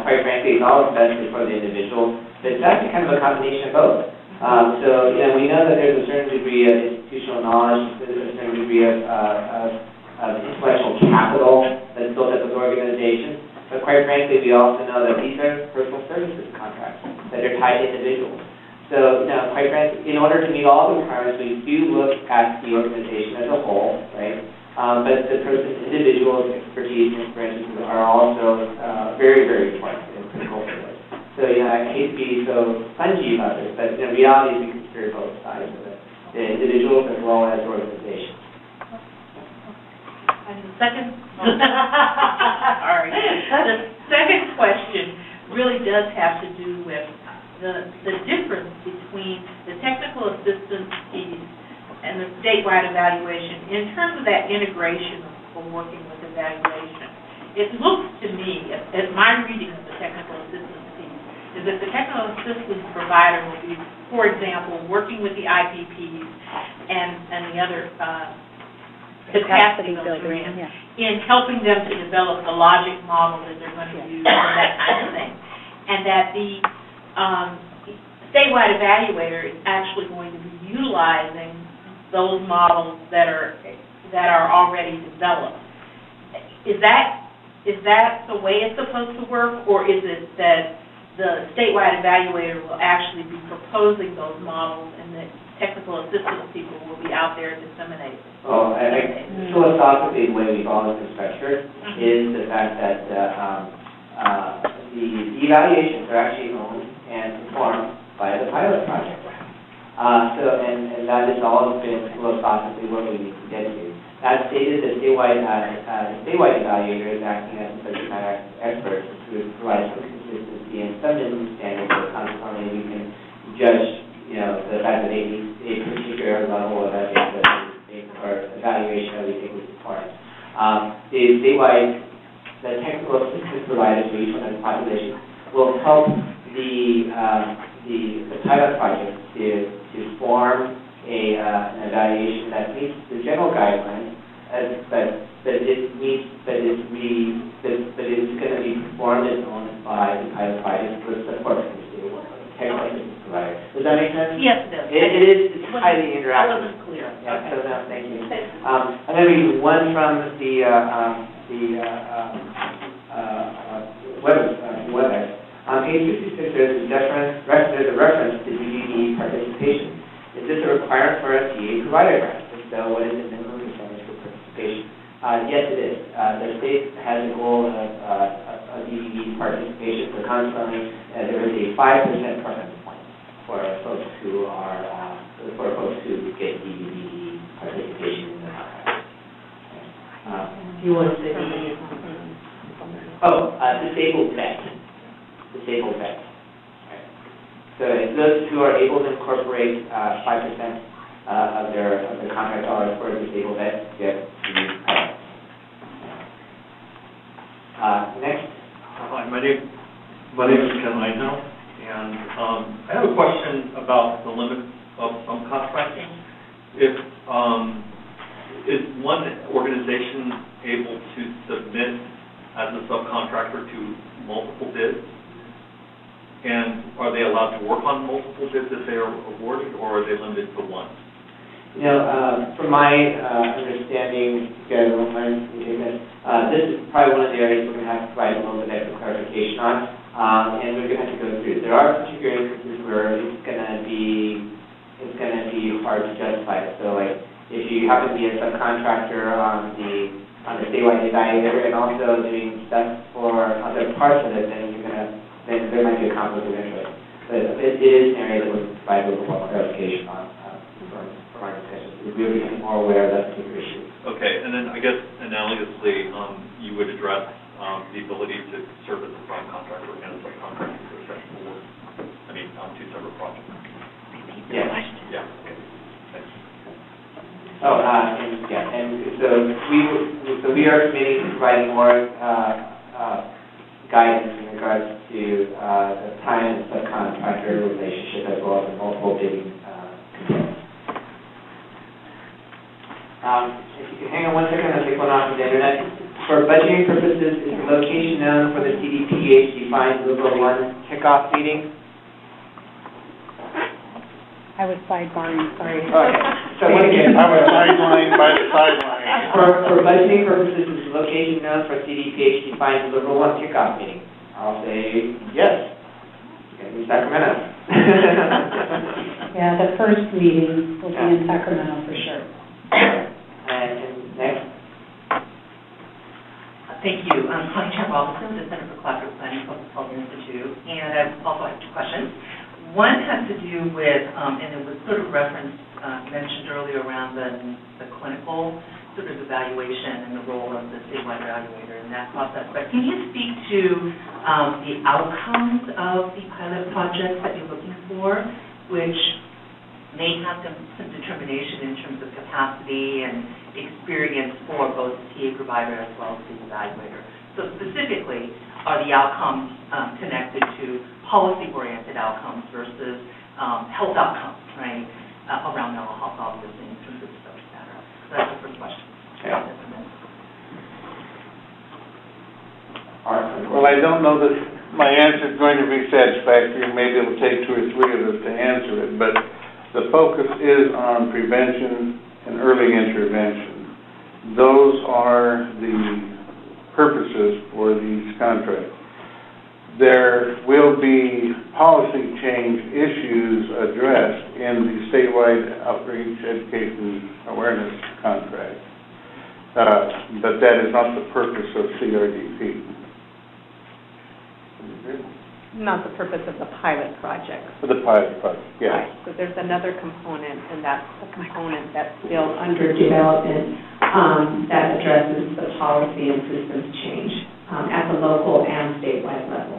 Quite frankly, it's all invested for the individual, but it's actually kind of a combination of both. So, we know that there's a certain degree of institutional knowledge, there's a certain degree of intellectual capital that's built up with organizations, but quite frankly, we also know that these are personal services contracts that are tied to individuals. So, quite frankly, in order to meet all the requirements, we do look at the organization as a whole, right? But the person's individual expertise and experiences are also very, very important and critical for this. So, I hate to be so spongy about this, but in reality, we consider both sides of it, the individuals as well as the organization. second, all right. The second question really does have to do with the difference between the technical assistance piece and the statewide evaluation in terms of that integration for working with evaluation. It looks to me, at my reading of the technical assistance piece, is that the technical assistance provider will be, for example, working with the IPPs and the other capacity builders in helping them to develop the logic model that they're going to use and that kind of thing. And that the statewide evaluator is actually going to be utilizing those models that are already developed. Is that the way it's supposed to work, or is it that the statewide evaluator will actually be proposing those models and the technical assistance people will be out there disseminating? Well, philosophically, the way we've always been structured is the fact that the evaluations are actually owned and performed by the pilot project. And that has always been philosophically what we need to get to. That stated, the statewide evaluator is acting as a subject matter expert to provide some consistency and some minimum standards so consequently we can judge, the fact that they meet a particular level of ethics or evaluation that we think is important. The statewide, the technical assistance providers for each one of the population will help the pilot project to form an evaluation that meets the general guidelines, but it's going to be performed and owned by the pilot project with support from the technical assistance provider. Does that make sense? Yes, it does. It's highly interactive. That wasn't clear. Yeah, so no, thank you. I'm going to read one from the WebEx. On page 56, there's a reference to DVD participation. Is this a requirement for a TA provider grant? If so, what is the minimum percentage for participation? Yes, it is. The state has a goal of DVD participation, so consequently, there is a 5% preference point for folks who get DVD participation in the contract. Do you want to say something? Disabled vets. Disabled vets. Right. So those who are able to incorporate 5% of their contract dollars for disabled vets get the credit. Next. Hi, my name is Ken Einhow, and I have a question about the limit of contracting. If is one organization able to submit as a subcontractor to multiple bids? And are they allowed to work on multiple bids if they are awarded, or are they limited to one? From my understanding, this is probably one of the areas we're going to have to provide a little bit extra clarification on, and we're going to have to go through. There are particular instances where it's going to be hard to justify it. So, like, if you happen to be a subcontractor on the statewide evaluator and also doing stuff for other parts of it, then there might be a conflict of interest. But it is an area that would provide a little more clarification on from our discussions. We're becoming more aware of that particular issue. Okay, and then I guess analogously, you would address the ability to serve as a prime contractor and a subcontractor for a second award. I mean, on two separate projects. Yes. Yeah. Okay. Thanks. And so we are committing to providing more guidance in regards to the prime and subcontractor relationship as well as the multiple bidding components. If you can hang on one second, I'll take one off of the internet. For budgeting purposes, is the location known for the CDPH defined Liberal 1 kickoff meeting? I was sidebarring, sorry. Okay. So once again, I was sidelined by the sideline. For budgeting purposes, is the location known for CDPH defined Liberal 1 kickoff meeting? I'll say yes. Okay, in Sacramento. Yeah, the first meeting will be in Sacramento for sure. And next. Thank you. I'm Connie Robinson, the Center for Collaborative Planning from the Health Institute, and I also have two questions. One has to do with, and it was sort of referenced, mentioned earlier around the clinical sort of evaluation and the role of the statewide evaluator in that process. But can you speak to the outcomes of the pilot projects that you're looking for, which may have some determination in terms of capacity and experience for both the TA provider as well as the evaluator? So specifically, are the outcomes connected to policy-oriented outcomes versus health outcomes, right, around mental health, obviously, in terms of the subject matter? So that's the first question. Yeah. Well, I don't know that my answer is going to be satisfactory, and maybe it'll take 2 or 3 of us to answer it, but the focus is on prevention and early intervention. Those are the purposes for these contracts. There will be policy change issues addressed in the statewide outreach education awareness contract, but that is not the purpose of CRDP. Not the purpose of the pilot project. For the pilot project, yes. Right. So there's another component, and that's the component that's still under development that addresses the policy and systems change at the local and statewide level.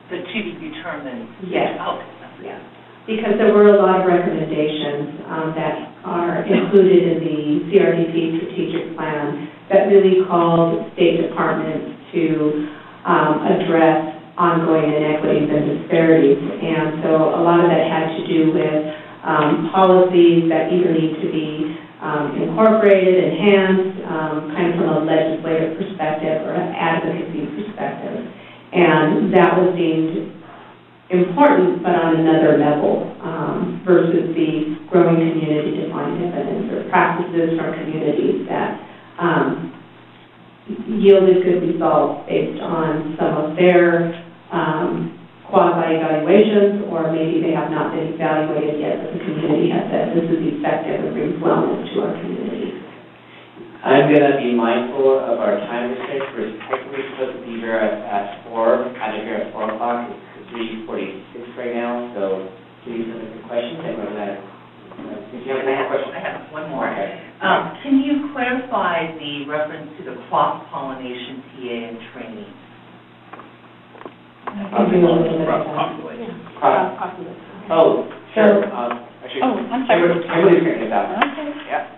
The to be determined. Yes. Okay. Yes. Because there were a lot of recommendations that are included in the CRDP strategic plan that really called state departments to address ongoing inequities and disparities. And so a lot of that had to do with policies that either need to be incorporated, enhanced, kind of from a legislative perspective or an advocacy perspective. And that was deemed important, but on another level versus the growing community-defined evidence or practices from communities that yielded good results based on some of their quasi-evaluations, or maybe they have not been evaluated yet, but the community has said this is effective and brings wellness to our community. I'm going to be mindful of our time restraints. We're technically supposed to be here at 4, out of here at 4 o'clock. It's 3:46 right now, so please limit the questions. I know that. Did you have any questions? I have one more. Okay. Can you clarify the reference to the cross-pollination TA and training? Oh, sure. I'm sorry. Kimberly's figuring this out. Okay. Yeah.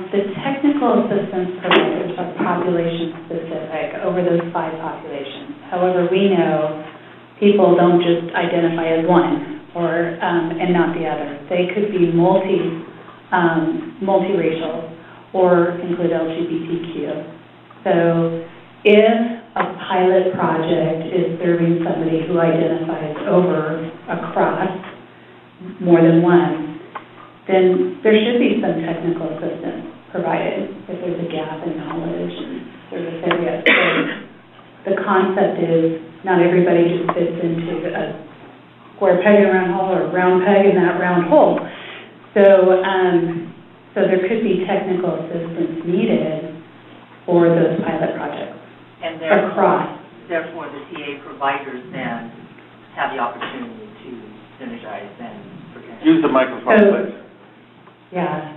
The technical assistance providers are population-specific over those 5 populations. However, we know people don't just identify as one or and not the other. They could be multiracial or include LGBTQ. So if a pilot project is serving somebody who identifies across more than one, then there should be some technical assistance provided if there's a gap in knowledge and service area. So the concept is not everybody just fits into a square peg in a round hole or a round peg in that round hole. So there could be technical assistance needed for those pilot projects. And across. Therefore, the TA providers then have the opportunity to synergize and use the microphone, please. Yeah.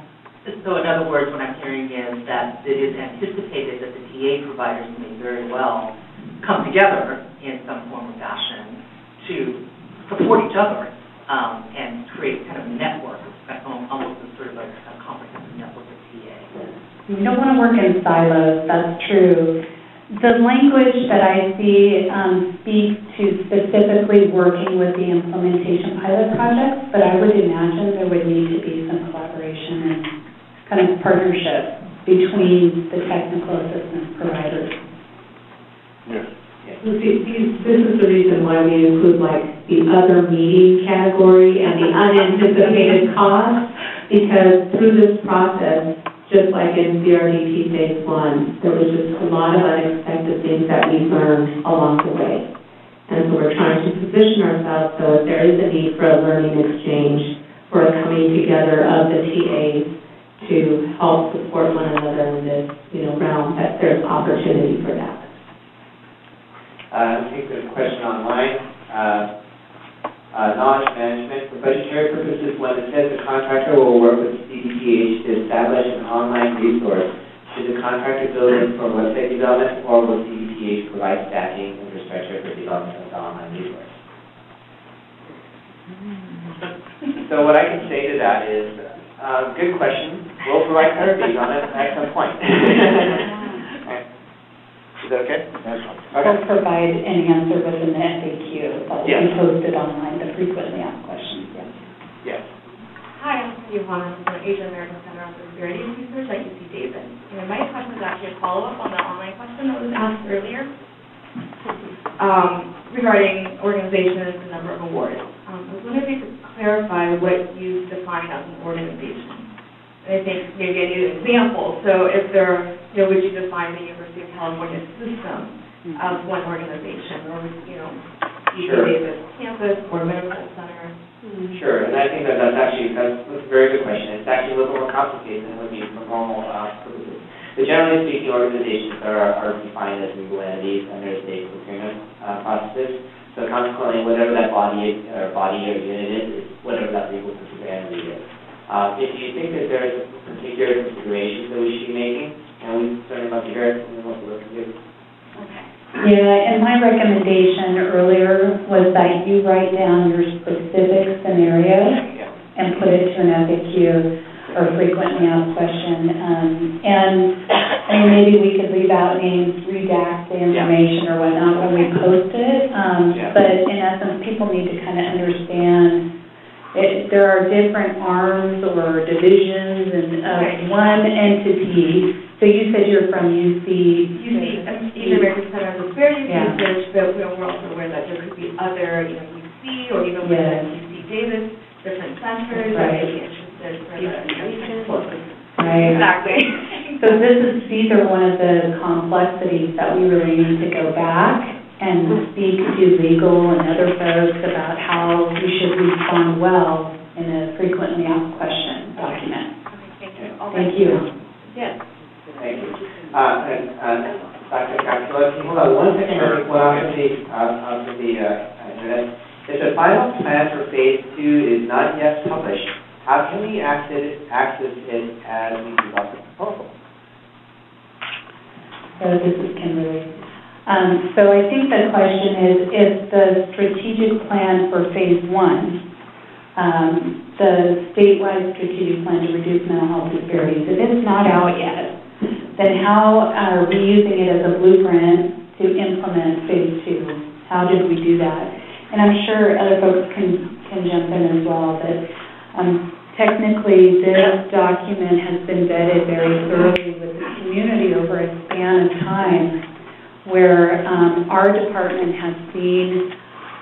So in other words, what I'm hearing is that it is anticipated that the TA providers may very well come together in some form or fashion to support each other and create kind of a network, almost sort of a comprehensive network of TA. You don't want to work in silos, that's true. The language that I see speaks to specifically working with the implementation pilot projects, but I would imagine there would need to be some collaboration and kind of partnership between the technical assistance providers. Yes. This is the reason why we include like the other meeting category and the unanticipated costs, because through this process, just like in CRDP Phase 1, there was just a lot of unexpected things that we learned along the way. And so we're trying to position ourselves so if there is a need for a learning exchange, for a coming together of the TAs to help support one another in this, realm, that there's opportunity for that. I think there's a question online. knowledge management. For budgetary purposes, when it says the contractor will work with CDPH to establish an online resource, should the contractor build it for website development, or will CDPH provide staffing infrastructure for development of the online resource? So what I can say to that is, good question. We'll provide clarification on it at some point. Is that okay? We'll provide an answer within the FAQ that will be posted online, the frequently asked questions, Yes. Hi, I'm Johanna from the Asian American Center on Disparities Research at UC Davis. And my question is actually a follow-up on the online question that was asked earlier regarding organizations and number of awards. I was wondering if you could clarify what you define as an organization. And I think maybe I need an example. So if there, would you define the University of California system as one organization, or, UC Davis campus or medical center? Sure, and I think that's a very good question. It's actually a little more complicated than it would be for normal purposes. But generally speaking, organizations are defined as legal entities under state procurement processes. So consequently, whatever that body or unit is whatever that legal entity is. If you think that there is particular considerations that we should be making, and we certainly love to hear it, and what we're looking to do. Okay. Yeah, and my recommendation earlier was that you write down your specific scenario and put it to an FAQ or frequently asked question. And maybe we could leave out names, redact the information or whatnot when we post it. But in essence, people need to kind of understand there are different arms or divisions and one entity. So you said you're from UC Asian American Center on Disparities Research, but we're also aware that there could be other, UC or even within UC Davis, different centers that may be interested for the information. Right. Exactly. So these are one of the complexities that we really need to go back and speak to legal and other folks about how we should respond well in a frequently asked question document. Okay, Thank you. Yes. Thank you. Dr. Capsula, can you hold on one second? I think off of the internet. If the final plan for phase 2 is not yet published, how can we access it as we develop the proposal? So this is Kimberly. So I think the question is the strategic plan for phase 1, the statewide strategic plan to reduce mental health disparities, if it's not out yet, then how are we using it as a blueprint to implement phase 2? How did we do that? And I'm sure other folks can jump in as well, but technically this document has been vetted very thoroughly with the community over a span of time, where our department has seen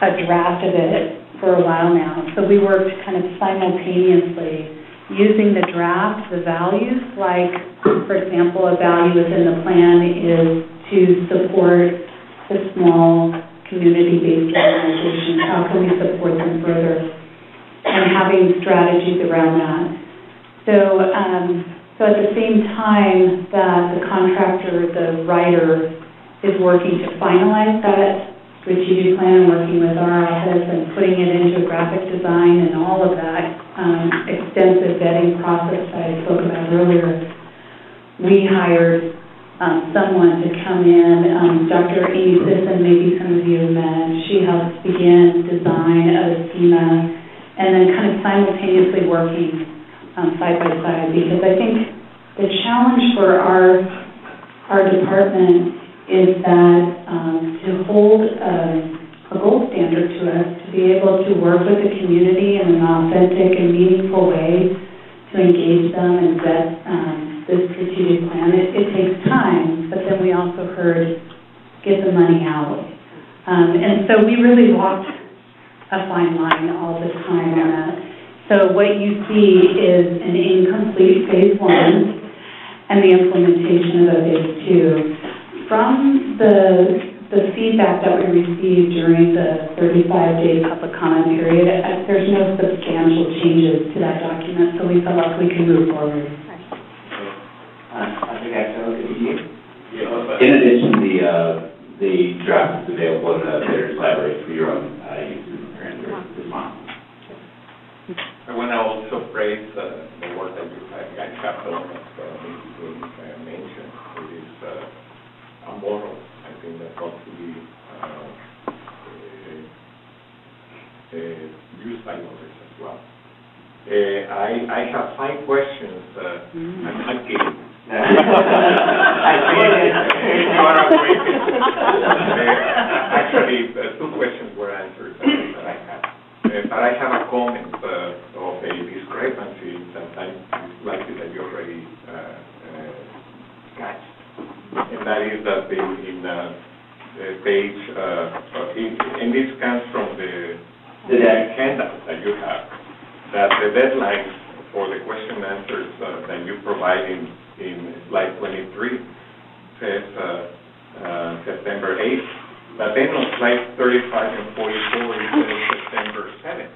a draft of it for a while now. So we worked kind of simultaneously using the draft, the values, like, for example, a value within the plan is to support the small community-based organizations. How can we support them further? And having strategies around that. So at the same time that the contractor, the writer, is working to finalize that strategic plan, working with our office and putting it into graphic design and all of that extensive vetting process that I spoke about earlier, we hired someone to come in, Dr. Amy Sisson, maybe some of you have met. She helped begin design of a schema and then kind of simultaneously working side by side, because I think the challenge for our department is that to hold a gold standard to us, to be able to work with the community in an authentic and meaningful way, to engage them and vet this strategic plan. It takes time, but then we also heard get the money out. And so we really walked a fine line all the time on that. So what you see is an incomplete phase 1 and the implementation of a phase 2. From the feedback that we received during the 35-day public comment period, there's no substantial changes to that document, so we felt like we can move forward. I think that's okay. In addition, the draft is available in the Veterans Library for your own use and response. want to also praise the work that you guys have done, as Mrs. mentioned. It is a model, I think, that ought to be used by others as well. I have 5 questions. I'm kidding. Actually, 2 questions were answered that I have. But I have a comment of a discrepancy that it's likely that you already catch. And that is that in page, and this comes from the handout that you have, that the deadlines for the question answers that you provide in slide 23 says September 8th, but then on slide 35 and 44 it says September 7th.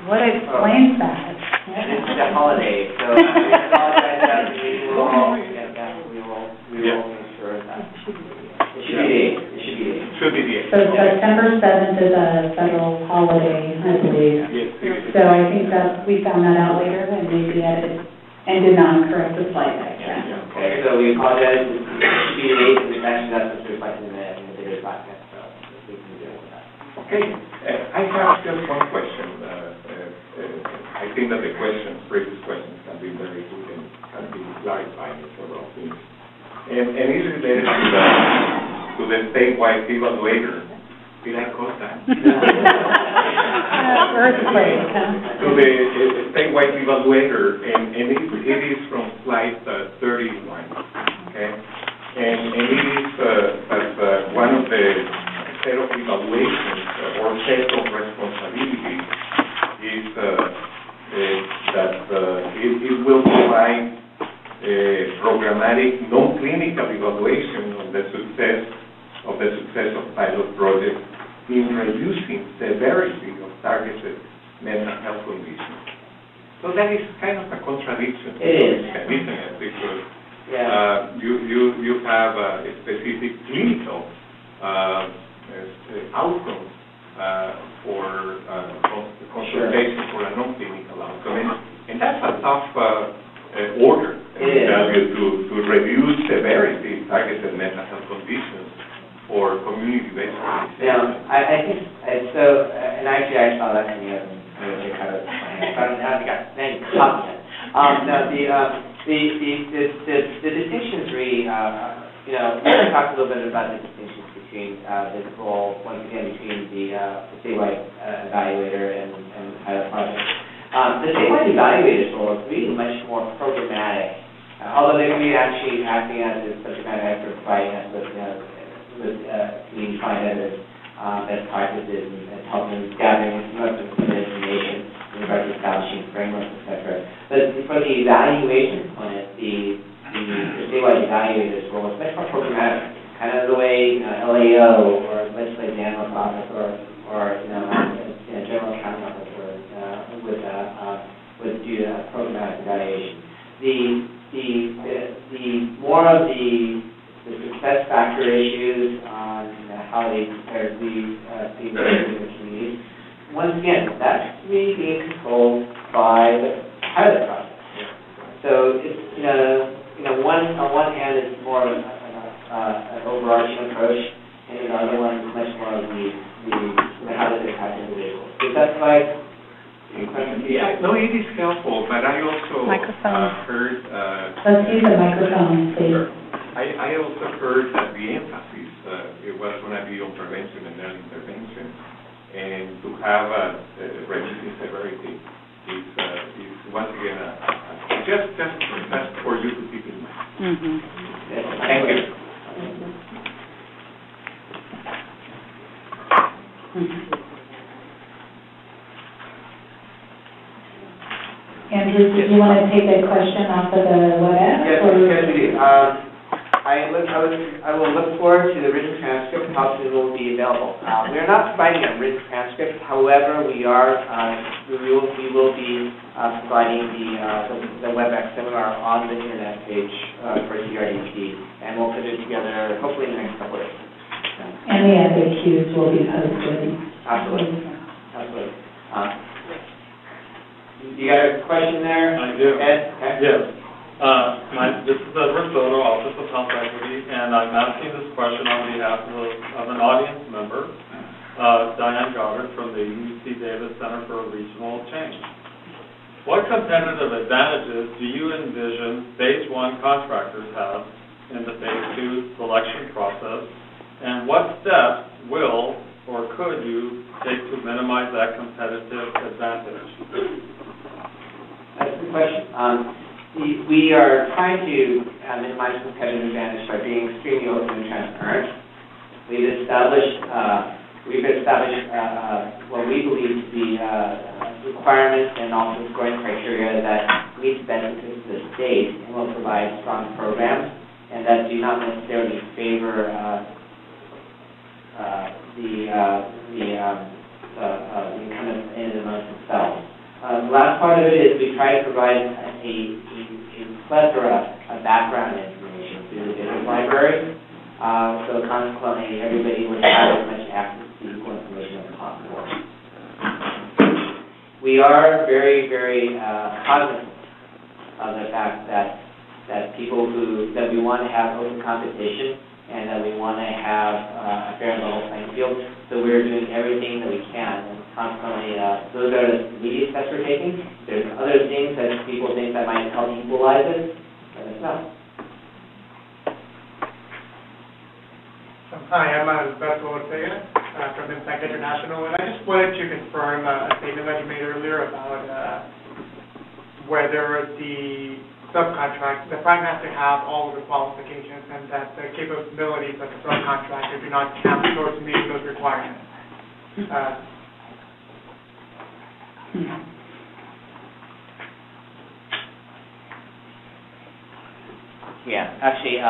What explains that? It's a holiday, so we apologize that we will get that. We will make sure that it should be the 8th. So September 7th is a federal holiday, I believe. Yes, So I think that we found that out later and maybe edited and did not correct the slide back then. Okay, so we apologize. It should be the 8th, and actually that's what's reflected in the video podcast, so we can deal with that. Okay, I have just one question. I think that the previous questions have been very good and have been clarifying several things. And it is related to the statewide evaluator. Did I quote that? Earthquake, huh? To the statewide evaluator, and it is from slide 31, okay? And it is as one of the set of evaluations or set of responsibilities is that it will provide programmatic non-clinical evaluation of the success of pilot projects in reducing severity of targeted mental health conditions. So that is kind of a contradiction. It is. Isn't it? Because you have a specific clinical outcomes for consultation for a non-clinical outcome. And that's a tough order to reduce severity targeted mental health conditions for community-based organizations. Yeah, I think so. And actually, I saw that in the the distinctions really, we talked a little bit about the distinctions between the role, once again, between the statewide evaluator and pilot project. The statewide evaluator's role is really much more programmatic, although they can be actually acting as a subject matter expert, providing us with community finance best practices and helping gathering information in regards to establishing frameworks, etc. But for the evaluation component, the statewide evaluator's role is much more programmatic, kind of the way LAO or legislative analyst office or general accounting office would do a programmatic evaluation. The more of the success factor issues on how they compare to the communities. Once again, that's really being controlled by the pilot process. So it's on one hand it's more of an overarching approach, and the other one is much more of the how does it impact individuals. Is that right? Yeah, no, it is helpful, but I also heard. Let's use the microphone, please. I also heard that the emphasis it was going to be on prevention and early intervention, and to have reducing severity is once again just for you to keep in mind. Mm-hmm. Yes, thank you. Andrew, did you want to take a question off of the WebEx? Yes, we do. I will look forward to the written transcript. Hopefully, it will be available. We are not providing a written transcript. However, we will be providing the WebEx seminar on the internet page for CRDP, and we'll put it together hopefully in the next couple of days. And the FAQs will be posted. Absolutely. You got a question there? I do. Ed? Okay. Yes. This is Edward Soto, Office of Health Equity, and I'm asking this question on behalf of an audience member, Diane Goddard from the UC Davis Center for Regional Change. What competitive advantages do you envision Phase 1 contractors have in the Phase 2 selection process, and what steps will or could you take to minimize that competitive advantage? That's a good question. We are trying to minimize competitive advantage by being extremely open and transparent. We've established what we believe to be requirements and also scoring criteria that meet the benefits of the state and will provide strong programs and that do not necessarily favor the incumbent in and of themselves. The last part of it is we try to provide a plethora of background information through the business library, so consequently everybody would have as much access to equal information as possible. We are very, very cognizant of the fact that we want to have open competition and that we want to have a fair and level playing field, so we're doing everything that we can. And consequently, those are the immediate steps we're taking. There's other things that people think that might help equalize it, let us know. Hi, I'm Alberto Ortega from Impact International, and I just wanted to confirm a statement that you made earlier about whether the subcontract, the prime has to have all of the qualifications and that the capabilities of the subcontractor do not count towards meeting those requirements. Yeah, actually,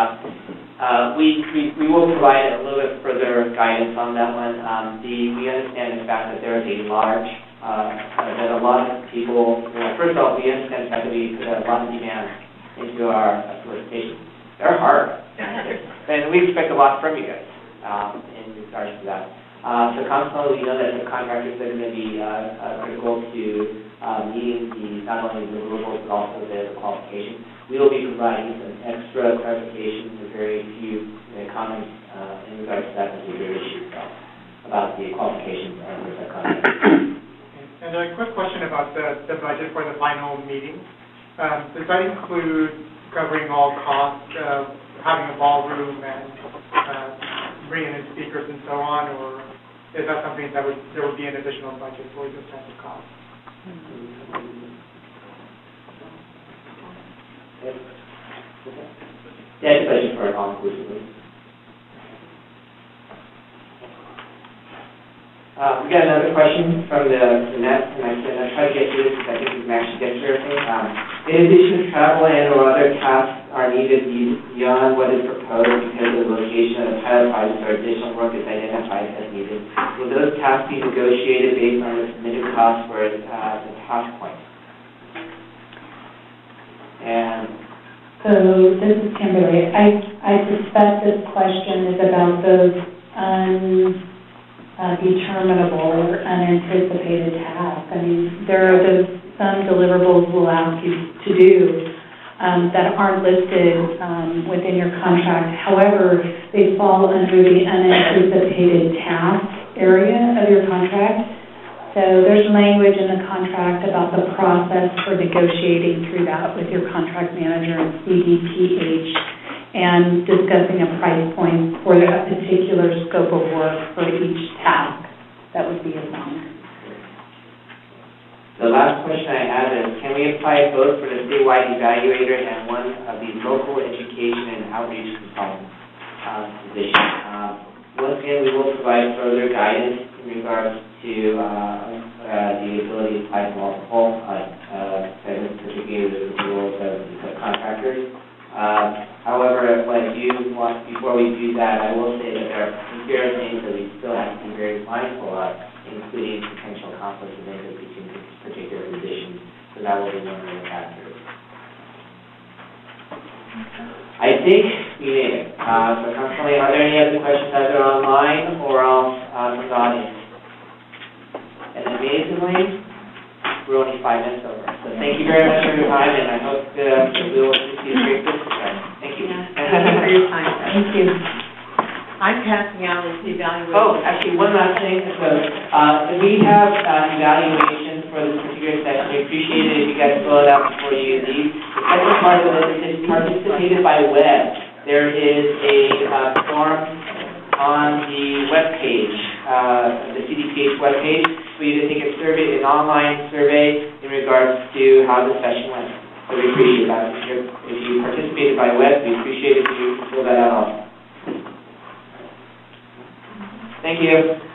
we will provide a little bit further guidance on that one. We understand the fact that there is a large, that a lot of people, first of all, we understand the fact that we put a lot of demand into our solicitations. They're hard, and we expect a lot from you guys in regards to that. So consequently, we know that the contractors are going to be critical to meeting not only the deliverables but also the qualifications. We will be providing some extra clarifications and very few comments in regards to that particular issue about the qualifications of the subcontractors. And a quick question about the budget for the final meeting. Does that include covering all costs, having a ballroom and bringing in speakers and so on, or is that something that there would be an additional budget for this type of cost? Yeah, it's a budget for it all-inclusively. We got another question from the net, and I'm going to try to get through this because I think we can actually get through everything. In addition to travel and or other tasks are needed beyond what is proposed because of the location of the pilot project or additional work is identified as needed, will those tasks be negotiated based on the submitted cost for the task point? And so this is Kimberly. I suspect this question is about those undeterminable or unanticipated tasks. I mean, there are some deliverables we'll ask you to do that aren't listed within your contract. However, they fall under the unanticipated task area of your contract. So there's language in the contract about the process for negotiating through that with your contract manager and CDPH and discussing a price point for a particular scope of work for each task that would be assigned. The last question I have is, can we apply both for the statewide evaluator and one of the local education and outreach consultant positions? Once again, we will provide further guidance in regards to the ability to apply to multiple segments, particularly the roles of the subcontractors. However, before we do that, I will say that there are various things that we still have to be very mindful of, including potential conflicts of interest between particular positions. So that will be one of the factors. I think we made it. So consequently, are there any other questions either online or else from the audience? And amazingly, we're only 5 minutes over. So thank you very much for your time, and I hope we will see great success. Thank you. Thank you for your time. Thank you. I'm passing out the evaluation. Oh, actually, one last thing. So, we have evaluation for this particular session. We appreciate it if you guys fill it out before you leave. The second part of it is participated by web. There is a form on the webpage, the CDPH webpage, for you to take a survey, an online survey in regards to how the session went. So we appreciate that. If you participated by web, we appreciate it if you fill that out also. Thank you.